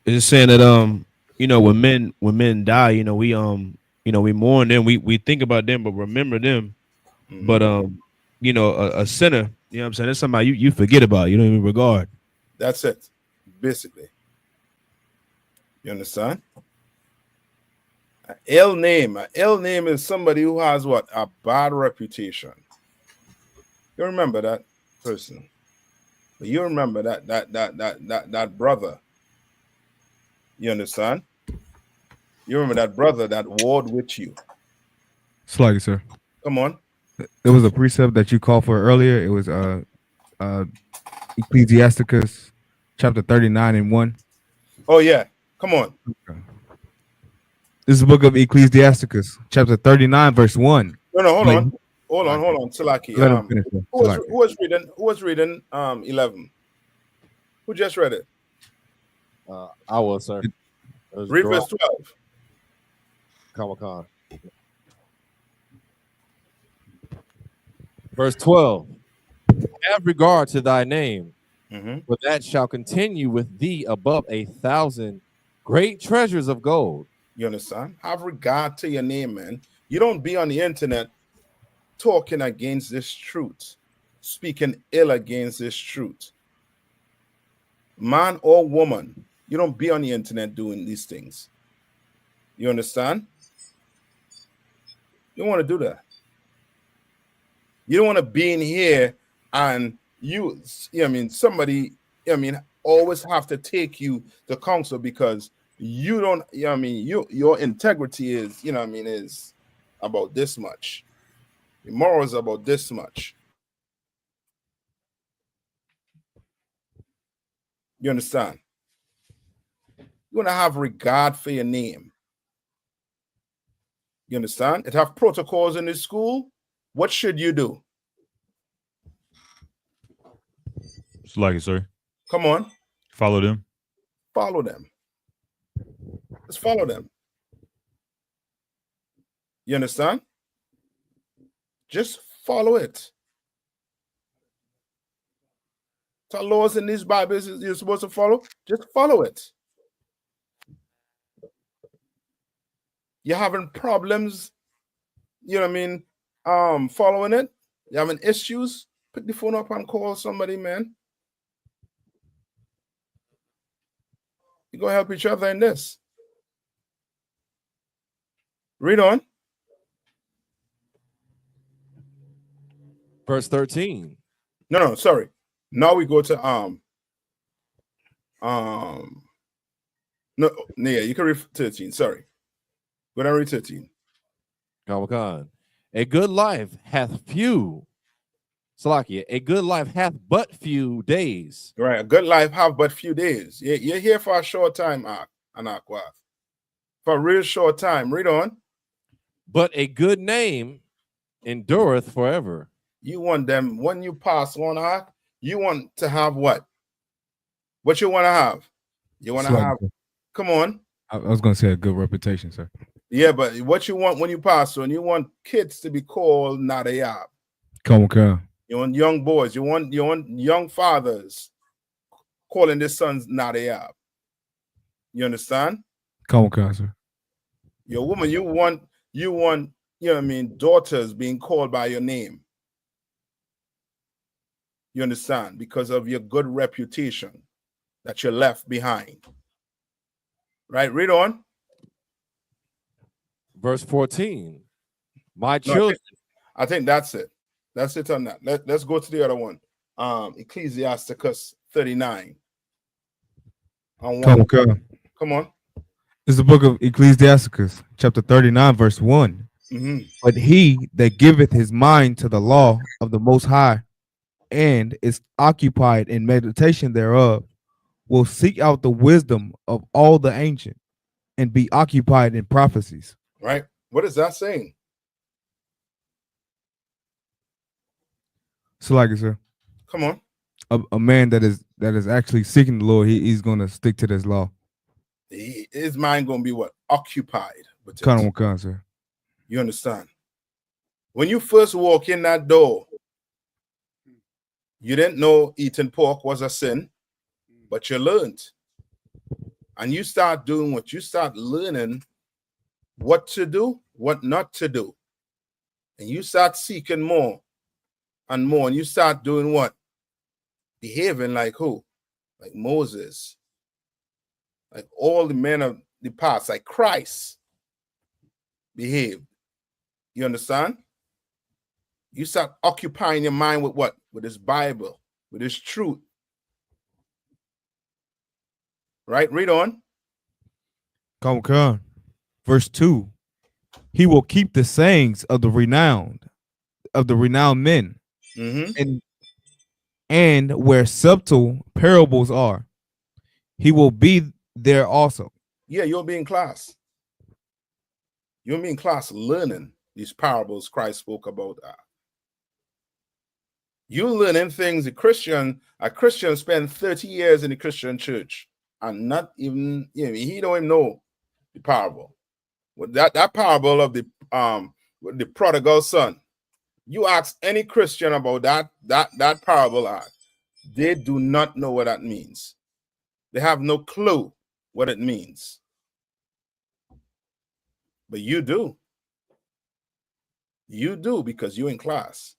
It's just saying that you know, when men die, you know, we mourn them, we think about them, but remember them. But you know, a sinner, you know what I'm saying, that's somebody you forget about, you don't even regard. That's it, basically. You understand? An ill name is somebody who has what? A bad reputation. You remember that person. But you remember that brother. You understand? You remember that brother that warred with you. Slag it, sir. Come on. There was a precept that you called for earlier. It was Ecclesiasticus chapter 39 and 1. Oh yeah. Come on. This is the book of Ecclesiasticus, chapter 39, verse 1. No, hold on. Hold on, Salaki. Let him finish, sir. Who was reading 11? Who just read it? I was, sir. Read verse 12. Comic-Con. Verse 12. Have regard to thy name, for that shall continue with thee above 1,000 great treasures of gold. You understand? Have regard to your name, man. You don't be on the internet talking against this truth, speaking ill against this truth. Man or woman, you don't be on the internet doing these things. You understand? You don't want to do that. You don't want to be in here and somebody, always have to take you to counsel because you don't, your integrity is, is about this much. Your morals are about this much. You understand? You want to have regard for your name. You understand? It have protocols in the school. What should you do? It's like it, sir. Come on. Follow them. Follow them. Let's follow them. You understand? Just follow it. The laws in these Bibles you're supposed to follow. Just follow it. You're having problems, following it. You're having issues. Pick the phone up and call somebody, man. You're going to help each other in this. Read on. Verse 13. No, sorry. Now we go to no, yeah, you can read 13. Sorry. Go down, read 13. Comic-Con. A good life hath few. Salakia, a good life hath but few days. Right, a good life have but few days. You're here for a short time, Anakwa. For a real short time. Read on. But a good name endureth forever. You want them, when you pass one arc, you want to have what? What you want to have? You want to have, come on. I was going to say a good reputation, sir. Yeah, but what you want when you pass on, you want kids to be called Nayathaq. Come on. You want young boys, you want young fathers calling their sons Nayathaq. You understand? Come on, sir. Your woman, you want, daughters being called by your name. You understand? Because of your good reputation that you left behind. Right? Read on. Verse 14. My children. I think that's it. That's it on that. Let's go to the other one. Ecclesiasticus 39. Come on. This is the book of Ecclesiasticus, chapter 39, verse 1. But he that giveth his mind to the law of the Most High and is occupied in meditation thereof will seek out the wisdom of all the ancient and be occupied in prophecies. Right? What is that saying? So, like I said, Come on. a man that is actually seeking the Lord, he's gonna stick to this law. His mind gonna be what? Occupied with Kind it. of one, sir. You understand? When you first walk in that door, you didn't know eating pork was a sin, but you learned. And you start doing what you start learning what to do, what not to do. And you start seeking more and more. And you start doing what? Behaving like who? Like Moses. Like all the men of the past, like Christ behaved. You understand? You start occupying your mind with what? With this Bible, with this truth. Right? Read on. Come on. Verse 2. He will keep the sayings of the renowned men, and where subtle parables are, he will be there also. Yeah, you'll be in class. You'll be in class learning these parables Christ spoke about. You're learning things a Christian spend 30 years in the Christian church and not even, he don't even know the parable. Well, that parable of the prodigal son. You ask any Christian about that parable, they do not know what that means. They have no clue what it means. But you do. You do, because you're in class.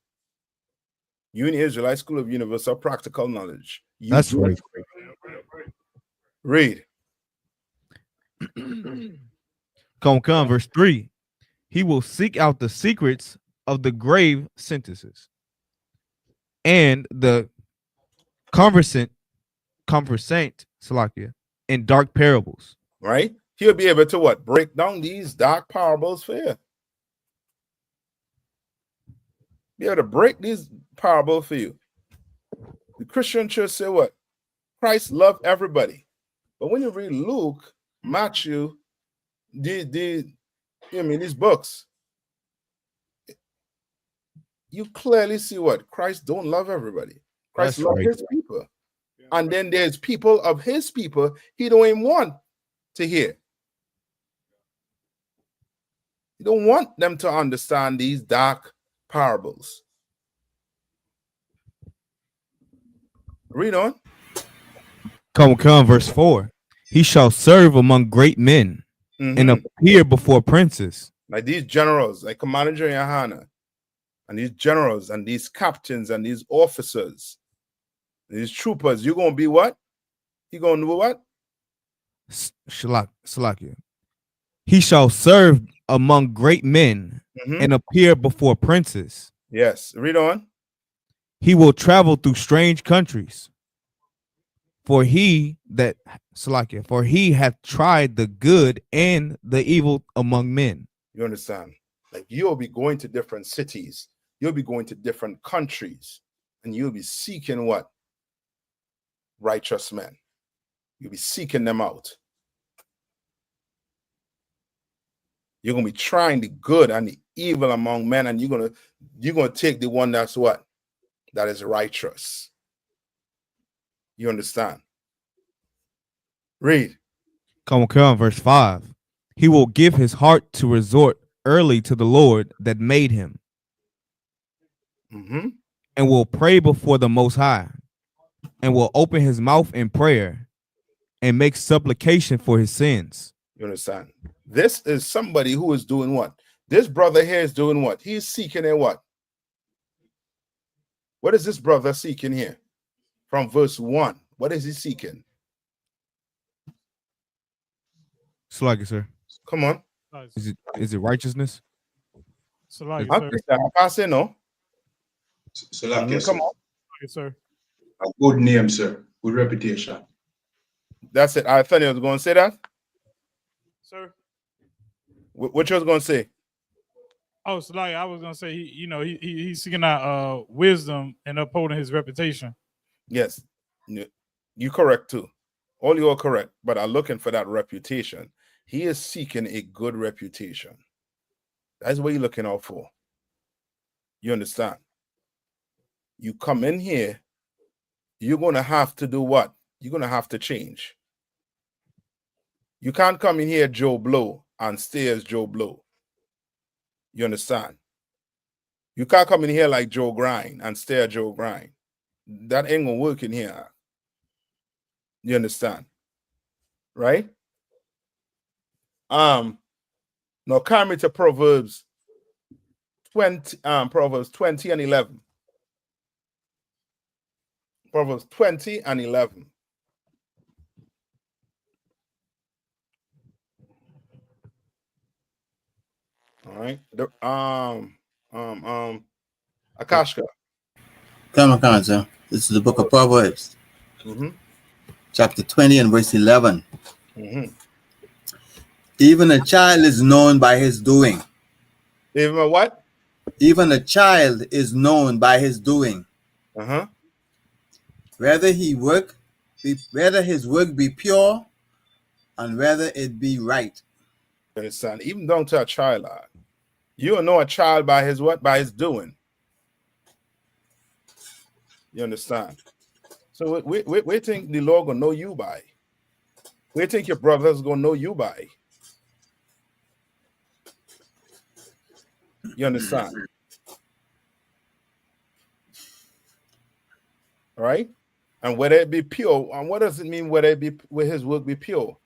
You're in the Israelite School of Universal Practical Knowledge. That's right. Read. Come, verse 3. He will seek out the secrets of the grave sentences and the conversant Salakia in dark parables. Right? He'll be able to what? Break down these dark parables for you. Be able to break these parables for you. The Christian church say what? Christ loved everybody. But when you read Luke, Matthew, these books, you clearly see what? Christ don't love everybody. Christ loves his people. And then there's people of his people he don't even want to hear. He don't want them to understand these dark parables. Read on. Come, verse 4. He shall serve among great men and appear before princes. Like these generals, like Commander YAHANNA, and these generals and these captains and these officers, these troopers, you're going to be what? You're going to do what? Salakia. He shall serve among great men and appear before princes. Yes. Read on. He will travel through strange countries. For he hath tried the good and the evil among men. You understand? Like you'll be going to different cities. You'll be going to different countries. And you'll be seeking what? Righteous men. You'll be seeking them out. You're going to be trying the good and the evil among men. And you're going to take the one that's what? That is righteous. You understand? Read. Come on, verse 5. He will give his heart to resort early to the Lord that made him, and will pray before the Most High, and will open his mouth in prayer and make supplication for his sins. You understand? This is somebody who is doing what? This brother here is doing what? He's seeking a what? What is this brother seeking here? From verse 1. What is he seeking? Salakia, sir. Come on. Is it righteousness? Salakia, I say no. Salakia, Come on. Sir. A good name, sir. Good reputation. That's it. I thought you was going to say that. Sir. What you was going to say? Oh, Salakia, I was going to say, he's seeking out wisdom and upholding his reputation. Yes. You correct too. All you are correct, but are looking for that reputation. He is seeking a good reputation. That's what you're looking out for. You understand? You come in here, you're going to have to do what? You're going to have to change. You can't come in here Joe Blow and stay as Joe Blow. You understand? You can't come in here like Joe Grind and stay as Joe Grind. That ain't going to work in here. You understand? Right? Now come to Proverbs 20 and 11. Proverbs 20 and 11. All right. Akashka. Come on, sir. This is the book of Proverbs. Mm-hmm. Chapter 20 and verse 11. Mm-hmm. Even a child is known by his doing. Even a what? Even a child is known by his doing. Uh-huh. Whether his work be pure and whether it be right. Son, even down to a child, you don't know a child by his what? By his doing. You understand? So we think the Lord gonna know you by. We think your brothers gonna know you by. You understand? All right? And whether it be pure, and what does it mean whether it be where his work be pure?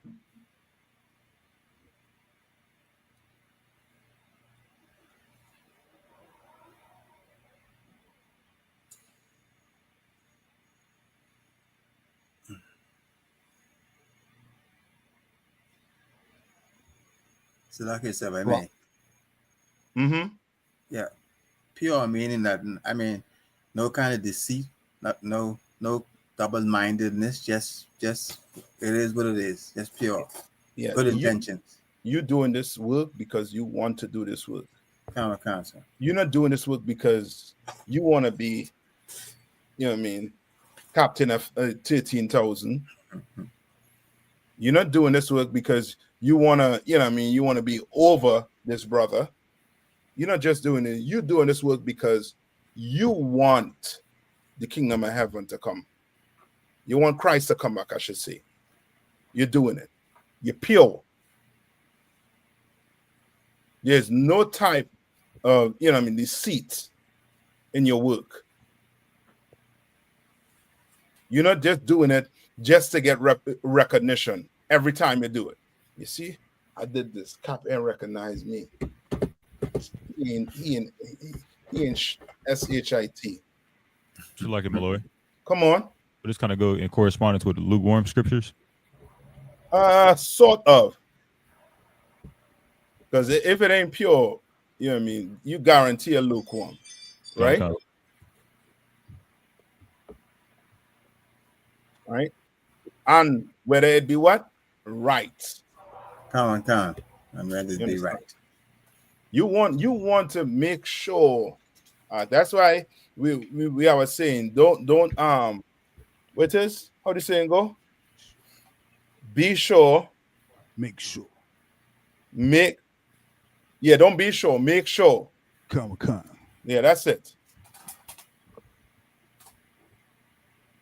So like I said, I mean. Mm-hmm. Yeah. Pure meaning that, I mean, no kind of deceit, no double-mindedness, just it is what it is, just pure. Yeah. Good intentions. You doing this work because you want to do this work. Come on, sir. You're not doing this work because you want to be, you know what I mean, captain of 13,000. You're not doing this work because you want to, you know what I mean, you want to be over this brother. You're not just doing it. You're doing this work because you want the kingdom of heaven to come. You want Christ to come back, I should say. You're doing it. You're pure. There's no type of, you know what I mean, deceit in your work. You're not just doing it just to get recognition every time you do it. You see, I did this. Cap and recognize me. He in SHIT. You like it, Malloy? Come on. But this kind of go in correspondence with the lukewarm scriptures. Sort of. Because if it ain't pure, you know what I mean, you guarantee a lukewarm, right? Okay. Right? And whether it be what? Right. Come on. I'm ready to be right. You want to make sure. That's why we are saying don't what is how the saying go? Be sure. Make sure. Don't be sure. Make sure. Come. Yeah, that's it.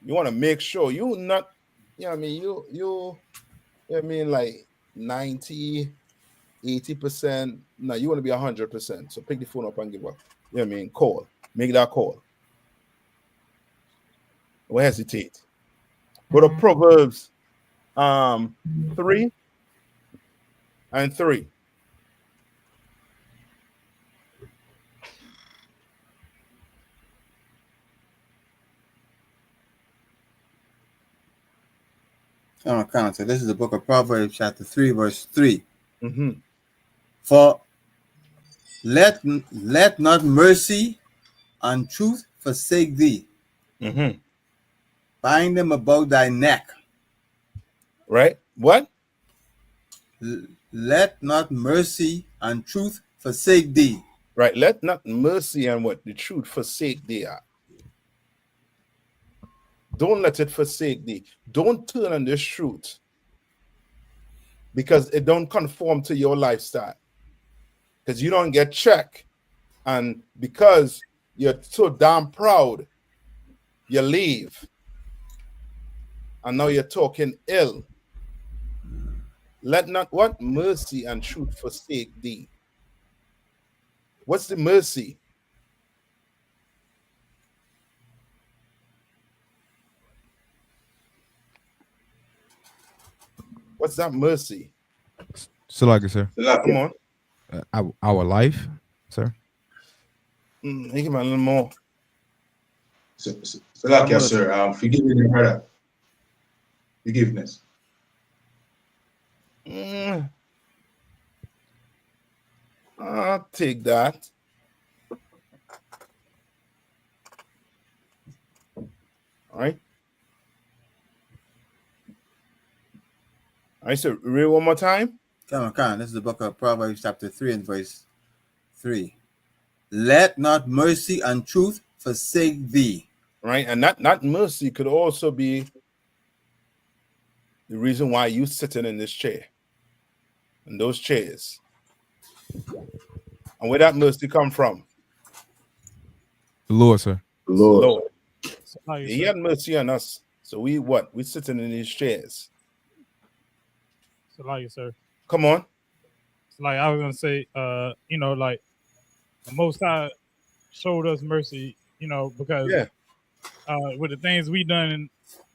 You want to make sure you not. You know what I mean, you know what I mean, like 90, 80%. No, you want to be 100%. So pick the phone up and give up. You know what I mean? Call. Make that call. Don't hesitate. Go to Proverbs 3 and 3. Come on. So this is the book of Proverbs, chapter 3, verse 3. Mm-hmm. For let not mercy and truth forsake thee. Mm-hmm. Bind them about thy neck. Right? What? Let not mercy and truth forsake thee. Right. Let not mercy and what? The truth forsake thee. Don't let it forsake thee. Don't turn on this truth because it don't conform to your lifestyle. Because you don't get checked. And because you're so damn proud, you leave. And now you're talking ill. Let not what? Mercy and truth forsake thee. What's the mercy? What's that mercy? Salakia, sir. Come on. Our life, sir. Give me a little more. Salakia, sir. Forgive me, brother. Forgiveness. I'll take that. All right. All right, so read one more time. Come on. This is the book of Proverbs chapter 3 and verse 3. Let not mercy and truth forsake thee. Right, and that mercy could also be the reason why you sitting in this chair, in those chairs. And where that mercy come from? The Lord, sir. The Lord. He had mercy on us. So we what? We sitting in these chairs. So like, sir. Come on. So like I was gonna say, you know, like the Most High showed us mercy, you know, because with the things we done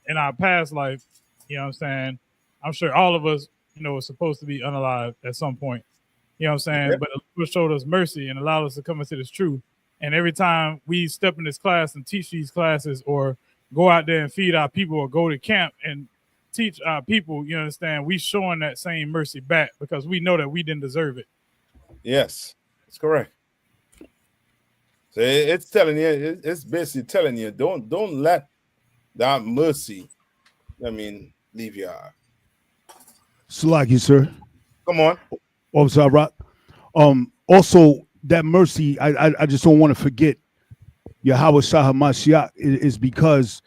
in our past life, you know what I'm saying? I'm sure all of us, you know, was supposed to be unalive at some point. You know what I'm saying? But the Lord showed us mercy and allowed us to come into this truth. And every time we step in this class and teach these classes or go out there and feed our people or go to camp and teach our people, you understand, we showing that same mercy back because we know that we didn't deserve it. Yes, that's correct. So it's telling you, it's basically telling you, don't let that mercy, leave your heart. Salaki, sir. Come on. Officer Rock. Also, that mercy, I just don't want to forget Yahweh Shah Mashiach is because,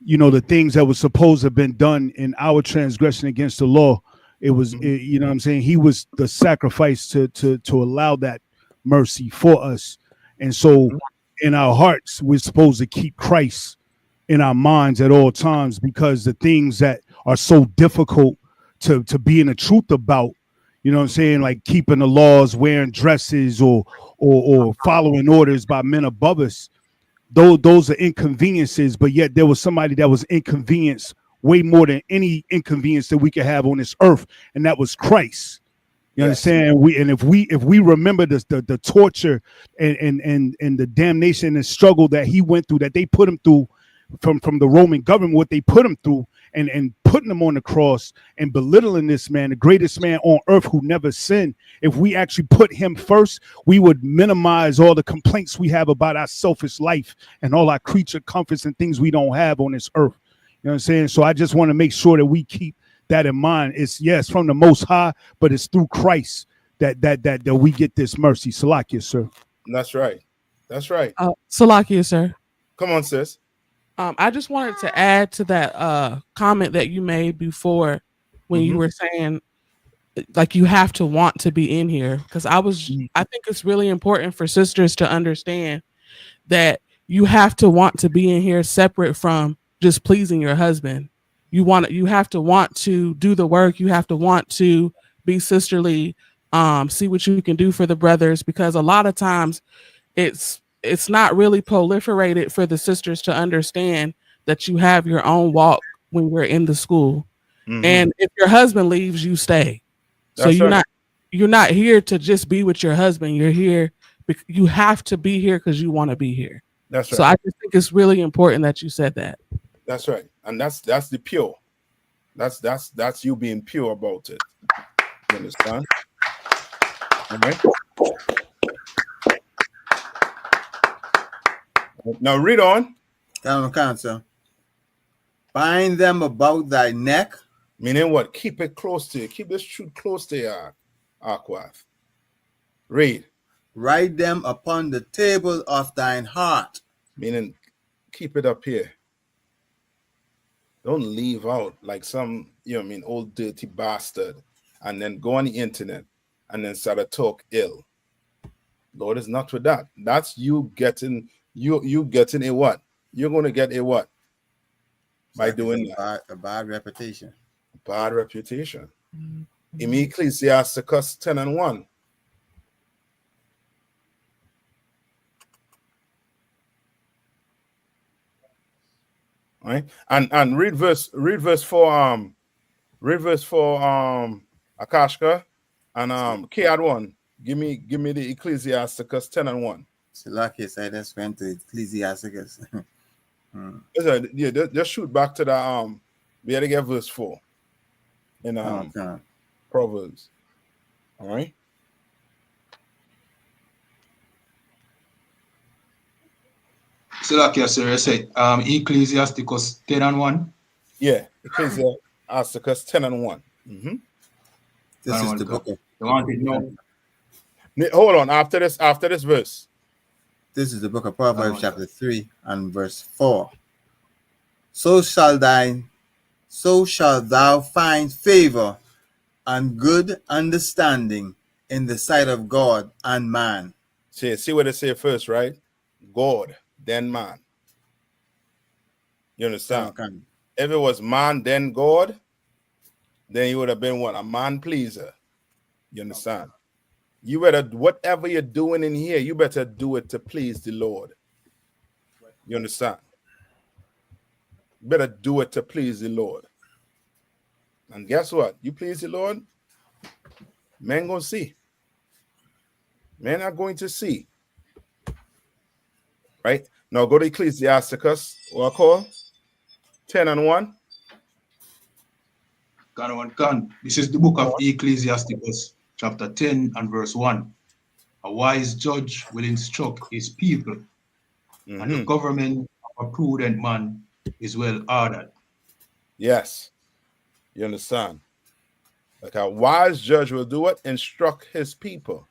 you know, the things that were supposed to have been done in our transgression against the law, it was, you know what I'm saying? He was the sacrifice to allow that mercy for us. And so in our hearts, we're supposed to keep Christ in our minds at all times because the things that are so difficult to be in the truth about, you know what I'm saying, like keeping the laws, wearing dresses or following orders by men above us, those are inconveniences, but yet there was somebody that was inconvenienced way more than any inconvenience that we could have on this earth, and that was Christ. You understand? If we remember the torture and the damnation and struggle that he went through, that they put him through from the Roman government, what they put him through, and putting him on the cross and belittling this man, the greatest man on earth who never sinned. If we actually put him first, we would minimize all the complaints we have about our selfish life and all our creature comforts and things we don't have on this earth. You know what I'm saying? So I just want to make sure that we keep that in mind. It's from the Most High, but it's through Christ that we get this mercy. Salakia, sir. That's right. That's right. Salakia, sir. Come on, sis. I just wanted to add to that comment that you made before when you were saying like you have to want to be in here, because I think it's really important for sisters to understand that you have to want to be in here separate from just pleasing your husband. You have to want to do the work. You have to want to be sisterly, see what you can do for the brothers, because a lot of times it's not really proliferated for the sisters to understand that you have your own walk when we're in the school. And if your husband leaves, you stay. So you're not here to just be with your husband. You're here because you have to be here because you want to be here. That's right. So I just think it's really important that you said that. That's right. And that's the pure. That's you being pure about it. You understand? All right. Now read on. Sir. Bind them about thy neck. Meaning what? Keep it close to you. Keep this truth close to you, Aquath. Read. Write them upon the table of thine heart. Meaning keep it up here. Don't leave out like some, old dirty bastard, and then go on the internet and then start to talk ill. Lord is not with that. That's you getting getting a what? You're going to get a what? By doing that. A bad reputation. Bad reputation. In Ecclesiasticus 10:1. Right? And read verse 4 Akashka, and K1. Give me the Ecclesiasticus 10:1. Salakis, I just went to Ecclesiasticus. Yeah, just shoot back to the we had to get verse 4 in Proverbs. All right. Salakia, sir, I said Ecclesiasticus 10:1. Yeah, Ecclesiasticus 10:1. This is the book of. Hold on. After this verse. This is the book of Proverbs, chapter 3 and verse 4. So shall thou find favor and good understanding in the sight of God and man. See what they say first, right? God, then man. You understand? If it was man, then God, then you would have been what? A man pleaser. You understand? You better, whatever you're doing in here, you better do it to please the Lord. You understand? You better do it to please the Lord. And guess what? You please the Lord, men gonna see. Men are going to see. Right? Now go to Ecclesiasticus, what I call 10:1. This is the book of Ecclesiasticus, chapter 10 and verse 1. A wise judge will instruct his people, and the government of a prudent man is well ordered. Yes. You understand? Like a wise judge will do it, instruct his people.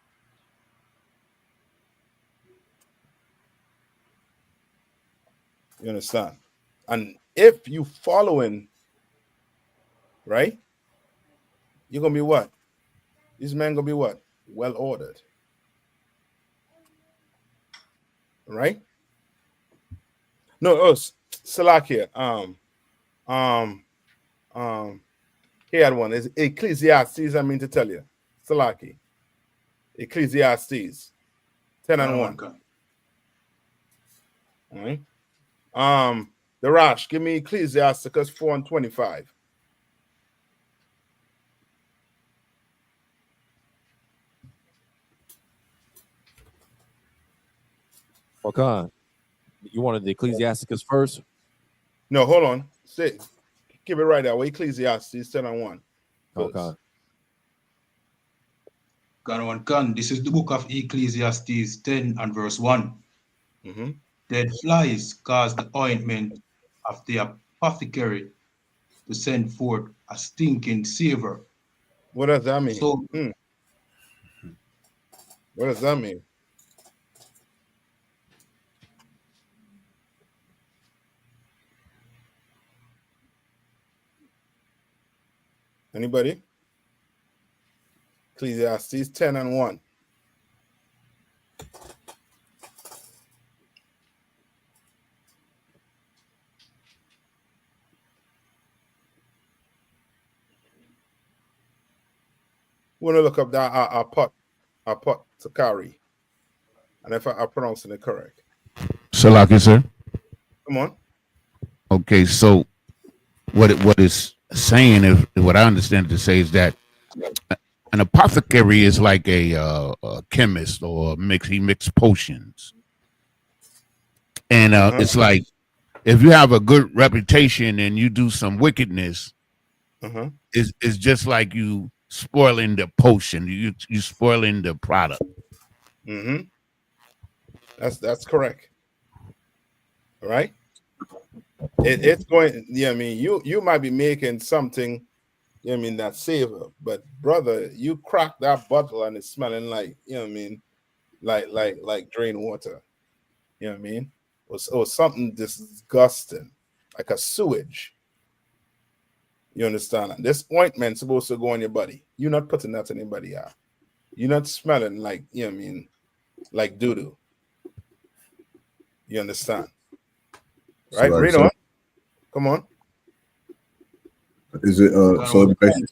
You understand? And if you following, right, you're gonna be what? These men gonna be what? Well ordered. Right? No, Salakia. He had one. It's Ecclesiastes, I mean to tell you. Salaki. Ecclesiastes 10:1. All right. The Rash, give me Ecclesiasticus 4:25. Okay. You wanted the Ecclesiasticus first? No, hold on. Give it right there. Ecclesiastes 10:1. Okay. This is the book of Ecclesiastes 10 and verse 1. Dead flies cause the ointment of the apothecary to send forth a stinking savor. What does that mean? So, what does that mean? Anybody? Ecclesiastes 10:1. Want to look up that apothecary, and if I'm pronouncing it correct. Salaki, sir. Come on. Okay, so what is saying is, what I understand it to say is that an apothecary is like a chemist or he mixes potions, and it's like if you have a good reputation and you do some wickedness, it's just like you spoiling the potion, you spoiling the product. That's correct. All right. It's going. Yeah, I mean, you might be making something. I mean, that savor, but brother, you crack that bottle and it's smelling like, you know what I mean, like drain water. You know what I mean? Or something disgusting, like a sewage. You understand? This ointment supposed to go on your body. You're not putting that in anybody else. You're not smelling like, you know what I mean, like doo-doo. You understand? Right? So, Read so on. Come on. is it so basically,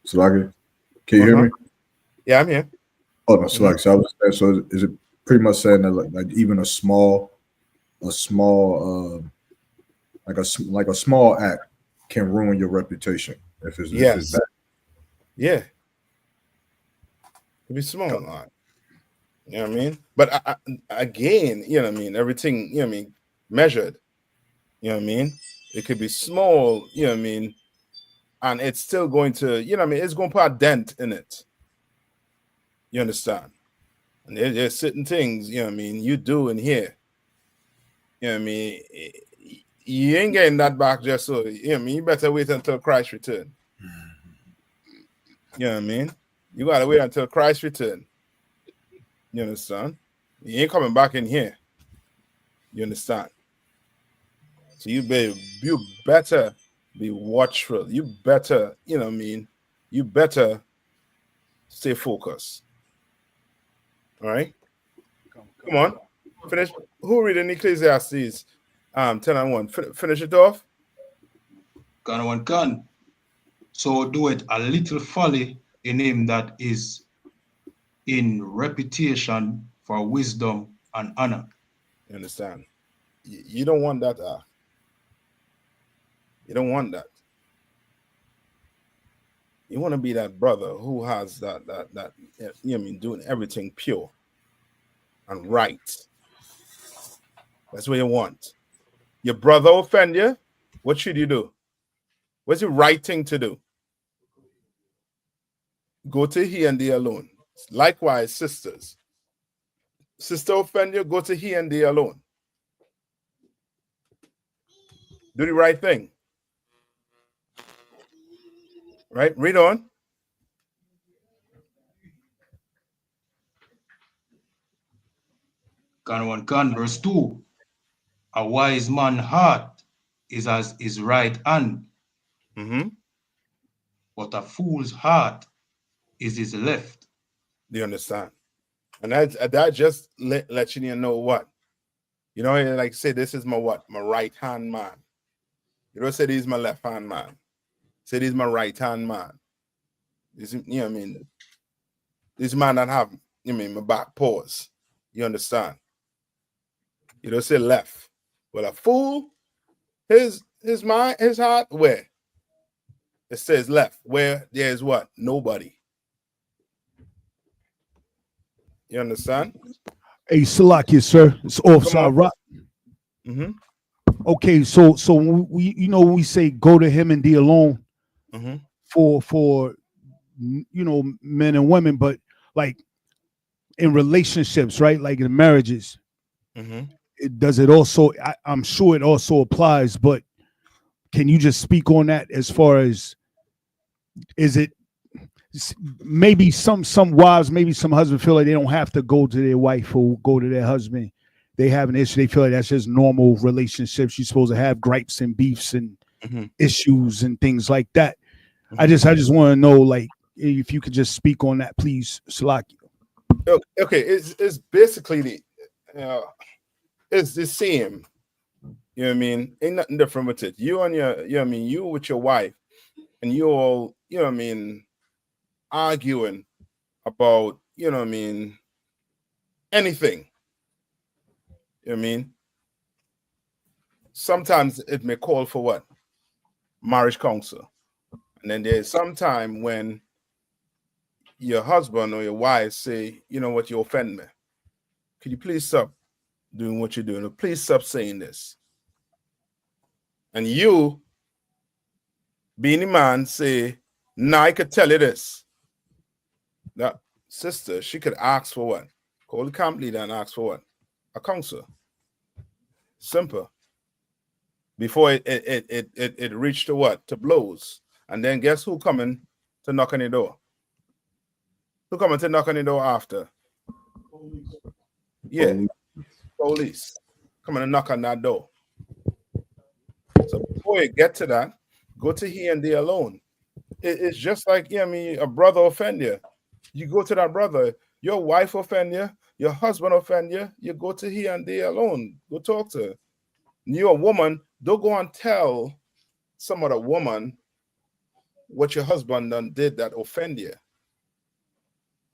Salaki, can you hear me? Yeah, I'm here. Oh no, Salaki. So I was saying, so is it pretty much saying that like even a small like a small act can ruin your reputation if it's bad. Yeah. It'd be small. You know what I mean? But again, you know what I mean? Everything, you know what I mean, measured. You know what I mean? It could be small, you know what I mean? And it's still going to, you know what I mean? It's going to put a dent in it. You understand? And there's certain things, you know what I mean, you do in here. You know what I mean? You ain't getting that back just so, you know what I mean? You better wait until Christ return. You know what I mean? You got to wait until Christ return. You understand? You ain't coming back in here. You understand? So you better be watchful. You better, you know what I mean? You better stay focused. All right? Come on. Finish. Who reading Ecclesiastes 10:1? Finish it off. Can. So do it a little folly in him that is in reputation for wisdom and honor. You understand? You don't want that. You don't want that. You want to be that brother who has that you know what I mean, doing everything pure and right. That's what you want. Your brother offend you, what should you do? What's the right thing to do? Go to he and they alone. Likewise, sisters. Sister offend you, go to he and they alone. Do the right thing. Right? Read on. Can, verse 2. A wise man's heart is as his right hand, but a fool's heart is his left. Do you understand? And that just let you know what? You know, like say, this is my what? My right hand man. You don't say this is my left hand man. Say this is my right hand man. This, you know what I mean? This man that have, you know, my back paws. You understand? You don't say left. Well, a fool, his mind, his heart, where? It says left. Where there's what? Nobody. You understand? Hey, Salakia, sir. It's offside rock. Okay, so we when we say go to him and be alone for you know, men and women, but like in relationships, right? Like in marriages, does it also? I'm sure it also applies, but can you just speak on that as far as is it? Maybe some wives, maybe some husbands feel like they don't have to go to their wife or go to their husband. They have an issue. They feel like that's just normal relationships. You're supposed to have gripes and beefs and issues and things like that. I just want to know, like, if you could just speak on that, please, Salaki. Okay, it's basically it's the same. You know what I mean? Ain't nothing different with it. You and your, you know what I mean, you with your wife, and you all, you know what I mean, arguing about, you know what I mean, anything. You know what I mean? Sometimes it may call for what? Marriage counsel. And then there's some time when your husband or your wife say, you know what, you offend me. Could you please stop doing what you're doing? Or please stop saying this. And you, being a man, say, nah, I could tell you this. That sister, she could ask for what? Call the camp leader and ask for what? A counsel. Simple. Before it reached to what? To blows. And then guess who coming to knock on the door? Who coming to knock on the door after? Yeah. Police. Coming to knock on that door. So before you get to that, go to he and they alone. It's just like, I mean, a brother offend you. You go to that brother. Your wife offend you. Your husband offend you. You go to he and they alone. Go talk to her. You're a woman. Don't go and tell some other woman what your husband done did that offend you.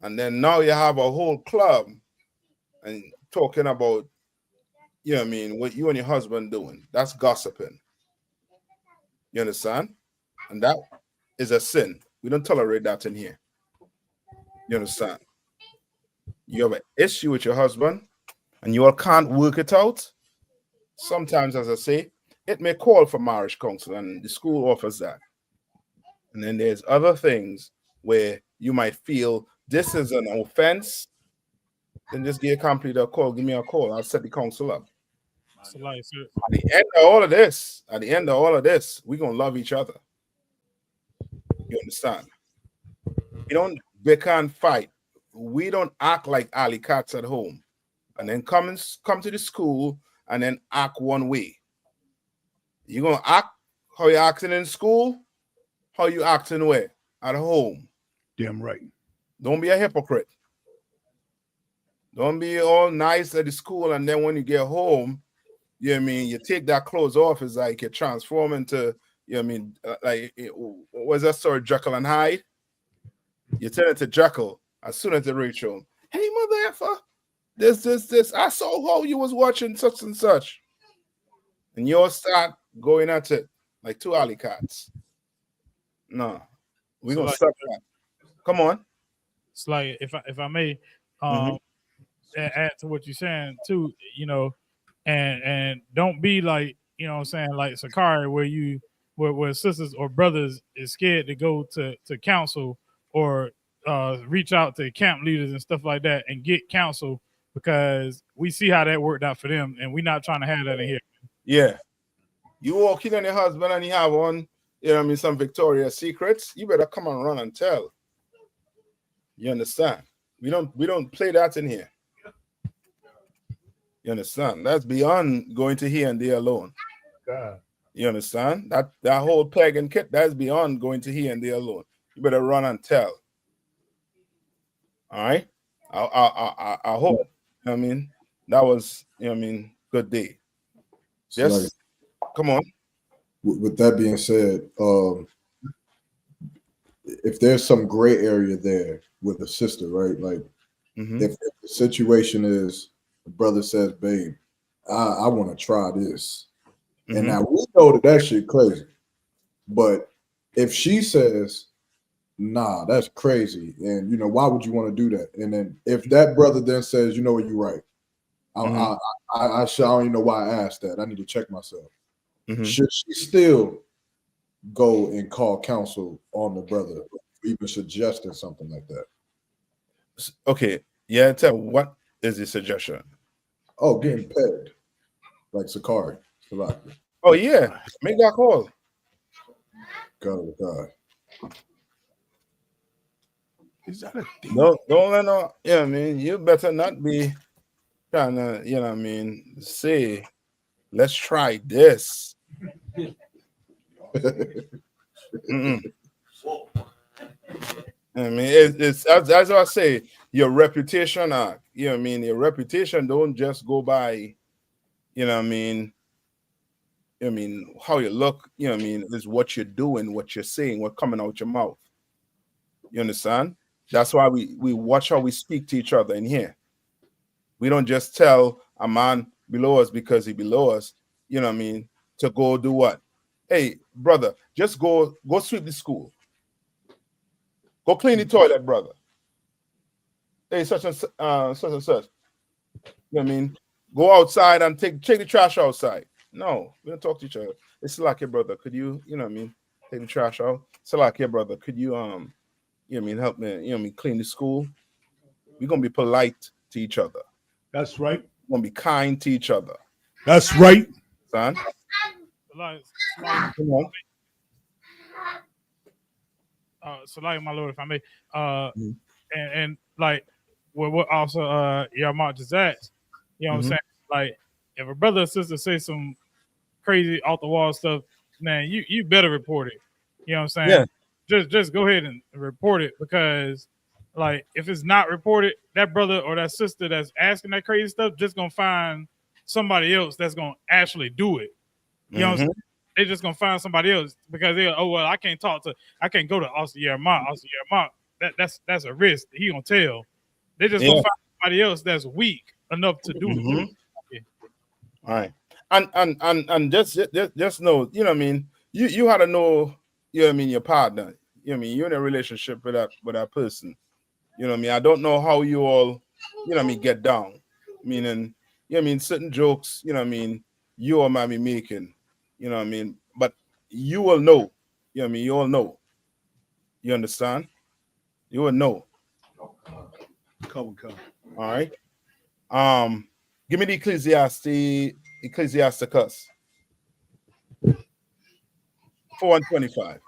And then now you have a whole club and talking about, you know what I mean, what you and your husband doing. That's gossiping. You understand? And that is a sin. We don't tolerate that in here. You understand? You have an issue with your husband and you all can't work it out. Sometimes, as I say, it may call for marriage counsel, and the school offers that. And then there's other things where you might feel this is an offense, then just give a complete a call. Give me a call. I'll set the counsel up. So like, so, At the end of all of this, we're gonna love each other. You understand? We can't fight. We don't act like alley cats at home, and then come to the school and then act one way. You're gonna act how you acting in school, how you acting where? At home. Damn right. Don't be a hypocrite. Don't be all nice at the school, and then when you get home, you know what I mean, you take that clothes off, it's like you transform into, you know what I mean, what was that story, Jekyll and Hyde? You turn into Jekyll as soon as they reach home. Hey, mother effer, this. I saw how you was watching such and such. And you'll start going at it like two alley cats. No, we're gonna stop that. Come on. It's like if I may add to what you're saying too, you know, and don't be like, you know what I'm saying, like Sakari, where sisters or brothers is scared to go to counsel or reach out to camp leaders and stuff like that and get counsel, because we see how that worked out for them, and we're not trying to have that in here. Yeah. You walk in on your husband and you have on, you know what I mean, some Victoria's Secrets, you better come and run and tell. You understand? We don't play that in here. You understand? That's beyond going to here and there alone. God. You understand? That whole pagan kit, that's beyond going to here and there alone. You better run and tell. All right? I hope, you know what I mean, that was, you know what I mean, good day. So Yes. Come on. With that being said, if there's some gray area there with a sister, right? Like if the situation is the brother says, babe, I want to try this. And now we know that shit crazy. But if she says, nah, that's crazy, and you know, why would you want to do that? And then if that brother then says, you know what, you're right. I don't even know why I asked that. I need to check myself. Should she still go and call counsel on the brother, even suggesting something like that? Okay. Yeah, tell me, what is the suggestion? Oh, getting pegged. Like Sakari. Oh, yeah. Make that call. God. Is that a thing? Don't let no, yeah, I mean, you better not be trying to, you know what I mean, say, let's try this. I mean, it's as I say, your reputation, you know what I mean, your reputation don't just go by, you know what I mean, how you look, you know what I mean, is what you're doing, what you're saying, what coming out your mouth. You understand? That's why we watch how we speak to each other in here. We don't just tell a man below us because he below us, you know what I mean, to go do what? Hey, brother, just go sweep the school. Go clean the toilet, brother. Hey, such and such. You know what I mean? Go outside and take the trash outside. No, we don't talk to each other. It's like, your brother, could you, you know what I mean, take the trash out? It's like, your brother, could you, you know what I mean, help me, you know what I mean, clean the school? We're going to be polite to each other. That's right. We're going to be kind to each other. That's right. Son? Come on. So like, my lord, if I may, and like what also your mark is at, you know what I'm saying? Like, if a brother or sister say some crazy off the wall stuff, man, you better report it. You know what I'm saying? Yeah. Just go ahead and report it, because like if it's not reported, that brother or that sister that's asking that crazy stuff just gonna find somebody else that's gonna actually do it. You know what I'm saying? They're just gonna find somebody else because they I can't go to Austin Yermak. That's a risk. He gonna tell. They're just gonna find somebody else that's weak enough to do it. All right. And just know, you know what I mean, you had to know, you know what I mean, your partner. You know what I mean, you're in a relationship with that person. You know what I mean? I don't know how you all, you know what I mean, get down. Meaning, you know what I mean, certain jokes, you know what I mean, you all might be making, you know what I mean, but you will know. You know what I mean? You all know. You understand? You will know. Come. All right. Give me the Ecclesiasticus 4:25.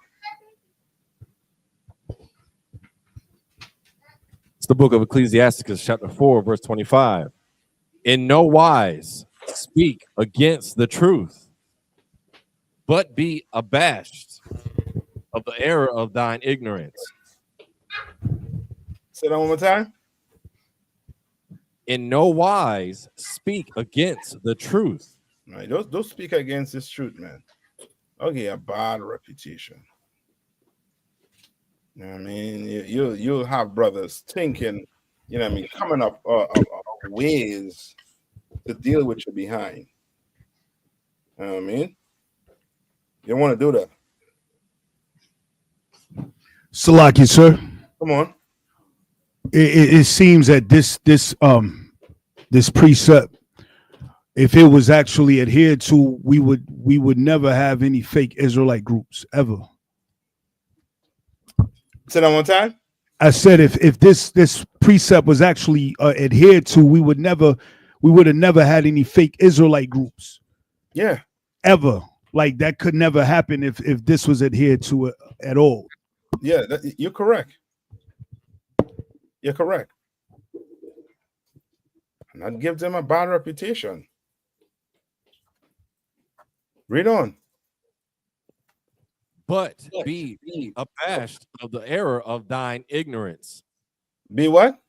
It's the book of Ecclesiasticus, chapter 4, verse 25. In no wise speak against the truth, but be abashed of the error of thine ignorance. Say that one more time. In no wise speak against the truth. All right, don't speak against this truth, man. Okay, a bad reputation. You know what I mean? You'll have brothers thinking, you know what I mean, coming up ways to deal with you behind. You know what I mean? You don't want to do that. Salaki, sir. Come on. It seems that this precept, if it was actually adhered to, we would never have any fake Israelite groups ever. Say that one time. I said if this precept was actually adhered to, we would have never had any fake Israelite groups. Yeah. Ever. Like that could never happen if this was adhered to at all. Yeah, you're correct. You're correct. And that gives them a bad reputation. Read on. But be abashed of the error of thine ignorance. Be what?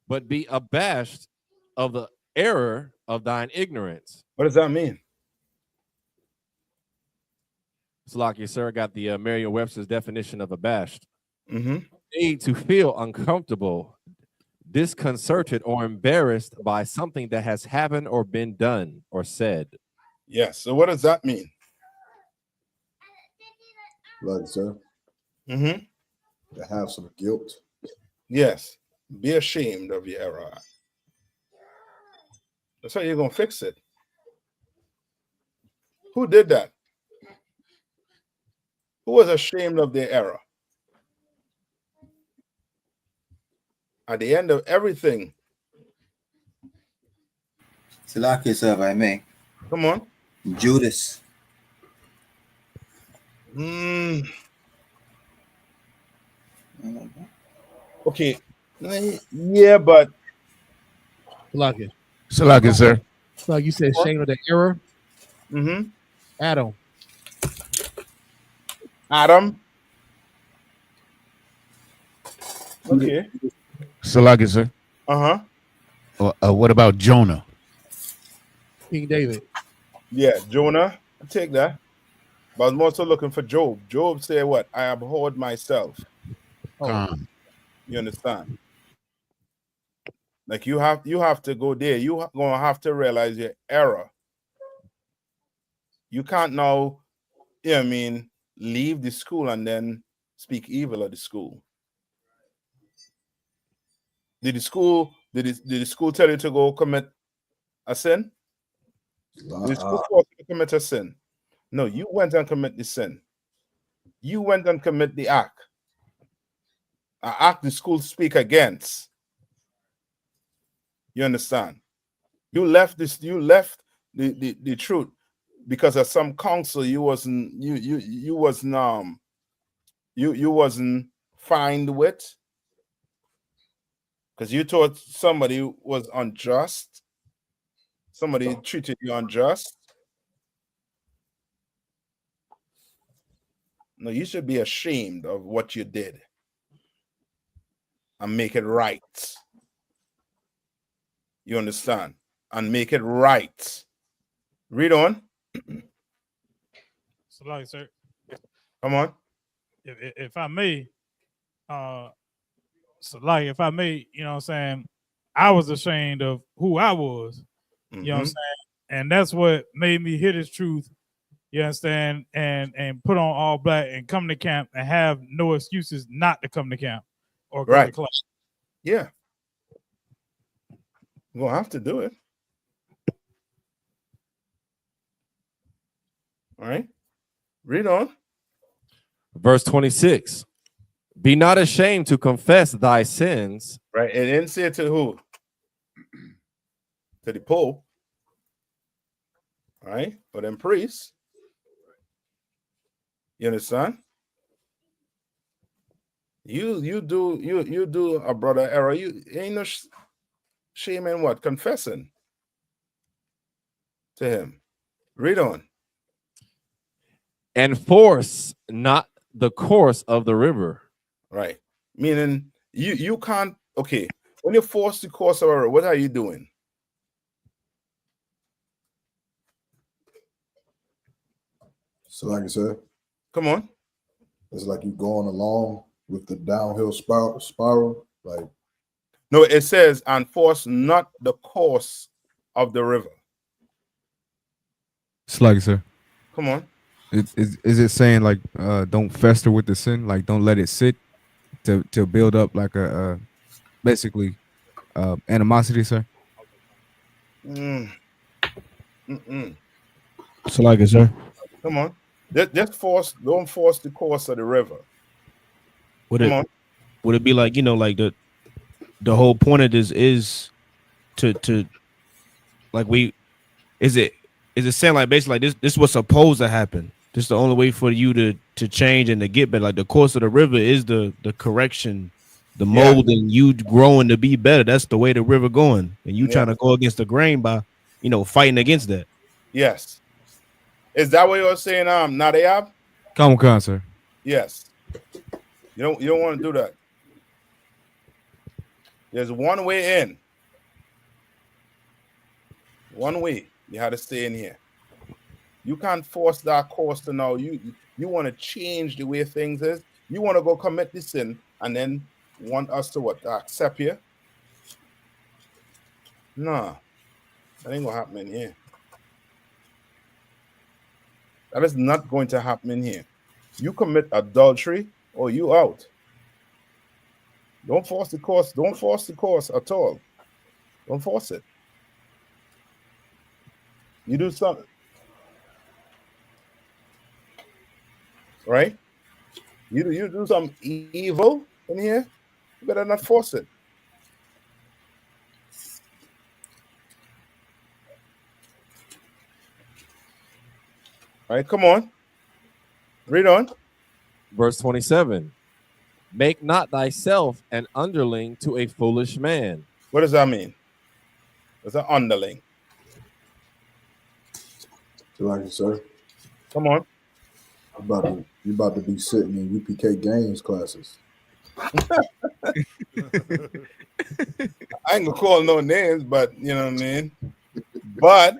But be abashed of the error of thine ignorance. What does that mean? Salaki, sir, I got the Merriam-Webster's definition of abashed. Mm-hmm. Need to feel uncomfortable, disconcerted, or embarrassed by something that has happened or been done or said. Yes. So what does that mean? Like, sir. Mm-hmm. To have some guilt. Yes. Be ashamed of your error. That's how you're going to fix it. Who did that? Who was ashamed of their error? At the end of everything. Salaki, sir, if I may. Come on. Judas. Okay. Yeah, but. Salaki. Salaki, sir. So you said shame of the error. Mm-hmm. Adam. Okay. Salaki, sir. Uh-huh. What about Jonah? King David. Yeah, Jonah. I take that. But I'm also looking for Job. Job said what? I abhorred myself. You understand? Like you have to go there. You're gonna have to realize your error. You can't now, you know what I mean, leave the school and then speak evil of the school. Did the school tell you to go commit a sin? Did the school force you to commit a sin? No, you went and commit the sin. You went and commit the act. An act the school speak against. You understand? You left the truth because of some counsel you wasn't fine with. Because you thought somebody was unjust. Somebody treated you unjust. No, you should be ashamed of what you did and make it right. You understand? And make it right. Read on. So, like, sir, Come on. if I may, so like, if I may, you know what I'm saying, I was ashamed of who I was. You know what I'm saying? And that's what made me hear this truth. You understand? And put on all black and come to camp and have no excuses not to come to camp or go to class. Yeah. We're gonna have to do it. All right. Read on. Verse 26. Be not ashamed to confess thy sins. Right. And then say it to who? To the Pope. All right. Or them priests. You understand? You do a brother error. You ain't no shame in what? Confessing to him. Read on. Enforce not the course of the river. Right. Meaning you can't, okay. When you force the course of a river, what are you doing? So like I said, come on. It's like you going along with the downhill spiral. Like, no, it says, and force not the course of the river. Slug, sir. Come on. Is it saying like don't fester with the sin, like don't let it sit to build up like a basically animosity, sir? So like it, sir. Come on. Just force, don't force the course of the river. Would Come it on. would it be like, you know, like the whole point of this is to like is it saying like basically like this was supposed to happen? This is the only way for you to change and to get better. Like the course of the river is the correction, the molding, you growing to be better. That's the way the river going. And you trying to go against the grain by, you know, fighting against that. Yes. Is that what you're saying, Nayathaq? Come on, sir. Yes. You don't want to do that. There's one way in. One way. You had to stay in here. You can't force that course to now. You want to change the way things is. You want to go commit this sin and then want us to what? To accept you? Nah. That ain't gonna happen in here. That is not going to happen in here. You commit adultery or you out. Don't force the course. Don't force the course at all. Don't force it. You do something. Right? You do some evil in here, you better not force it. All right, come on. Read on. Verse 27. Make not thyself an underling to a foolish man. What does that mean? What's an underling? so like you, sir. Come on. You about to be sitting in UPK games classes. I ain't gonna call no names, but you know what I mean. But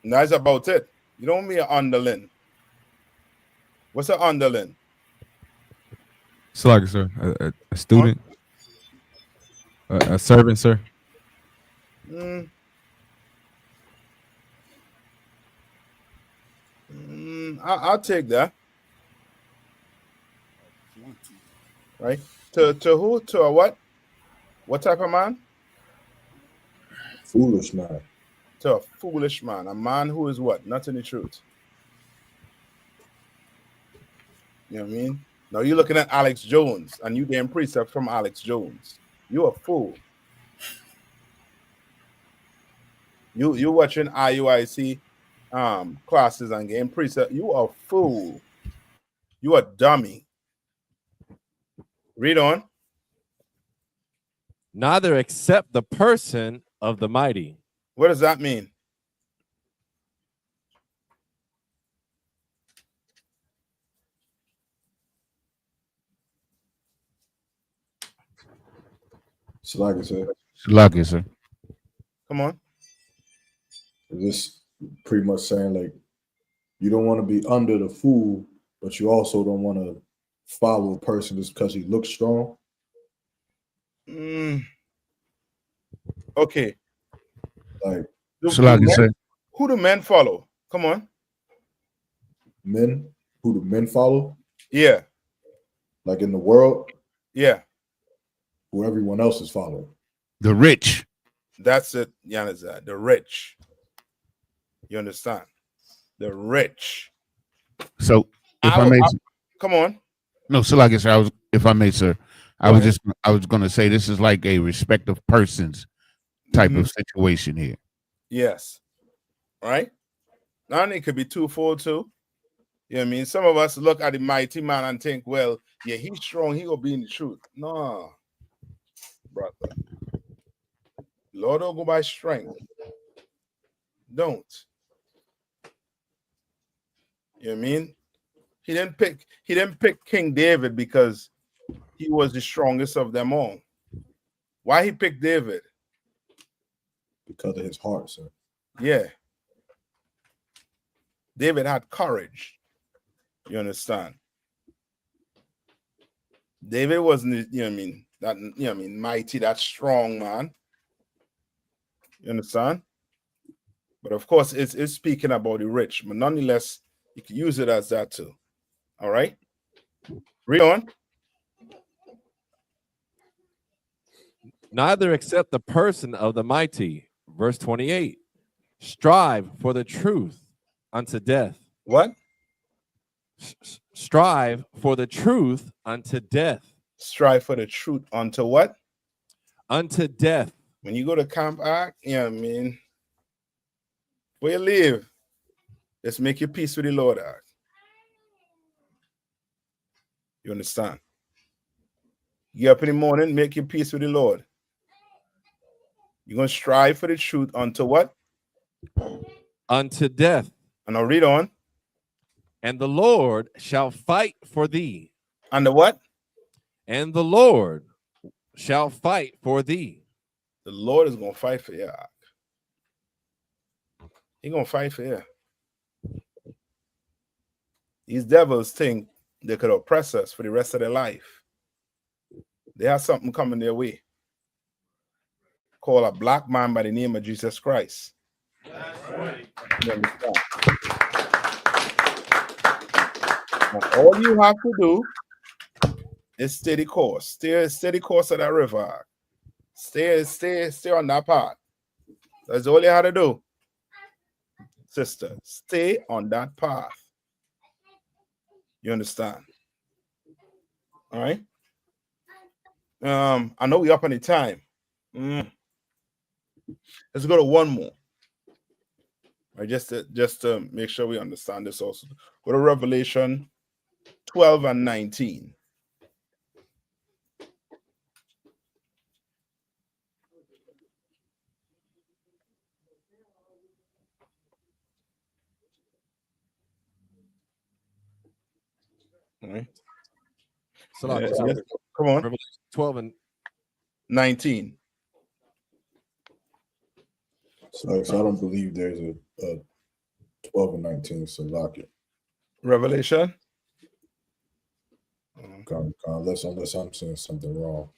that's about it. You don't mean an underling. What's an underling? Slug, sir. A student, a servant, sir. I'll take that. Right? To who? To a what? What type of man? Foolish man. To a foolish man. A man who is what? Not in the truth. You know what I mean? Now you're looking at Alex Jones and you getting precepts from Alex Jones. You're a fool. You watching IUIC classes and getting precepts. You are a fool. You a dummy. Read on. Neither accept the person of the mighty. What does that mean? like I said. Lucky, sir. Come on. This pretty much saying like you don't want to be under the fool, but you also don't want to follow a person just because he looks strong. Okay. Like who do men follow? Come on. Men? Who do men follow? Yeah. Like in the world? Yeah. Who everyone else is following. The rich. That's it, Yanazar. The rich. You understand? The rich. So if I may, come on. No, so like I said, if I may, sir, I was going to say this is like a respect of persons type of situation here. Yes. Right? Now it could be twofold too. You know what I mean? Some of us look at the mighty man and think, well, yeah, he's strong, he will be in the truth. No, brother. Lord don't go by strength. Don't. You know what I mean? He didn't pick King David because he was the strongest of them all. Why he picked David? Because of his heart, sir. Yeah. David had courage. You understand? David wasn't, you know what I mean, that, you know what I mean, mighty, that strong man. You understand? But of course, it's speaking about the rich, but nonetheless, you can use it as that too. All right? Read on. Neither accept the person of the mighty. Verse 28. Strive for the truth unto death. What? Strive for the truth unto death. Strive for the truth unto what? Unto death. When you go to Camp Ark, you know what I mean? Where you live, just make your peace with the Lord, Ark. You understand? Get up in the morning, make your peace with the Lord. You're going to strive for the truth unto what? Unto death. And I'll read on. And the Lord shall fight for thee. And the what? And the Lord shall fight for thee. The Lord is going to fight for you. He's going to fight for you. These devils think they could oppress us for the rest of their life. They have something coming their way. Call a black man by the name of Jesus Christ. You understand? And all you have to do is stay the course. Stay the course of that river. Stay on that path. That's all you have to do. Sister, stay on that path. You understand? All right. I know we're up on the time. Let's go to one more. All right, just to make sure we understand this also. Go to Revelation 12 and 19. All right. Come on. Revelation 12 and 19. So I don't believe there's a 12 and 19, so lock it. Revelation? Unless I'm saying something wrong.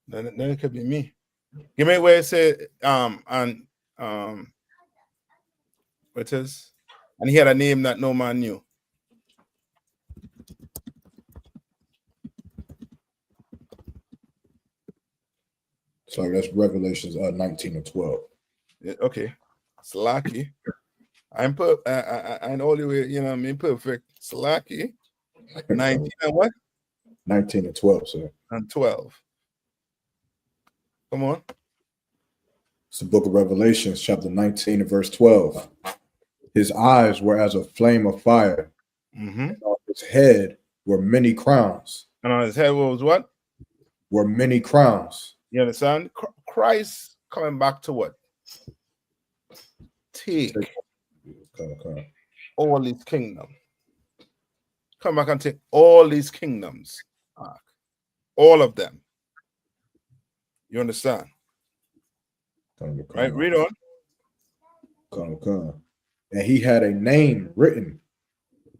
Then it could be me. Give me where it said what is? And he had a name that no man knew. So I guess Revelations 19 and 12. Yeah, okay. Slacky. I'm all the way, you know what I mean, perfect. Slacky. 19 and what? 19 and 12, sir. And 12. Come on. It's the book of Revelations, chapter 19 and verse 12. His eyes were as a flame of fire. And on his head were many crowns. And on his head was what? Were many crowns. You understand? Christ coming back to what? Take all these kingdoms. Come back and take all these kingdoms. All of them. You understand? Right, read on. And he had a name written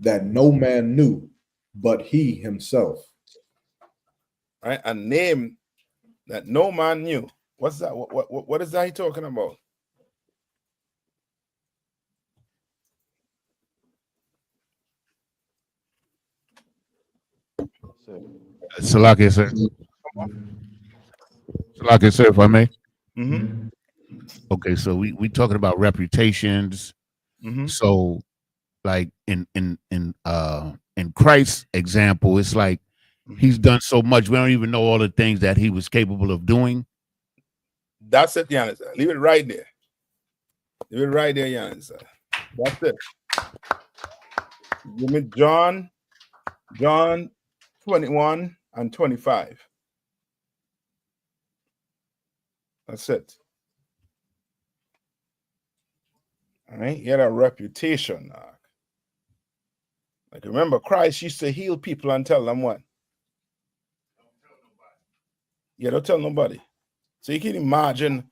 that no man knew but he himself. Right, a name that no man knew. What's that? What is that he talking about? Salaki, sir. Salaki, sir, if I may. Mm-hmm. Okay, so we talking about reputations. Mm-hmm. So, like in Christ's example, it's like he's done so much. We don't even know all the things that he was capable of doing. That's it, Giannis. Leave it right there. Leave it right there, Giannis. That's it. Give me John 21 and 25. That's it. All right, he had a reputation. Like, remember, Christ used to heal people and tell them what? Yeah, don't tell nobody. So you can imagine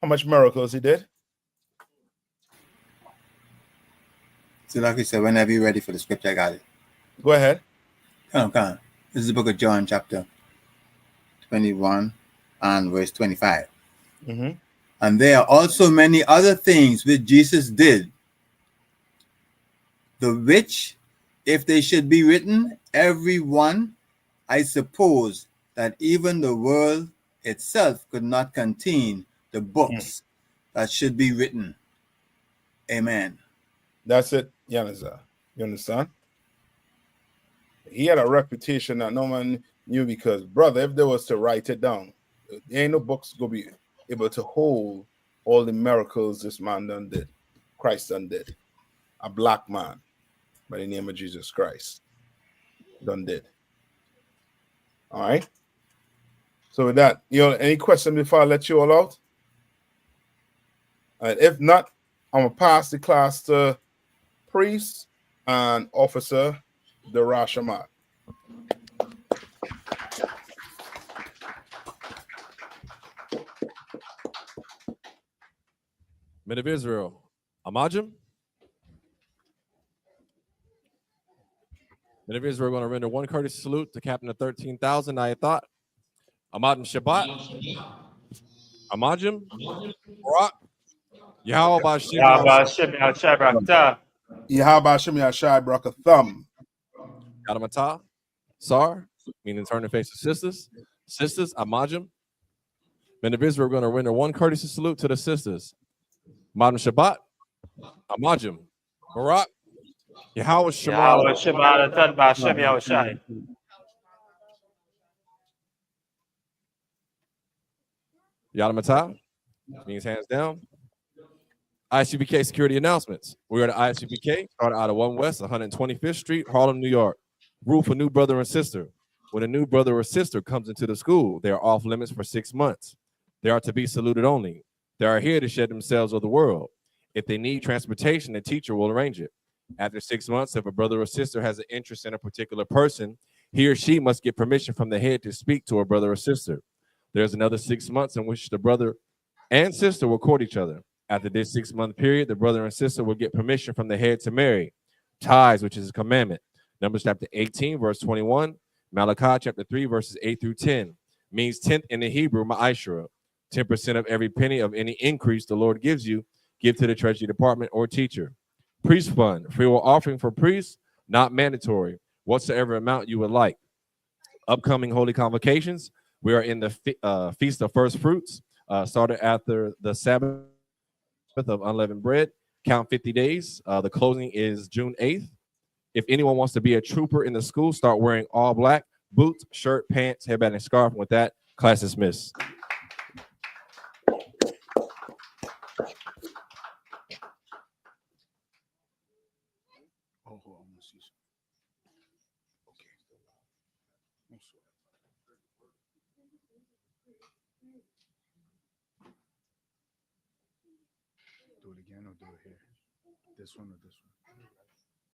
how much miracles he did. So like we said, whenever you're ready for the scripture, I got it. Go ahead. Come on. This is the book of John, chapter 21 and verse 25. Mm-hmm. And there are also many other things which Jesus did, the which, if they should be written, every one, I suppose that even the world itself could not contain the books that should be written. Amen. That's it, Yanaza. You understand? He had a reputation that no man knew because, brother, if they was to write it down, there ain't no books gonna be able to hold all the miracles this man done did. Christ done did. A black man by the name of Jesus Christ done did. All right. So with that, any question before I let you all out? And if not, I'm gonna pass the class to priest and officer Darashamat. Men of Israel, Amajim. Men of Israel are going to render one courteous salute to Captain of 13,000, Nayathaq. Amajim Shabbat. Amajim. Barak. Yahweh Bashim Yahweh Brakathum. Yadamata. Sar, meaning turn and face the sisters. Sisters, Amajim. Men of Israel are going to render one courteous salute to the sisters. Amajim Shabbat. Amajim. Barak. Yahweh Shema. Yadamata means hands down. I.S.U.P.K security announcements. We are at I.S.U.P.K, started out of 1 West, 125th Street, Harlem, New York. Rule for new brother and sister. When a new brother or sister comes into the school, they are off limits for 6 months. They are to be saluted only. They are here to shed themselves of the world. If they need transportation, the teacher will arrange it. After 6 months, if a brother or sister has an interest in a particular person, he or she must get permission from the head to speak to a brother or sister. There's another 6 months in which the brother and sister will court each other. After this 6 month period, the brother and sister will get permission from the head to marry. Tithes, which is a commandment. Numbers chapter 18, verse 21. Malachi chapter 3, verses 8 through 10. Means tenth in the Hebrew, ma'ashra. 10% of every penny of any increase the Lord gives you, give to the treasury department or teacher. Priest fund, free will offering for priests, not mandatory. Whatsoever amount you would like. Upcoming holy convocations. We are in the Feast of First Fruits, started after the Sabbath of unleavened bread. Count 50 days. The closing is June 8th. If anyone wants to be a trooper in the school, start wearing all black, boots, shirt, pants, headband, and scarf. And with that, class dismissed. Do it again or do it here? This one or this one?